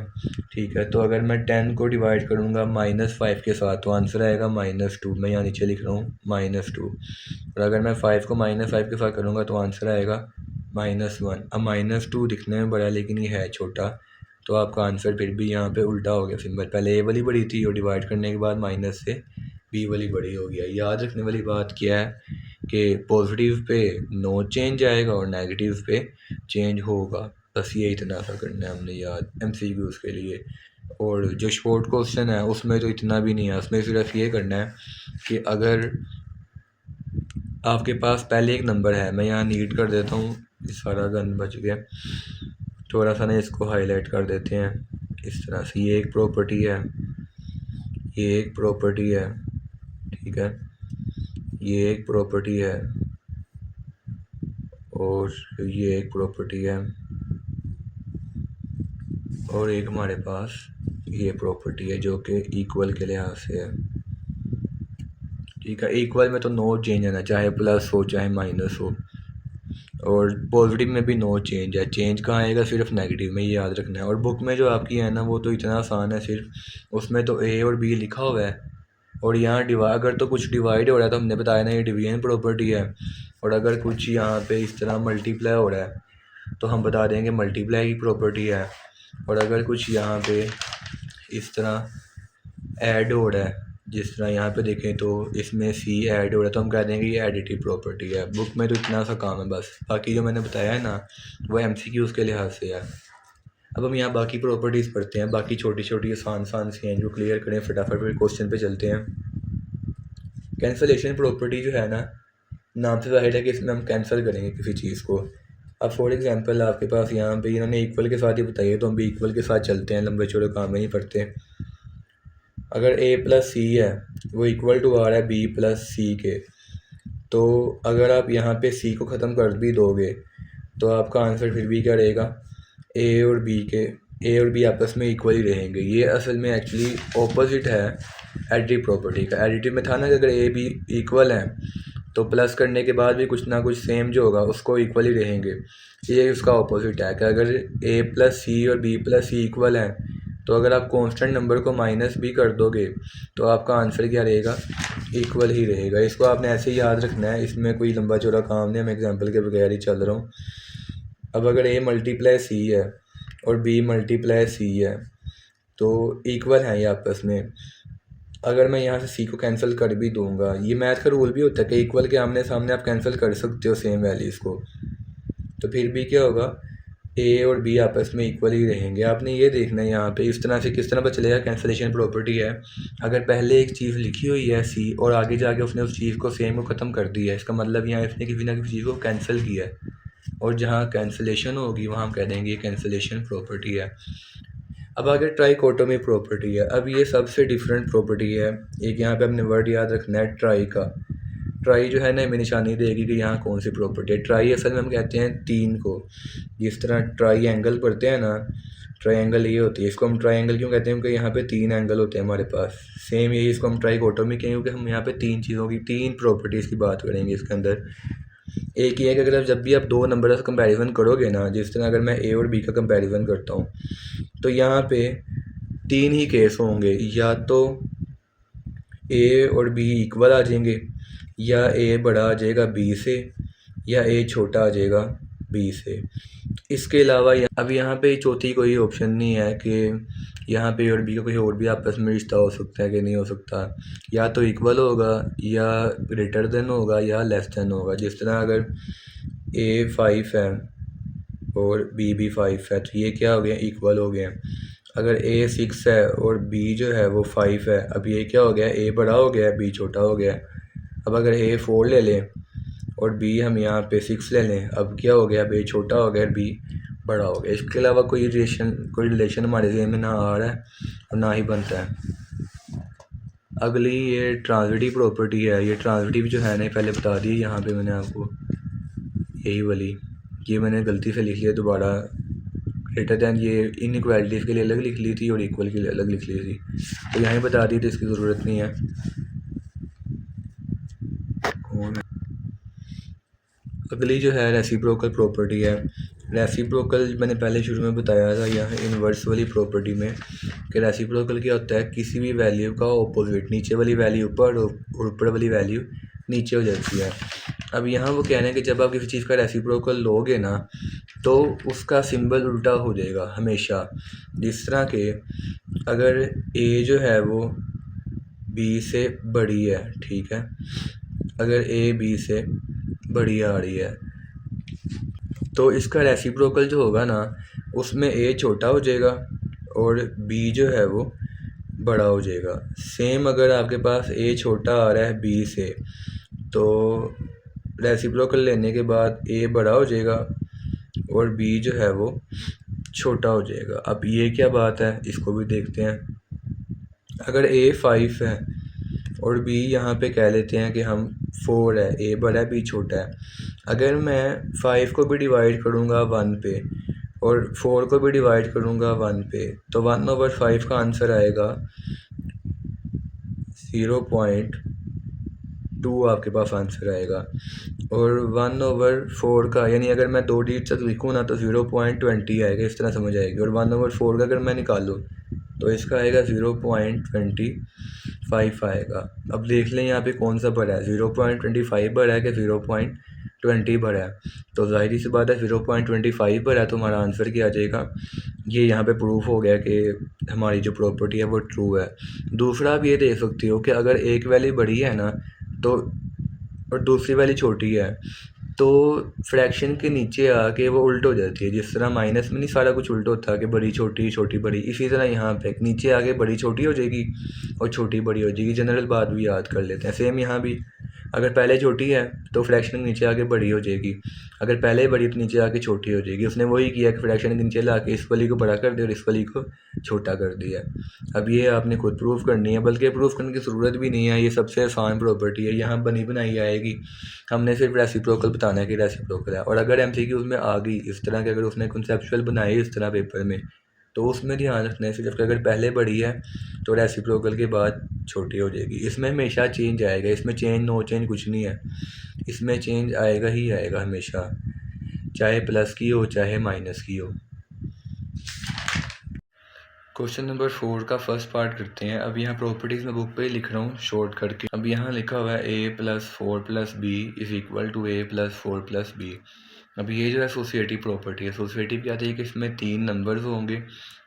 ठीक है। तो अगर मैं 10 को डिवाइड करूँगा -5 के साथ तो आंसर आएगा -2। मैं यहाँ नीचे लिख रहा हूँ -2। और अगर मैं 5 को -5 के साथ करूँगा तो आंसर आएगा -1। अब -2 दिखने में बड़ा है लेकिन ये है छोटा, तो आपका आंसर फिर भी यहाँ पे उल्टा हो गया सिंबल। पहले ए वाली बड़ी थी और डिवाइड करने के बाद माइनस से बी वाली बड़ी हो गया। याद रखने वाली बात क्या है कि पॉजिटिव पे नो चेंज आएगा और नेगेटिव पे चेंज होगा। बस ये इतना सा करना है हमने याद MCQs के लिए। और जो शॉर्ट क्वेश्चन है उसमें तो इतना भी नहीं है, उसमें सिर्फ ये करना है कि अगर आपके पास पहले एक नंबर है, मैं यहाँ नीट कर देता हूँ, सारा गन बच गया, थोड़ा सा ना इसको हाईलाइट कर देते हैं इस तरह से। ये एक प्रॉपर्टी है, ये एक प्रॉपर्टी है, ठीक है, ये एक प्रॉपर्टी है और ये एक प्रॉपर्टी है और एक हमारे पास ये प्रॉपर्टी है जो कि इक्वल के लिहाज से है, ठीक है। इक्वल में तो नो चेंज है ना, चाहे प्लस हो चाहे माइनस हो, और पॉजिटिव में भी नो चेंज है। चेंज कहाँ आएगा? सिर्फ नेगेटिव में, ये याद रखना है। और बुक में जो आपकी है ना वो तो इतना आसान है, सिर्फ उसमें तो ए और बी लिखा हुआ है और यहाँ अगर तो कुछ डिवाइड हो रहा है तो हमने बताया ना ये डिवीजन प्रॉपर्टी है। और अगर कुछ यहाँ पे इस तरह मल्टीप्लाई हो रहा है तो हम बता देंगे मल्टीप्लाई की प्रॉपर्टी है। और अगर कुछ यहाँ पे इस तरह ऐड हो रहा है, जिस तरह यहाँ पे देखें तो इसमें सी ऐड हो रहा है, तो हम कह देंगे ये एडिटिव प्रॉपर्टी है। बुक में तो इतना सा काम है बस, बाकी जो मैंने बताया है ना वो MCQs के लिहाज से है। अब हम यहाँ बाकी प्रॉपर्टीज़ पढ़ते हैं, बाकी छोटी छोटी आसान सी हैं जो क्लियर करें फटाफट। फिर क्वेश्चन पे चलते हैं। कैंसलेशन प्रॉपर्टी जो है ना, नाम से जाहिर है कि इसमें हम कैंसिल करेंगे किसी चीज़ को। अब फॉर एग्जांपल आपके पास यहाँ पे इन्होंने इक्वल के साथ ही बताई है तो हम भी इक्वल के साथ चलते हैं, लंबे चौड़े काम में नहीं पढ़ते। अगर a + c है वो इक्वल टू आ रहा है b + c के, तो अगर आप यहाँ पे c को ख़त्म कर भी दोगे तो आपका आंसर फिर भी क्या रहेगा? a और b आपस में इक्वल ही रहेंगे। ये असल में एक्चुअली ऑपोजिट है एडिटिव प्रॉपर्टी का। एडिटिव में था ना कि अगर a b इक्वल हैं तो प्लस करने के बाद भी कुछ ना कुछ सेम जो होगा उसको इक्वल ही रहेंगे। ये उसका ऑपोजिट है कि अगर a + c और b + c इक्वल हैं तो अगर आप कांस्टेंट नंबर को माइनस भी कर दोगे तो आपका आंसर क्या रहेगा? इक्वल ही रहेगा। इसको आपने ऐसे ही याद रखना है, इसमें कोई लंबा चौड़ा काम नहीं है, मैं एग्जांपल के बगैर ही चल रहा हूँ। अब अगर a × c है और b × c है तो इक्वल हैं ये आपस में। अगर मैं यहाँ से c को कैंसिल कर भी दूंगा, ये मैथ का रूल भी होता है कि इक्वल के आमने सामने आप कैंसिल कर सकते हो सेम वैल्यूज़ को, तो फिर भी क्या होगा? a और b आपस में इक्वल ही रहेंगे। आपने ये देखना है यहाँ पे इस तरह से किस तरह पता चलेगा कैंसिलेशन प्रॉपर्टी है। अगर पहले एक चीज़ लिखी हुई है c और आगे जाके उसने उस चीज़ को सेम को ख़त्म कर दिया है, इसका मतलब यहाँ इसने किसी ना किसी चीज़ को कैंसिल किया है, और जहाँ कैंसिलेशन होगी वहाँ हम कह देंगे ये कैंसिलेशन प्रॉपर्टी है। अब आगे ट्राइकोटोमी प्रॉपर्टी है। अब ये सबसे डिफरेंट प्रॉपर्टी है। एक यहाँ पे हमने वर्ड याद रखना है ट्राई का। ट्राई जो है ना हमें निशानी देगी कि यहाँ कौन सी प्रॉपर्टी है। ट्राई असल में हम कहते हैं 3 को, जिस तरह ट्राई एंगल पढ़ते हैं ना, ट्रायंगल ये होती है। इसको हम ट्रायंगल क्यों कहते हैं? क्योंकि यहाँ पे 3 एंगल होते हैं हमारे पास। सेम यही इसको हम ट्राइकोटोमी कहेंगे क्योंकि हम यहाँ पे 3 चीज़ों की 3 प्रॉपर्टीज़ की बात करेंगे इसके अंदर। एक ये है कि अगर आप जब भी आप 2 नंबर का कंपैरिजन करोगे ना, जिस तरह अगर मैं a और b का कंपैरिजन करता हूँ तो यहाँ पे 3 ही केस होंगे, या तो a और b इक्वल आ जाएंगे, या a बड़ा आ जाएगा b से, या a छोटा आ जाएगा b से। इसके अलावा अब यहाँ पे चौथी कोई ऑप्शन नहीं है कि यहाँ पे a और b का कोई और भी आपस में रिश्ता हो सकता है कि नहीं हो सकता। या तो इक्वल होगा, या ग्रेटर देन होगा, या लेस देन होगा। जिस तरह अगर a 5 है और b भी 5 है तो ये क्या हो गया? इक्वल हो गया। अगर a 6 है और b जो है वो 5 है, अब ये क्या हो गया? a बड़ा हो गया, b छोटा हो गया। अब अगर a 4 ले लें और b हम यहाँ पे 6 ले लें, अब क्या हो गया? b छोटा हो गया, b बड़ा हो गया। इसके अलावा कोई रिलेशन हमारे ज़हन में ना आ रहा है और ना ही बनता है। अगली ये ट्रांजिटिव प्रॉपर्टी है। ये ट्रांजिटिव जो है ना पहले बता दी यहाँ पे मैंने आपको, यही वाली, ये मैंने गलती से लिख लिया दोबारा। ग्रेटर दैन ये इनइक्वालिटीज़ के लिए अलग लिख ली थी और इक्वल के लिए अलग लिख ली थी, तो यहाँ बता दी तो इसकी ज़रूरत नहीं है। अगली जो है रेसिप्रोकल प्रॉपर्टी है। रेसिप्रोकल मैंने पहले शुरू में बताया था यहाँ इन्वर्स वाली प्रॉपर्टी में कि रेसिप्रोकल क्या होता है, किसी भी वैल्यू का ऑपोजिट, नीचे वाली वैल्यू ऊपर और ऊपर वाली वैल्यू नीचे हो जाती है। अब यहाँ वो कह रहे हैं कि जब आप किसी चीज़ का रेसिप्रोकल लोगे ना तो उसका सिंबल उल्टा हो जाएगा हमेशा। जिस तरह के अगर ए जो है वो बी से बड़ी है, ठीक है, अगर ए बी से बड़ी आ रही है तो इसका रेसिप्रोकल जो होगा ना उसमें ए छोटा हो जाएगा और बी जो है वो बड़ा हो जाएगा। सेम अगर आपके पास ए छोटा आ रहा है बी से तो रेसिप्रोकल लेने के बाद ए बड़ा हो जाएगा और बी जो है वो छोटा हो जाएगा। अब ये क्या बात है, इसको भी देखते हैं। अगर ए 5 है और बी यहाँ पे कह लेते हैं कि हम 4 है, ए बड़ा है बी छोटा है। अगर मैं 5 को भी डिवाइड करूँगा 1 पे और 4 को भी डिवाइड करूँगा 1 पे तो 1/5 का आंसर आएगा 0.2 आपके पास आंसर आएगा। और 1/4 का यानी अगर मैं 2 डिजिट तक लिखूँ ना तो 0.20 आएगा, इस तरह समझ आएगी। और 1/4 का अगर मैं निकालूँ तो इसका आएगा 0.25 आएगा। अब देख लें यहाँ पे कौन सा बड़ा है, 0.25 बड़ा है कि 0.20 बड़ा है। तो ज़ाहिर सी बात है 0.25 बड़ा है तो हमारा आंसर क्या आ जाएगा। ये यहाँ पे प्रूफ हो गया कि हमारी जो प्रॉपर्टी है वो ट्रू है। दूसरा आप ये देख सकते हो कि अगर एक वैल्यू बड़ी है ना तो और दूसरी वाली छोटी है तो फ्रैक्शन के नीचे आके वो उल्ट हो जाती है। जिस तरह माइनस में नहीं सारा कुछ उल्ट होता है कि बड़ी छोटी छोटी बड़ी, इसी तरह यहाँ पे नीचे आके बड़ी छोटी हो जाएगी और छोटी बड़ी हो जाएगी। जनरल बात भी याद कर लेते हैं। सेम यहाँ भी अगर पहले छोटी है तो फ्रैक्शन के नीचे आके बड़ी हो जाएगी, अगर पहले बड़ी तो नीचे आके छोटी हो जाएगी। उसने वही किया कि फ्रैक्शन के नीचे ला के इस वाली को बड़ा कर दिया और इस वाली को छोटा कर दिया। अब ये आपने खुद प्रूफ करनी है, बल्कि प्रूफ करने की ज़रूरत भी नहीं है, ये सबसे आसान प्रॉपर्टी है, यहाँ बनी बनाई आएगी। हमने सिर्फ रेसिप्रोकल बताना है कि रेसिप्रोकल है। और अगर एमसीक्यूज़ में आ गई इस तरह के, अगर उसने कॉन्सेप्चुअल बनाई इस तरह पेपर में तो उसमें ध्यान रखना है सिर्फ कि अगर पहले बड़ी है तो रेसिप्रोकल के बाद छोटी हो जाएगी। इसमें हमेशा चेंज आएगा, इसमें चेंज नो चेंज कुछ नहीं है, इसमें चेंज आएगा ही आएगा हमेशा, चाहे प्लस की हो चाहे माइनस की हो। क्वेश्चन नंबर 4 का फर्स्ट पार्ट करते हैं। अब यहाँ प्रॉपर्टीज़ में बुक पे ही लिख रहा हूँ शॉर्ट करके। अब यहाँ लिखा हुआ है a+4+b is equal to a+4+b। अब ये जो है एसोसिएटिव प्रॉपर्टी है। एसोसिएटिव क्या है कि इसमें 3 नंबर्स होंगे,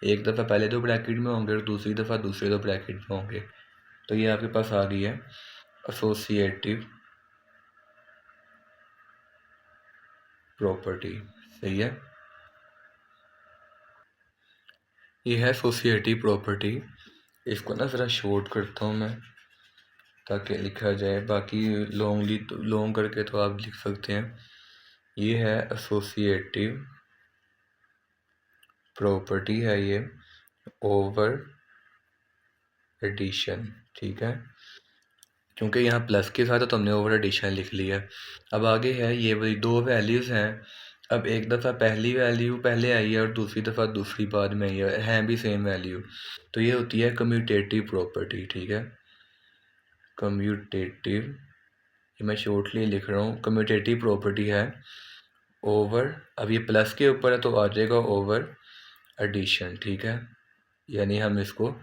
एक दफ़ा पहले 2 ब्रैकेट में होंगे और दूसरी दफ़ा दूसरे 2 ब्रैकेट में होंगे। तो ये आपके पास आ गई है एसोसिएटिव प्रॉपर्टी, सही है। ये है एसोसिएटिव प्रॉपर्टी। इसको ना ज़रा शॉर्ट करता हूँ मैं ताकि लिखा जाए, बाकी लॉन्ग करके तो आप लिख सकते हैं। ये है एसोसिएटिव प्रॉपर्टी है ये ओवर एडिशन, ठीक है, क्योंकि यहाँ प्लस के साथ तो हमने ओवर एडिशन लिख लिया। अब आगे है ये वही 2 वैल्यूज़ हैं। अब एक दफ़ा पहली वैल्यू पहले आई है और दूसरी दफ़ा दूसरी बाद में आई है, हैं भी सेम वैल्यू, तो ये होती है कम्यूटेटिव प्रॉपर्टी, ठीक है। कम्यूटेटिव, ये मैं शॉर्टली लिख रहा हूँ, कम्यूटेटिव प्रॉपर्टी है ओवर, अब ये प्लस के ऊपर है तो आ जाएगा ओवर एडिशन, ठीक है, यानी हम इसको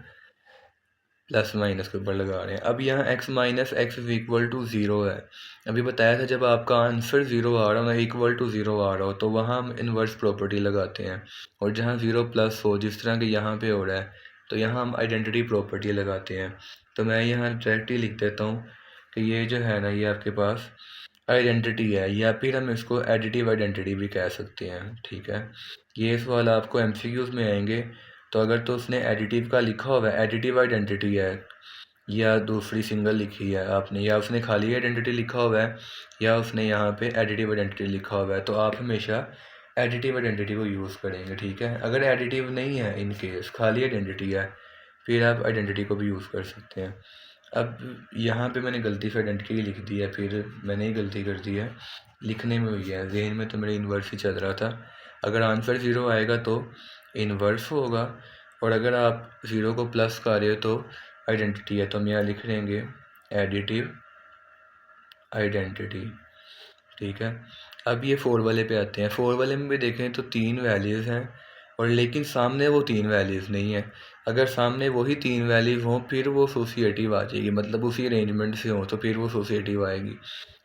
प्लस माइनस के ऊपर लगा रहे हैं। अब यहाँ x minus x is equal to 0 है। अभी बताया था जब आपका आंसर 0 आ रहा हो, इक्वल टू 0 आ रहा हो, तो वहाँ हम इन्वर्स प्रॉपर्टी लगाते हैं। और जहाँ 0 प्लस हो, जिस तरह के यहाँ पे हो रहा है, तो यहाँ हम आइडेंटिटी प्रॉपर्टी लगाते हैं। तो मैं यहाँ डायरेक्ट ही लिख देता हूँ कि ये जो है ना ये आपके पास आइडेंटिटी है, या फिर हम इसको एडिटिव आइडेंटिटी भी कह सकते हैं, ठीक है। ये सवाल आपको एमसीक्यूज़ में आएंगे, तो अगर तो उसने एडिटिव का लिखा हुआ है, एडिटिव आइडेंटिटी है, या दूसरी सिंगल लिखी है आपने, या उसने खाली आइडेंटिटी लिखा हुआ है, या उसने यहाँ पे एडिटिव आइडेंटिटी लिखा हुआ है, तो आप हमेशा एडिटिव आइडेंटिटी को यूज़ करेंगे, ठीक है। अगर एडिटिव नहीं है, इन केस खाली आइडेंटिटी है, फिर आप आइडेंटिटी को भी यूज़ कर सकते हैं। अब यहाँ पे मैंने गलती से आइडेंटिटी लिख दी है, फिर मैंने ही गलती कर दी है, लिखने में हुई है, जहन में तो मेरे इन्वर्स ही चल रहा था। अगर आंसर 0 आएगा तो इन्वर्स होगा, और अगर आप 0 को प्लस कर रहे हो तो आइडेंटिटी है, तो हम यहाँ लिख लेंगे एडिटिव आइडेंटिटी, ठीक है। अब ये 4 वाले पे आते हैं। 4 वाले में भी देखें तो 3 वैल्यूज़ हैं और लेकिन सामने वो 3 वैल्यूज़ नहीं है। अगर सामने वही 3 वैल्यूज़ हों फिर वो एसोसिएटिव आ जाएगी, मतलब उसी अरेंजमेंट से हो तो फिर वो एसोसिएटिव आएगी।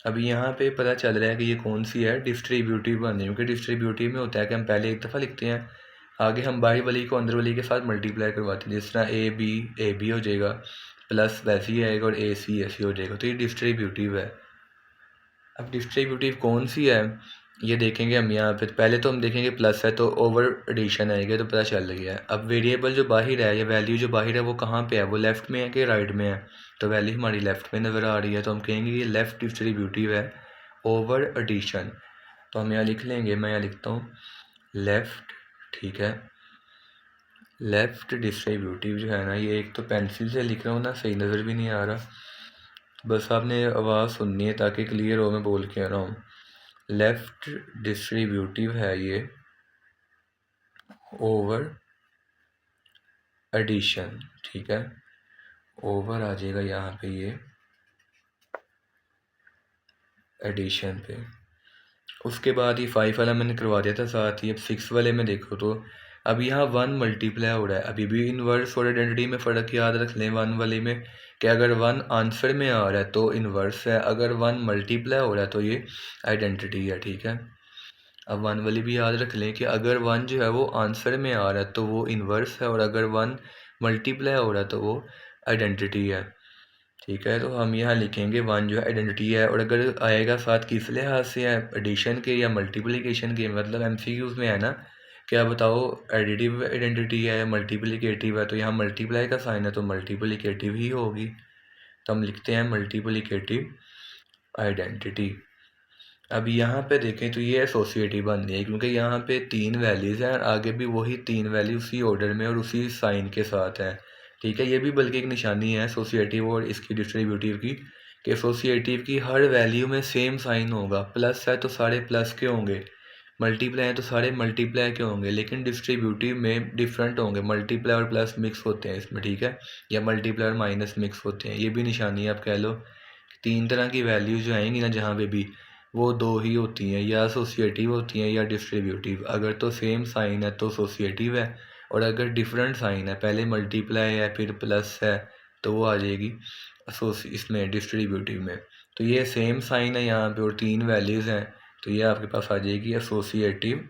अब यहाँ पे पता चल रहा है कि ये कौन सी है, डिस्ट्रीब्यूटिव बन रही है, क्योंकि डिस्ट्रीब्यूटिव में होता है कि हम पहले एक दफ़ा लिखते हैं, आगे हम बाहरी वाली को अंदर वाली के साथ मल्टीप्लाई करवाते हैं। जिस तरह ए बी हो जाएगा प्लस वैसे ही आएगा और ए सी ऐसे हो जाएगा, तो ये डिस्ट्रीब्यूटिव है। अब डिस्ट्रीब्यूटिव कौन सी है ये देखेंगे हम यहाँ पे। पहले तो हम देखेंगे प्लस है तो ओवर एडिशन आएगा, तो पता चल गया है। अब वेरिएबल जो बाहर है या वैल्यू जो बाहर है वो कहाँ पे है, वो लेफ़्ट में है कि राइट में है, तो वैल्यू हमारी लेफ़्ट में नज़र आ रही है, तो हम कहेंगे ये लेफ़्ट डिस्ट्रीब्यूटिव है ओवर एडिशन। तो हम यहाँ लिख लेंगे, मैं यहाँ लिखता हूँ लेफ़्ट, ठीक है। लेफ़्ट डिस्ट्रीब्यूटिव जो है ना, ये एक तो पेंसिल से लिख रहा हूँ ना, सही नज़र भी नहीं आ रहा, बस आपने आवाज़ सुननी है ताकि क्लियर हो, मैं बोल के आ रहा हूँ। लेफ़्ट डिस्ट्रीब्यूटिव है ये ओवर एडिशन, ठीक है। ओवर आ जाएगा यहाँ पे ये एडिशन पे। उसके बाद ये 5 वाला मैंने करवा दिया था साथ ही। अब 6 वाले में देखो तो अब यहाँ 1 मल्टीप्लाई हो रहा है। अभी भी इन्वर्स और आइडेंटिटी में फ़र्क याद रख लें 1 वाले में, कि अगर 1 आंसर में आ रहा है तो इन्वर्स है, अगर 1 मल्टीप्लाई हो रहा है तो ये आइडेंटिटी है, ठीक है। अब 1 वाली भी याद रख लें कि अगर 1 जो है वो आंसर में आ रहा है तो वो इन्वर्स है, और अगर 1 मल्टीप्लाई हो रहा है तो वो आइडेंटिटी है, ठीक है। तो हम यहाँ लिखेंगे 1 जो है आइडेंटिटी है, और अगर आएगा साथ किस लिहाज से है, एडिशन के या मल्टीप्लिकेशन के, मतलब एमसीक्यूज़ में है ना, क्या बताओ एडिटिव आइडेंटिटी है या मल्टीप्लिकेटिव है, तो यहाँ मल्टीप्लाई का साइन है तो मल्टीप्लिकेटिव ही होगी, तो हम लिखते हैं मल्टीप्लिकेटिव आइडेंटिटी। अब यहाँ पे देखें तो ये एसोसिएटिव बन रही है, क्योंकि यहाँ पे 3 वैल्यूज़ हैं और आगे भी वही 3 वैल्यू उसी ऑर्डर में और उसी साइन के साथ हैं, ठीक है। ये भी बल्कि एक निशानी है एसोसिएटिव और इसकी डिस्ट्रीब्यूटिव की, कि एसोसिएटिव की हर वैल्यू में सेम साइन होगा। प्लस है तो सारे प्लस के होंगे, मल्टीप्लाई है तो सारे मल्टीप्लाई के होंगे, लेकिन डिस्ट्रीब्यूटिव में डिफरेंट होंगे, मल्टीप्लाई और प्लस मिक्स होते हैं इसमें, ठीक है, या मल्टीप्लाई और माइनस मिक्स होते हैं। ये भी निशानी है, आप कह लो 3 तरह की वैल्यूज जो आएंगी ना जहाँ पे भी, वो 2 ही होती हैं, या एसोसिएटिव होती हैं या डिस्ट्रीब्यूटिव। अगर तो सेम साइन है तो एसोसिएटिव है, और अगर डिफरेंट साइन है, पहले मल्टीप्लाई है फिर प्लस है, तो वो आ जाएगी इसमें डिस्ट्रीब्यूटिव में। तो ये सेम साइन है यहाँ पे और 3 वैल्यूज़ हैं, तो ये आपके पास आ जाएगी एसोसिएटिव।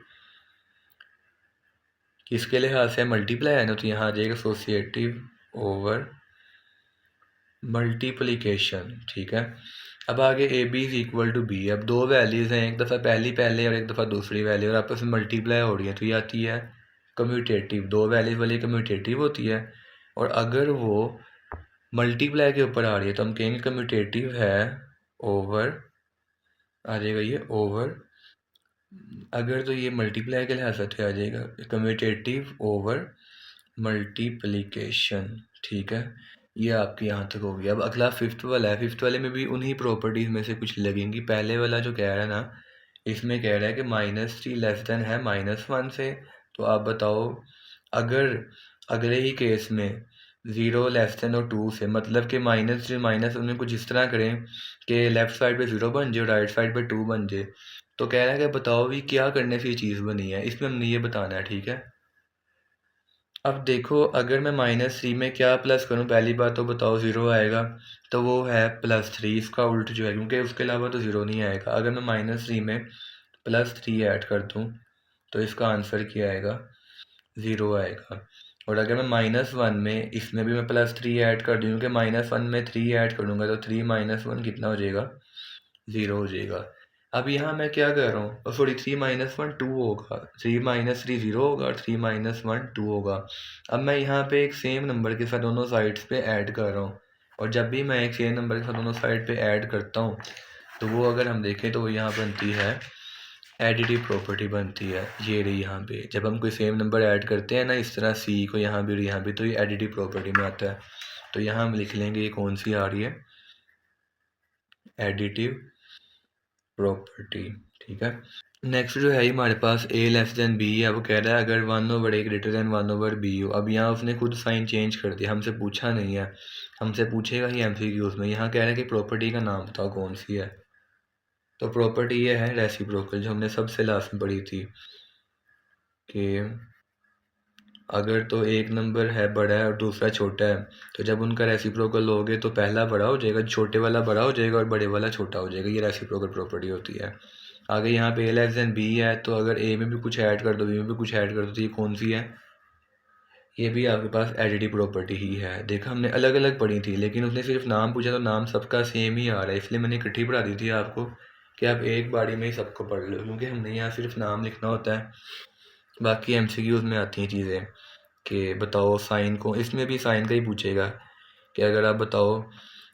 किसके लिहाज से मल्टीप्लाई है ना, तो यहाँ आ जाएगा एसोसिएटिव ओवर मल्टीप्लिकेशन, ठीक है। अब आगे a b is equal to b. अब 2 वैल्यूज़ हैं, एक दफ़ा पहली पहले और एक दफ़ा दूसरी वैल्यू, और आपस में मल्टीप्लाई हो रही है, तो ये आती है कम्यूटेटिव। 2 वैल्यूज़ वाली कम्यूटेटिव होती है, और अगर वो मल्टीप्लाई के ऊपर आ रही है तो हम कहेंगे कम्यूटेटिव है ओवर, आ जाएगा ये ओवर। अगर तो ये मल्टीप्लाई के लिहाज से आ जाएगा कम्यूटेटिव ओवर मल्टीप्लिकेशन, ठीक है। ये आपके यहाँ तक हो गया। अब अगला 5th वाला है। 5th वाले में भी उन्हीं प्रॉपर्टीज़ में से कुछ लगेंगी। पहले वाला जो कह रहा है ना, इसमें कह रहा है कि -3 लेस देन है -1 से, तो आप बताओ अगर अगले ही केस में 0 लेस देन और 2 से, मतलब कि माइनस उन्हें कुछ इस तरह करें कि लेफ़्ट साइड पे 0 बन जाए और राइट साइड पे 2 बन जाए, तो कह रहा है कि बताओ भी क्या करने से ये चीज़ बनी है, इसमें हमने ये बताना है, ठीक है। अब देखो अगर मैं -3 में क्या प्लस करूं, पहली बात तो बताओ 0 आएगा, तो वो है +3, इसका उल्ट जो है, क्योंकि उसके अलावा तो 0 नहीं आएगा। अगर मैं -3 में +3 ऐड कर दूं तो इसका आंसर क्या आएगा, 0 आएगा। और अगर मैं -1 में इसमें भी मैं +3 ऐड कर दूँ, क्योंकि -1 में 3 ऐड करूँगा तो 3 - 1 कितना हो जाएगा, 0 हो जाएगा। अब यहाँ मैं क्या कर रहा हूँ, सॉरी 3 - 1 2 होगा, 3 - 3 0 होगा और 3 - 1 2 होगा। अब मैं यहाँ पे एक सेम नंबर के साथ दोनों साइड्स पे ऐड कर रहा हूँ, और जब भी मैं एक सेम नंबर के साथ दोनों साइड पे ऐड करता हूँ तो वो अगर हम देखें तो वो यहाँ बनती है एडिटिव प्रॉपर्टी बनती है। ये रही यहाँ पे, जब हम कोई सेम नंबर ऐड करते हैं ना इस तरह सी को यहाँ भी और यहाँ भी, तो ये एडिटिव प्रॉपर्टी में आता है। तो यहाँ हम लिख लेंगे ये कौन सी आ रही है, एडिटिव प्रॉपर्टी, ठीक है। नेक्स्ट जो है हमारे पास a लेस देन बी है। वो कह रहा है अगर 1/a ग्रेटर देन 1/b हो। अब यहाँ उसने खुद साइन चेंज कर दिया, हमसे पूछा नहीं है, हमसे पूछेगा ही एमसीक्यूज में। यहाँ कह रहा है कि प्रॉपर्टी का नाम बताओ कौन सी है। तो प्रॉपर्टी ये है रेसिप्रोकल, जो हमने सबसे लास्ट में पढ़ी थी कि अगर तो एक नंबर है बड़ा है और दूसरा छोटा है, तो जब उनका रेसिप्रोकल लोगे तो पहला बड़ा हो जाएगा, छोटे वाला बड़ा हो जाएगा और बड़े वाला छोटा हो जाएगा। ये रेसिप्रोकल प्रॉपर्टी होती है। आगे यहाँ पे a b है, तो अगर a में भी कुछ ऐड कर दो, b में भी कुछ ऐड कर दो, तो ये कौन सी है? ये भी आपके पास एडिटिव प्रॉपर्टी ही है। देखा, हमने अलग अलग पढ़ी थी, लेकिन उसने सिर्फ नाम पूछा तो नाम सबका सेम ही आ रहा है, इसलिए मैंने इकट्ठी पढ़ा दी थी आपको कि आप एक बारी में ही सबको पढ़ लो, क्योंकि हमने यहाँ सिर्फ नाम लिखना होता है। बाकी MCQs में आती हैं चीज़ें कि बताओ साइन को, इसमें भी साइन का ही पूछेगा कि अगर आप बताओ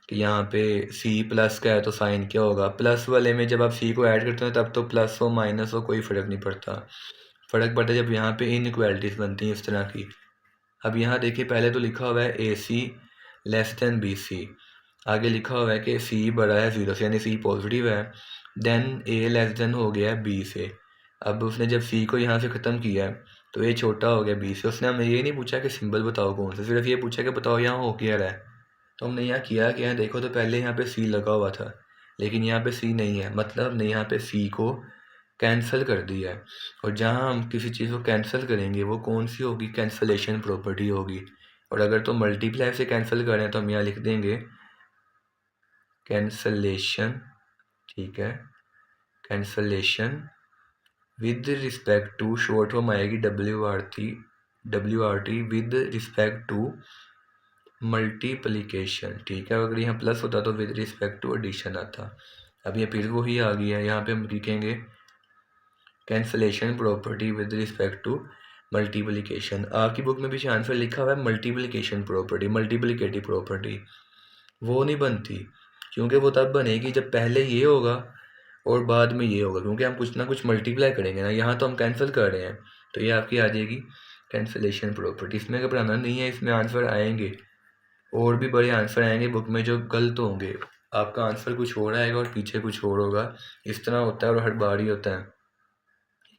कि यहाँ पे C प्लस का है तो साइन क्या होगा। प्लस वाले में जब आप C को ऐड करते हैं तब तो प्लस हो माइनस हो कोई फ़र्क नहीं पड़ता, फ़र्क पड़ता है जब यहाँ पे इनइक्वालिटीज़ बनती हैं इस तरह की। अब यहाँ देखिए, पहले तो लिखा हुआ है AC लेस देन BC, आगे लिखा हुआ है कि C बड़ा है 0 से, यानी C पॉजिटिव है, देन A लेस देन हो गया है B से। अब उसने जब C को यहाँ से ख़त्म किया है तो A छोटा हो गया B से। उसने हमें ये नहीं पूछा कि सिंबल बताओ कौन सा, सिर्फ ये पूछा कि बताओ यहाँ हो क्या रहा है। तो हमने यहाँ किया कि यहाँ देखो, तो पहले यहाँ पे C लगा हुआ था, लेकिन यहाँ पे C नहीं है, मतलब हमने यहाँ पे C को कैंसिल कर दिया है। और जहाँ हम किसी चीज़ को कैंसिल करेंगे वो कौन सी होगी? कैंसलेशन प्रॉपर्टी होगी। और अगर तो मल्टीप्लाई से कैंसिल करें तो हम यहाँ लिख देंगे कैंसलेशन, ठीक है, cancellation with respect to, short form आएगी WRT with respect to multiplication, ठीक है। अगर यहाँ प्लस होता तो विद रिस्पेक्ट टू एडिशन आता। अब ये फिर वही आ गया है, यहाँ पे हम लिखेंगे cancellation property with respect to multiplication. आपकी बुक में पीछे आंसर लिखा हुआ है मल्टीप्लिकेशन प्रॉपर्टी, मल्टीप्लिकेटिव प्रॉपर्टी, वो नहीं बनती, क्योंकि वो तब बनेगी जब पहले ये होगा और बाद में ये होगा, क्योंकि हम कुछ ना कुछ मल्टीप्लाई करेंगे ना, यहाँ तो हम कैंसिल कर रहे हैं, तो ये आपकी आ जाएगी कैंसलेशन प्रॉपर्टी। इसमें घबराना नहीं है, इसमें आंसर आएंगे और भी बड़े आंसर आएंगे बुक में जो गलत होंगे। आपका आंसर कुछ और आएगा और पीछे कुछ और होगा, इस तरह होता है और हर बार ही होता है।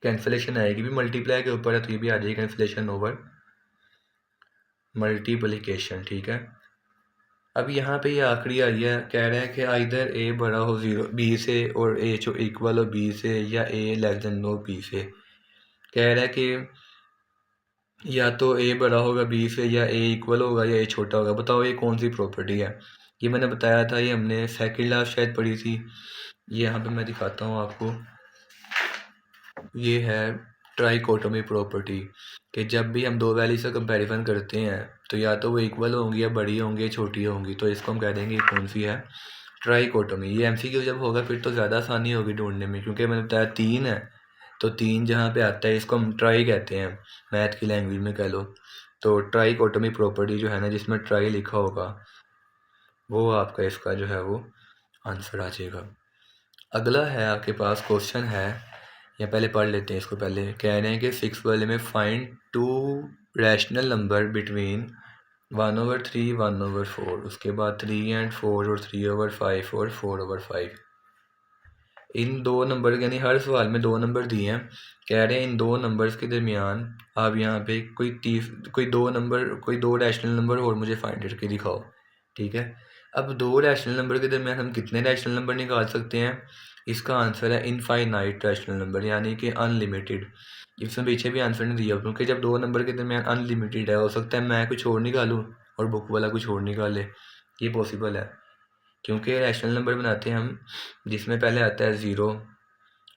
कैंसलेशन आएगी भी मल्टीप्लाई के ऊपर है, तो ये भी आ जाएगी कैंसलेशन ओवर मल्टीप्लिकेशन, ठीक है। अब यहाँ पे ये आखिरी आई है, कह रहे हैं कि आइदर A बड़ा हो 0 B से और A जो इक्वल हो B से, या A लेस देन हो B से। कह रहा है कि या तो A बड़ा होगा B से, या A इक्वल होगा, या A छोटा होगा। बताओ ये कौन सी प्रॉपर्टी है? ये मैंने बताया था, ये हमने सेकंड लास्ट शायद पढ़ी थी। ये यहाँ पे मैं दिखाता हूँ आपको, ये है ट्राइकोटोमी प्रॉपर्टी, कि जब भी हम दो वैल्यू से कंपैरिजन करते हैं तो या तो वो इक्वल होंगी, या बड़ी होंगी, या छोटी होंगी, तो इसको हम कह देंगे कौन सी है? ट्राइकोटोमी। ये MCQ जब होगा फिर तो ज़्यादा आसानी होगी ढूंढने में, क्योंकि मैंने बताया 3 है, तो 3 जहाँ पे आता है इसको हम ट्राई कहते हैं, मैथ की लैंग्वेज में कह लो। तो ट्राइकोटोमी प्रॉपर्टी जो है ना, जिसमें ट्राई लिखा होगा, वो आपका इसका जो है वो आंसर आ जाएगा। अगला है आपके पास क्वेश्चन है, या पहले पढ़ लेते हैं इसको। पहले कह रहे हैं कि 6 वाले में फाइंड 2 रैशनल नंबर बिटवीन 1/3 1/4, उसके बाद 3 and 4 और 3/5 और 4/5। इन दो नंबर, यानी हर सवाल में दो नंबर दिए हैं, कह रहे हैं इन दो नंबर्स के दरमियान आप यहाँ पे कोई दो रैशनल नंबर और मुझे फाइंड करके दिखाओ, ठीक है। अब दो रैशनल नंबर के दरमियान हम कितने रैशनल नंबर निकाल सकते हैं? इसका आंसर है इनफाइनाइट रैशनल नंबर, यानी कि अनलिमिटेड। इसमें पीछे भी आंसर नहीं दिया, क्योंकि जब दो नंबर के दरमियान अनलिमिटेड है, हो सकता है मैं कुछ और निकालूँ और बुक वाला कुछ और निकाले, ये पॉसिबल है। क्योंकि रैशनल नंबर बनाते हैं हम जिसमें पहले आता है 0,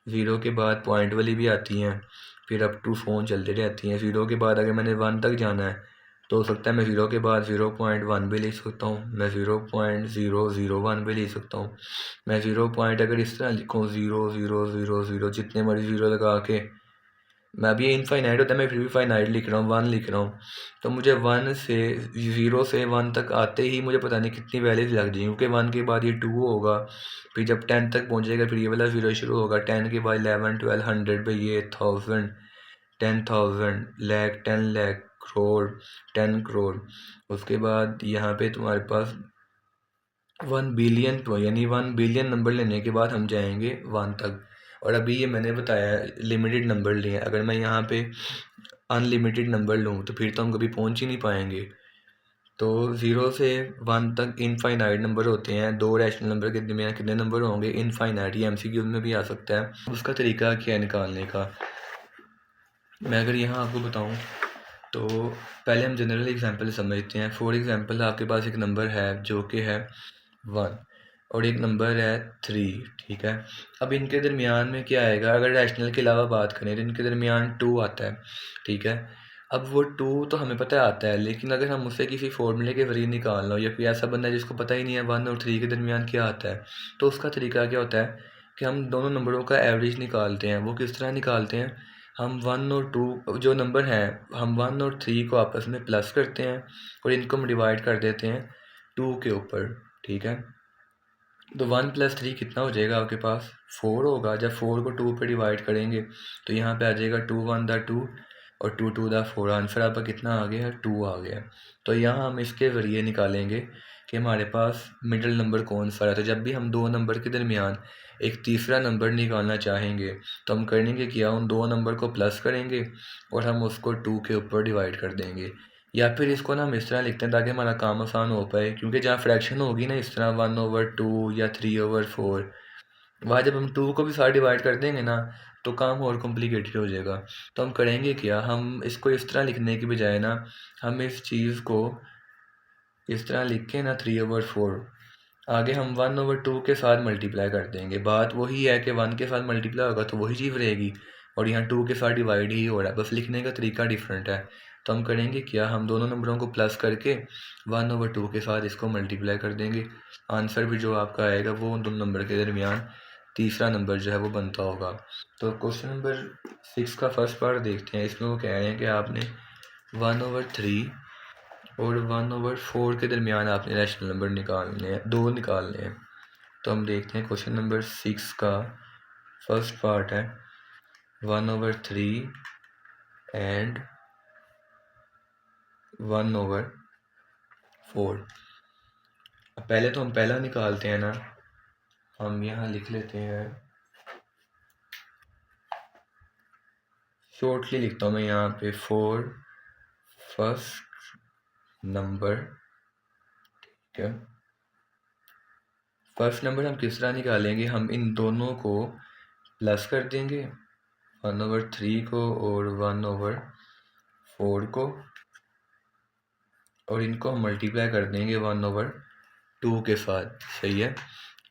0 के बाद पॉइंट वाली भी आती हैं, फिर अप टू फ़ोन चलती रहती हैं। 0 के बाद अगर मैंने 1 तक जाना है तो हो सकता है मैं 0 के बाद 0.1 भी लिख सकता हूँ, मैं 0.001 भी लिख सकता हूँ, मैं 0 पॉइंट अगर इस तरह लिखूँ 0 जितने मर्जी 0 लगा के, मैं अभी इनफाइनाइट होता है, मैं फिर भी फाइनाइट लिख रहा हूँ, 1 लिख रहा हूँ, तो मुझे 0 से 1 तक आते ही मुझे पता नहीं कितनी वैल्यूज लग जाएंगी, क्योंकि 1 के बाद ये 2 होगा, फिर जब 10 तक पहुँचेगा फिर ये वाला 0 शुरू होगा, 10 के बाद 11 12 100 पे ये 1000 10,000 लाख 10 लाख करोड़ 10 करोड़, उसके बाद यहाँ पे तुम्हारे पास 1 बिलियन, तो यानी 1 बिलियन नंबर लेने के बाद हम जाएंगे 1 तक। और अभी ये मैंने बताया लिमिटेड नंबर लिए, अगर मैं यहाँ पे अनलिमिटेड नंबर लूँ तो फिर तो हम कभी पहुँच ही नहीं पाएंगे। तो 0 से 1 तक इनफाइनाइट नंबर होते हैं, दो रैशनल नंबर के दरमियान कितने नंबर होंगे, इनफाइनाइट। ये MCQ में भी आ सकता है। उसका तरीका क्या है निकालने का, मैं अगर यहाँ आपको बताऊँ तो पहले हम जनरल एग्जांपल समझते हैं। फॉर एग्जांपल आपके पास एक नंबर है जो कि है 1 और एक नंबर है 3, ठीक है। अब इनके दरमियान में क्या आएगा, अगर रैशनल के अलावा बात करें तो इनके दरमियान 2 आता है, ठीक है। अब वो 2 तो हमें पता आता है, लेकिन अगर हम उसे किसी फॉर्मूले के जरिए निकालना हो या कोई ऐसा बंदा है जिसको पता ही नहीं है 1 और 3 के दरमियान क्या आता है, तो उसका तरीका क्या होता है कि हम दोनों नंबरों का एवरेज निकालते हैं। वो किस तरह निकालते हैं, हम 1 और 2 जो नंबर हैं, हम 1 और 3 को आपस में प्लस करते हैं और इनको हम डिवाइड कर देते हैं 2 के ऊपर, ठीक है। तो 1 + 3 कितना हो जाएगा आपके पास, 4 होगा। जब 4 को 2 पे डिवाइड करेंगे तो यहाँ पे आ जाएगा 2 × 1 = 2 और 2 × 2 = 4। आंसर आपका कितना आ गया, 2 आ गया। तो यहाँ हम इसके ज़रिए निकालेंगे कि हमारे पास मिडिल नंबर कौन सा है। तो जब भी हम दो नंबर के दरमियान एक तीसरा नंबर निकालना चाहेंगे तो हम करेंगे क्या, उन दो नंबर को प्लस करेंगे और हम उसको 2 के ऊपर डिवाइड कर देंगे। या फिर इसको ना हम इस तरह लिखते हैं ताकि हमारा काम आसान हो पाए, क्योंकि जहाँ फ्रैक्शन होगी ना इस तरह 1/2 या 3/4, वहाँ जब हम 2 को भी साथ डिवाइड कर देंगे ना तो काम और कॉम्प्लिकेटेड हो जाएगा। तो हम करेंगे क्या, हम इसको इस तरह लिखने की बजाय ना हम इस चीज़ को इस तरह लिख के ना 3/4 आगे हम 1/2 के साथ मल्टीप्लाई कर देंगे। बात वही है कि 1 के साथ मल्टीप्लाई होगा तो वही चीज़ रहेगी और यहाँ 2 के साथ डिवाइड ही हो रहा है, बस लिखने का तरीका डिफरेंट है। तो हम करेंगे क्या, हम दोनों नंबरों को प्लस करके 1/2 के साथ इसको मल्टीप्लाई कर देंगे। आंसर भी जो आपका आएगा वो उन दोनों नंबर के दरमियान तीसरा नंबर जो है वो बनता होगा। तो क्वेश्चन नंबर 6 का फर्स्ट पार्ट देखते हैं। इसमें वो कह रहे हैं कि आपने 1/3 और 1/4 के दरमियान आपने रैशनल नंबर निकालने हैं, दो निकालने हैं। तो हम देखते हैं क्वेश्चन नंबर 6 का फर्स्ट पार्ट है 1/3 एंड 1/4। पहले तो हम पहला निकालते हैं ना, हम यहाँ लिख लेते हैं, शॉर्टली लिखता हूँ मैं यहाँ पे 4 फर्स्ट नंबर, ठीक है। फर्स्ट नंबर हम किस तरह निकालेंगे, हम इन दोनों को प्लस कर देंगे 1/3 को और 1/4 को, और इनको हम मल्टीप्लाई कर देंगे 1/2 के साथ, सही है।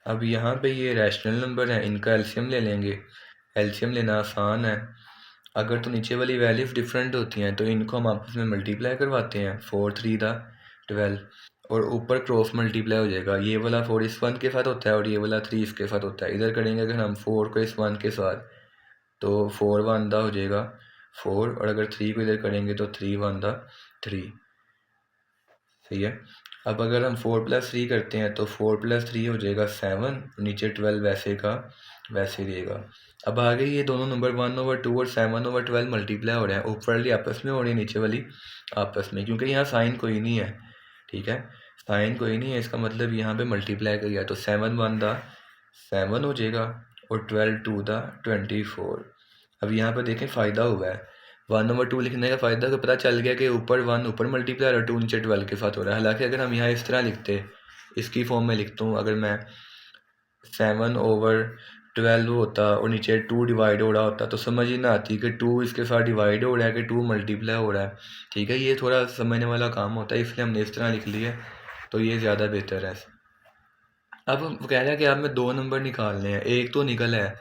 अब यहाँ पे ये रैशनल नंबर है, इनका एलसीएम ले लेंगे। एलसीएम लेना आसान है, अगर तो नीचे वाली वैल्यूज डिफरेंट होती हैं तो इनको हम आपस में मल्टीप्लाई करवाते हैं। 4 × 3 = 12 और ऊपर क्रॉस मल्टीप्लाई हो जाएगा। ये वाला 4 इस 1 के साथ होता है और ये वाला 3 इसके साथ होता है। इधर करेंगे अगर हम 4 को इस 1 के साथ तो 4 × 1 हो जाएगा 4, और अगर 3 को इधर करेंगे तो 3 × 1 = 3, सही है। अब अगर हम 4 + 3 करते हैं तो 4 + 3 हो जाएगा 7, नीचे 12 वैसे का वैसे रहेगा। अब आगे ये दोनों नंबर 1/2 और 7/12 मल्टीप्लाई हो रहे हैं, ऊपर वाली आपस में हो रही है, नीचे वाली आपस में, क्योंकि यहाँ साइन कोई नहीं है, ठीक है। साइन कोई नहीं है, इसका मतलब यहाँ पे मल्टीप्लाई किया तो 7 × 1 = 7 हो जाएगा और 12 × 2 = 24। अब यहाँ पर देखें फ़ायदा हुआ है, 1/2 लिखने का फ़ायदा तो पता चल गया कि ऊपर 1 ऊपर मल्टीप्लाई और 2 नीचे 12 के साथ हो रहा है। हालांकि अगर हम यहाँ इस तरह लिखते, इसकी फॉर्म में लिखता हूँ, अगर मैं 7/12 होता और नीचे 2 डिवाइड हो रहा होता तो समझ ही ना आती कि 2 इसके साथ डिवाइड हो रहा है कि 2 मल्टीप्लाई हो रहा है, ठीक है। ये थोड़ा समझने वाला काम होता है, इसलिए हमने इस तरह लिख लिया, तो ये ज़्यादा बेहतर है। अब हम कह रहे हैं कि आप में दो नंबर निकालने हैं, एक तो निकल है,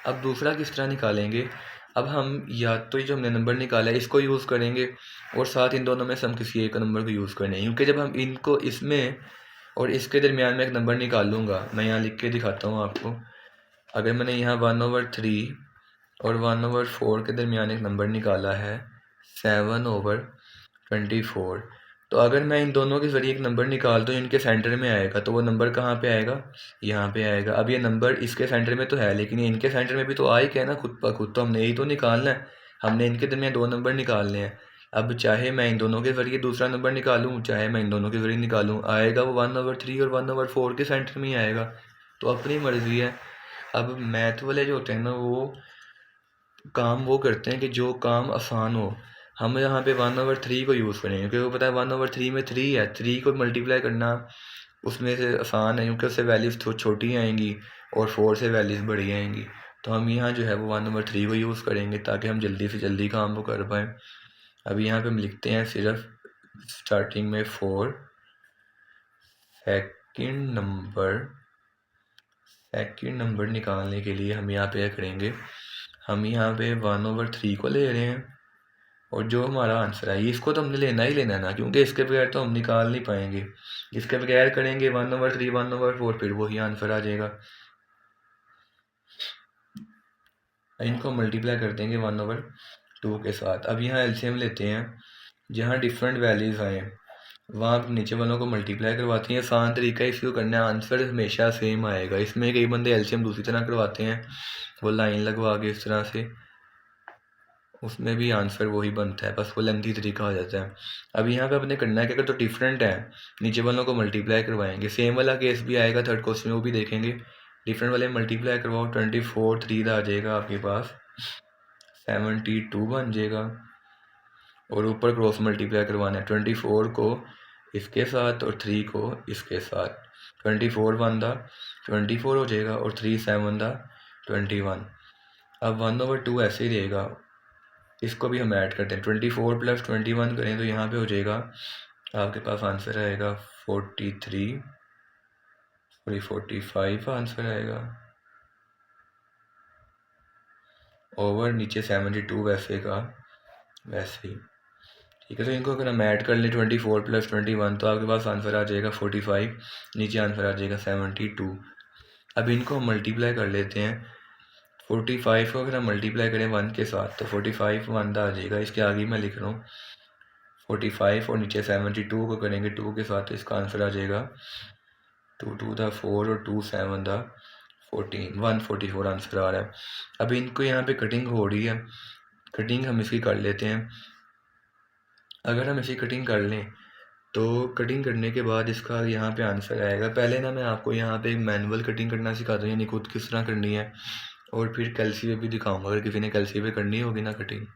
अब दूसरा किस तरह निकालेंगे। अब हम या तो ये जो हमने नंबर निकाला है इसको यूज़ करेंगे और साथ इन दोनों में से हम किसी एक नंबर को यूज़ करेंगे, क्योंकि जब हम इनको इसमें और इसके दरमियान में एक नंबर निकालूंगा, मैं यहाँ लिख के दिखाता हूँ आपको। अगर मैंने यहाँ 1/3 और 1/4 के दरमियान एक नंबर निकाला है 7/24, तो अगर मैं इन दोनों के ज़रिए एक नंबर निकाल दूँ इनके सेंटर में आएगा, तो वो नंबर कहाँ पे आएगा, यहाँ पे आएगा। अब ये नंबर इसके सेंटर में तो है, लेकिन ये इनके सेंटर में भी तो आ ही क्या ना खुद ब खुद, तो हमने यही तो निकालना है, हमने इनके दरमियान दो नंबर निकालने हैं। अब चाहे मैं इन दोनों के ज़रिए दूसरा नंबर निकालूँ, चाहे मैं इन दोनों के ज़रिए निकालूँ, आएगा वो 1/3 और 1/4 के सेंटर में ही आएगा, तो अपनी मर्ज़ी है। अब मैथ वाले जो होते हैं ना वो काम वो करते हैं कि जो काम आसान हो, हम यहाँ पे 1/3 को यूज़ करेंगे क्योंकि पता है 1/3 में 3 है, 3 को मल्टीप्लाई करना उसमें से आसान है क्योंकि उससे वैल्यूज़ छोटी आएंगी और 4 से वैल्यूज़ बड़ी आएंगी। तो हम यहाँ जो है वो 1/3 को यूज़ करेंगे ताकि हम जल्दी से जल्दी काम को कर पाएँ। अभी यहाँ पे हम लिखते हैं सिर्फ स्टार्टिंग में 4, सेकंड नंबर निकालने के लिए हम यहाँ पे करेंगे, हम यहाँ पे 1/3 को ले रहे हैं और जो हमारा आंसर है इसको तो हमने लेना ही लेना ना, क्योंकि इसके बगैर तो हम निकाल नहीं पाएंगे। इसके बगैर करेंगे 1/3 1/4 फिर वही आंसर आ जाएगा। इनको मल्टीप्लाई कर देंगे 1/2 के साथ। अब यहाँ एलसीएम लेते हैं, जहाँ डिफरेंट वैल्यूज़ आए वहाँ नीचे वालों को मल्टीप्लाई करवाते हैं। आसान तरीका इसको करना है, आंसर हमेशा सेम आएगा। इसमें कई बंदे एलसीएम दूसरी तरह करवाते हैं, वो लाइन लगवा के इस तरह से, उसमें भी आंसर वही बनता है, बस वो लेंथी तरीका हो जाता है। अब यहाँ पे आपने करना है कि अगर तो डिफरेंट है नीचे वालों को मल्टीप्लाई करवाएंगे। सेम वाला केस भी आएगा थर्ड क्वेश्चन में, वो भी देखेंगे। डिफरेंट वाले मल्टीप्लाई करवाओ, 24 3 आ जाएगा आपके पास, 72 बन जाएगा। और ऊपर क्रॉस मल्टीप्लाई करवाना है 24 को इसके साथ और 3 को इसके साथ। 24 1 24 हो जाएगा और 3 7 21। अब 1/2 ऐसे ही रहेगा, इसको भी हम ऐड करते हैं। 24 + 21 करें तो यहाँ पे हो जाएगा आपके पास आंसर आएगा 45 आंसर आएगा, ओवर नीचे 72 वैसे का वैसे ही। ठीक है, तो इनको अगर हम ऐड कर लें 24 + 21 तो आपके पास आंसर आ जाएगा 45, नीचे आंसर आ जाएगा 72। अब इनको हम मल्टीप्लाई कर लेते हैं। 45 को अगर हम मल्टीप्लाई करें 1 के साथ तो 45 1 आ जाएगा, इसके आगे मैं लिख रहा हूँ 45 और नीचे 72 को करेंगे 2 के साथ तो इसका आंसर आ जाएगा 2 2 4 और 2 7 14, 144 आंसर आ रहा है। अब इनको यहाँ पे कटिंग हो रही है, कटिंग हम इसकी कर लेते हैं। अगर हम इसी कटिंग कर लें तो कटिंग करने के बाद इसका यहाँ पे आंसर आएगा। पहले ना मैं आपको यहाँ पे मैनुअल कटिंग करना सिखा दूँ, यानी खुद किस तरह करनी है, और फिर कैल्सी पे भी दिखाऊंगा अगर किसी ने कैल्सी पे करनी होगी ना कटिंग।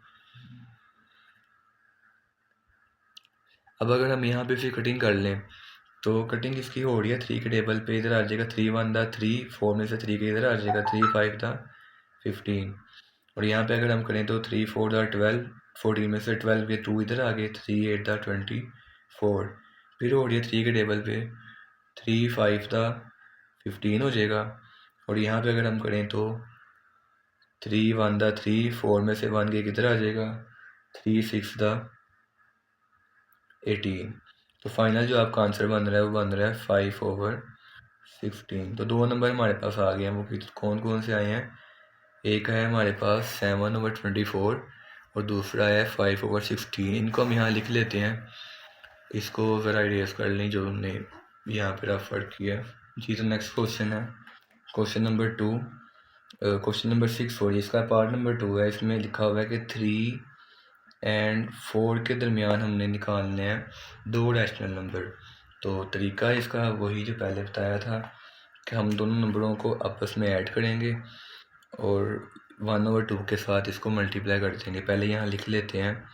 अब अगर हम यहाँ पे फिर कटिंग कर लें तो कटिंग इसकी हो रही है 3 के टेबल पे, इधर आ जाएगा 3 1 3, 4 में से 3 के इधर आ जाएगा 3 5 15। और यहाँ पे अगर हम करें तो 3 4 12, 14 में से 12 के 2 इधर आ गए, 3 8 24। फिर हो रही है 3 के टेबल पे 3 5 15 हो जाएगा। और यहाँ पे अगर हम करें तो 3 1 3, 4 में से 1 के किधर आ जाएगा 3 6 18। तो फाइनल जो आपका आंसर बन रहा है वो बन रहा है 5/16। तो 2 नंबर हमारे पास आ गए हैं, वो कौन कौन से आए हैं। एक है हमारे पास 7/24 और दूसरा है 5/16। इनको हम यहाँ लिख लेते हैं, इसको ज़रा इरेज कर लें जो हमने यहाँ पे रेफर किया। जी, तो नेक्स्ट क्वेश्चन है question number 2, question number 6 sorry, इसका पार्ट नंबर 2 है। इसमें लिखा हुआ है कि 3 और 4 के दरमियान हमने निकालने हैं 2 रैशनल नंबर। तो तरीका इसका वही जो पहले बताया था कि हम दोनों नंबरों को आपस में ऐड करेंगे और 1/2 के साथ इसको मल्टीप्लाई कर देंगे। पहले यहाँ लिख लेते हैं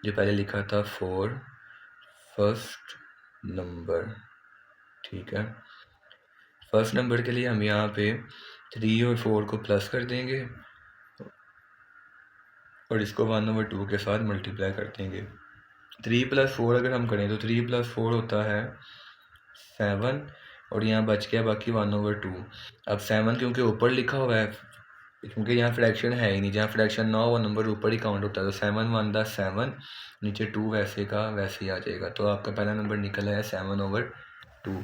जो पहले लिखा था 4 फर्स्ट नंबर। ठीक है, फर्स्ट नंबर के लिए हम यहाँ पे 3 और 4 को प्लस कर देंगे और इसको 1/2 के साथ मल्टीप्लाई कर देंगे। 3 + 4 अगर हम करें तो 3 + 4 होता है 7 और यहाँ बच गया बाकी 1/2। अब 7 क्योंकि ऊपर लिखा हुआ है, क्योंकि यहाँ फ्रैक्शन है ही नहीं, जहाँ फ्रैक्शन ना हो वो नंबर ऊपर ही काउंट होता है। तो 7 1 7, नीचे 2 वैसे का वैसे ही आ जाएगा। तो आपका पहला नंबर निकला है 7/2।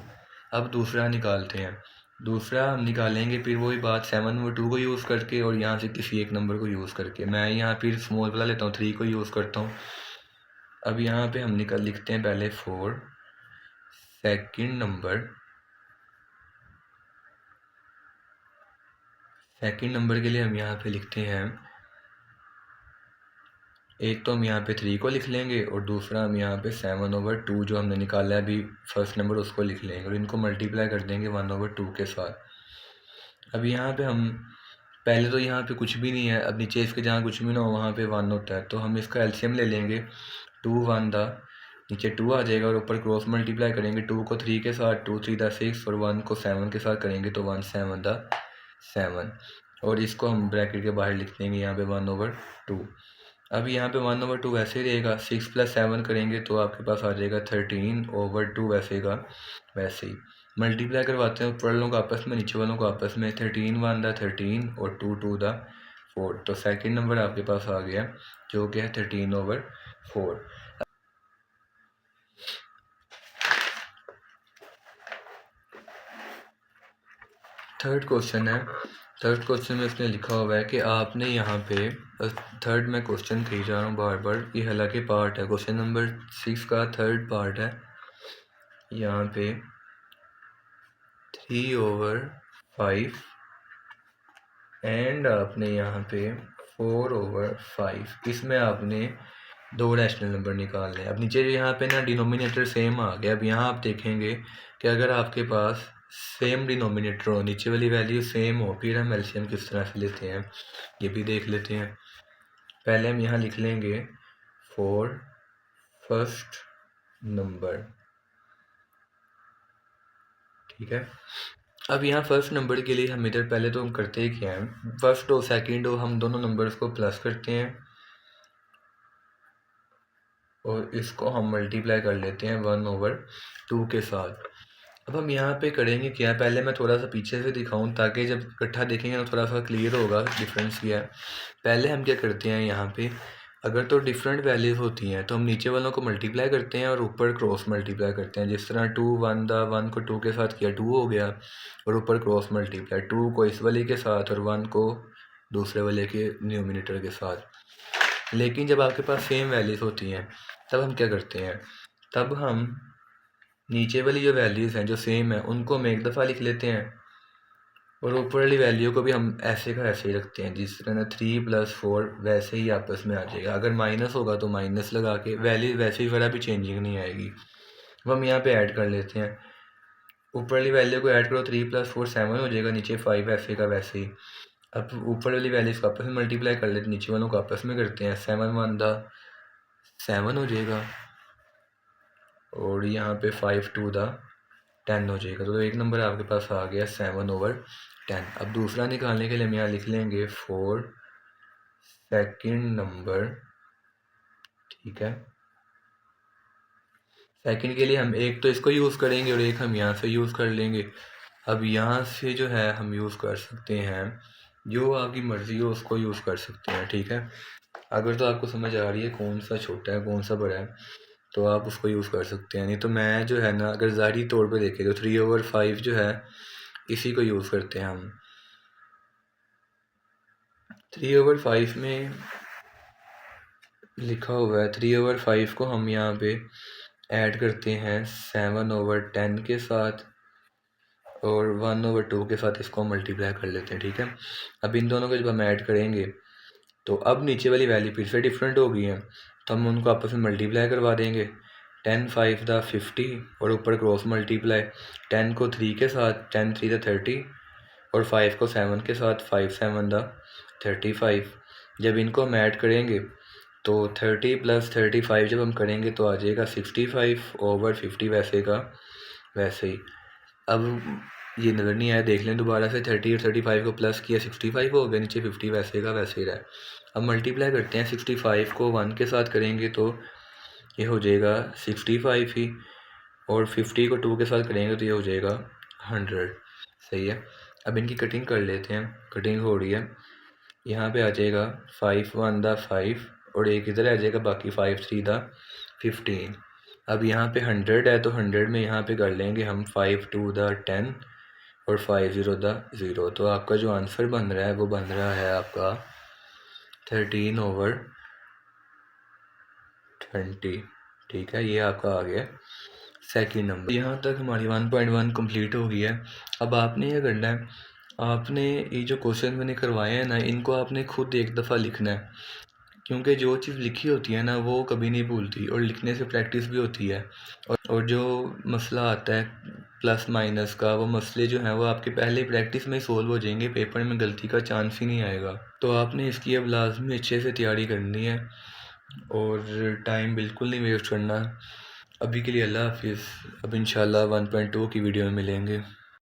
अब दूसरा निकालते हैं। दूसरा हम निकालेंगे फिर वही बात 7/2 को यूज़ करके और यहाँ से किसी एक नंबर को यूज़ करके। मैं यहाँ फिर स्मॉल वाला लेता हूँ, 3 को यूज़ करता हूँ। अब यहाँ पे हम लिखते हैं पहले 4, सेकंड नंबर के लिए हम यहाँ पे लिखते हैं, एक तो हम यहाँ पे 3 को लिख लेंगे और दूसरा हम यहाँ पे 7/2 जो हमने निकाला है अभी फर्स्ट नंबर उसको लिख लेंगे और इनको मल्टीप्लाई कर देंगे 1/2 के साथ। अब यहाँ पे हम पहले तो यहाँ पे कुछ भी नहीं है, अब नीचे इसके जहाँ कुछ भी ना हो वहाँ पे 1 होता है, तो हम इसका एलसीएम ले लेंगे। 2 1 दा, नीचे 2 आ जाएगा और ऊपर क्रॉस मल्टीप्लाई करेंगे 2 को 3 के साथ, 2 3 दा 6 और 1 को 7 के साथ करेंगे तो 1 7 दा 7, और इसको हम ब्रैकेट के बाहर लिख देंगे यहाँ पे 1/2। अब यहाँ पे 1/2 वैसे ही रहेगा, 6 + 7 करेंगे तो आपके पास आ जाएगा 13/2 वैसे का वैसे ही। मल्टीप्लाई करवाते हैं ऊपर वालों को आपस में, नीचे वालों को आपस में। 13 1 दा 13 और 2 2 दा 4, तो सेकंड नंबर आपके पास आ गया जो कि है 13/4। थर्ड क्वेश्चन है। थर्ड क्वेश्चन में इसने लिखा हुआ है कि आपने यहाँ पे, थर्ड में क्वेश्चन कही जा रहा हूँ बार बार, ये हालांकि पार्ट है, क्वेश्चन नंबर 6 का थर्ड पार्ट है। यहाँ पे 3/5 एंड आपने यहाँ पे 4/5, इसमें आपने 2 रैशनल नंबर निकालने हैं। अब नीचे यहाँ पे ना डिनोमिनेटर सेम आ गया। अब यहाँ आप देखेंगे कि अगर आपके पास सेम डिनोमिनेटर हो, नीचे वाली वैल्यू सेम हो, फिर हम एलसीएम किस तरह से लेते हैं ये भी देख लेते हैं। पहले हम यहाँ लिख लेंगे फॉर फर्स्ट नंबर, ठीक है। अब यहाँ फर्स्ट नंबर के लिए हम इधर पहले तो हम करते ही क्या है, फर्स्ट और सेकंड हो हम दोनों नंबर्स को प्लस करते हैं और इसको हम मल्टीप्लाई कर लेते हैं 1/2 के साथ। अब हम यहाँ पे करेंगे क्या, पहले मैं थोड़ा सा पीछे से दिखाऊं ताकि जब इकट्ठा देखेंगे तो थोड़ा सा क्लियर होगा डिफरेंस क्या है। पहले हम क्या करते हैं, यहाँ पे अगर तो डिफरेंट वैल्यूज़ होती हैं तो हम नीचे वालों को मल्टीप्लाई करते हैं और ऊपर क्रॉस मल्टीप्लाई करते हैं। जिस तरह 2 1 दा 1 को 2 के साथ किया 2 हो गया, और ऊपर क्रॉस मल्टीप्लाई 2 को इस वाले के साथ और 1 को दूसरे वाले के डिनोमिनेटर के साथ। लेकिन जब आपके पास सेम वैल्यूज़ होती हैं तब हम क्या करते हैं, तब हम नीचे वाली जो वैल्यूज़ हैं जो सेम है उनको हम एक दफ़ा लिख लेते हैं और ऊपर वाली वैल्यू को भी हम ऐसे का ऐसे ही रखते हैं। जिस तरह 3 + 4 वैसे ही आपस में आ जाएगा। अगर माइनस होगा तो माइनस लगा के, वैल्यू वैसे ही ज़रा भी चेंजिंग नहीं आएगी। अब हम यहाँ पे ऐड कर लेते हैं, ऊपर वाली वैल्यू को ऐड करो, 3 + 4 7 हो जाएगा, नीचे 5 ऐसे का वैसे ही। अब ऊपर वाली वैल्यूज़ को आपस में मल्टीप्लाई कर लेते, नीचे वालों को आपस में करते हैं, 7 1 दा 7 हो जाएगा और यहाँ पे 5 2 दा 10 हो जाएगा। तो एक नंबर आपके पास आ गया 7/10। अब दूसरा निकालने के लिए हम यहाँ लिख लेंगे 4 सेकंड नंबर, ठीक है। सेकंड के लिए हम एक तो इसको यूज़ करेंगे और एक हम यहाँ से यूज़ कर लेंगे। अब यहाँ से जो है हम यूज़ कर सकते हैं, जो आपकी मर्ज़ी हो उसको यूज़ कर सकते हैं, ठीक है। अगर तो आपको समझ आ रही है कौन सा छोटा है कौन सा बड़ा है तो आप उसको यूज़ कर सकते हैं। नहीं तो मैं जो है ना, अगर ज़ाहिरी तौर पे देखें तो 3/5 जो है इसी को यूज़ करते हैं हम। 3/5 में लिखा हुआ है, 3/5 को हम यहाँ पे ऐड करते हैं 7/10 के साथ और 1/2 के साथ इसको मल्टीप्लाई कर लेते हैं, ठीक है। अब इन दोनों को जब हम ऐड करेंगे तो अब नीचे वाली वैल्यू फिर से डिफरेंट हो गई है, तो हम उनको आपस में मल्टीप्लाई करवा देंगे। 10 5 दा 50 और ऊपर क्रॉस मल्टीप्लाई, 10 को 3 के साथ, 10 3 दा 30 और 5 को 7 के साथ, 5 7 दा 35। जब इनको हम ऐड करेंगे तो 30 + 35 जब हम करेंगे तो आ जाएगा 65/50 वैसे का वैसे ही। अब ये नज़र नहीं आया, देख लें दोबारा से, 30 और 35 को प्लस किया 65 हो गया, नीचे 50 वैसे का वैसे ही रहा। अब मल्टीप्लाई करते हैं, 65 को 1 के साथ करेंगे तो ये हो जाएगा 65 ही, और 50 को 2 के साथ करेंगे तो ये हो जाएगा 100, सही है। अब इनकी कटिंग कर लेते हैं, कटिंग हो रही है। यहाँ पे आ जाएगा 5 1 दा 5 और एक इधर आ जाएगा, बाकी 5 3 दा 15। अब यहाँ पे 100 है तो 100 में यहाँ पे कर लेंगे हम 5 2 दा 10 और 5 0 दा 0। तो आपका जो आंसर बन रहा है वो बन रहा है आपका 13/20, ठीक है। ये आपका आ गया सेकंड नंबर। यहाँ तक हमारी 1.1 कंप्लीट हो गई है। अब आपने ये करना है, आपने ये जो क्वेश्चन मैंने करवाए हैं ना, इनको आपने खुद एक दफ़ा लिखना है। क्योंकि जो चीज़ लिखी होती है ना वो कभी नहीं भूलती, और लिखने से प्रैक्टिस भी होती है। और जो मसला आता है प्लस माइनस का, वो मसले जो हैं वो आपके पहले प्रैक्टिस में सॉल्व हो जाएंगे, पेपर में गलती का चांस ही नहीं आएगा। तो आपने इसकी अब लाजमी अच्छे से तैयारी करनी है और टाइम बिल्कुल नहीं वेस्ट करना। अभी के लिए अल्लाह हाफिज़। अब इंशाल्लाह 1.2 की वीडियो में मिलेंगे।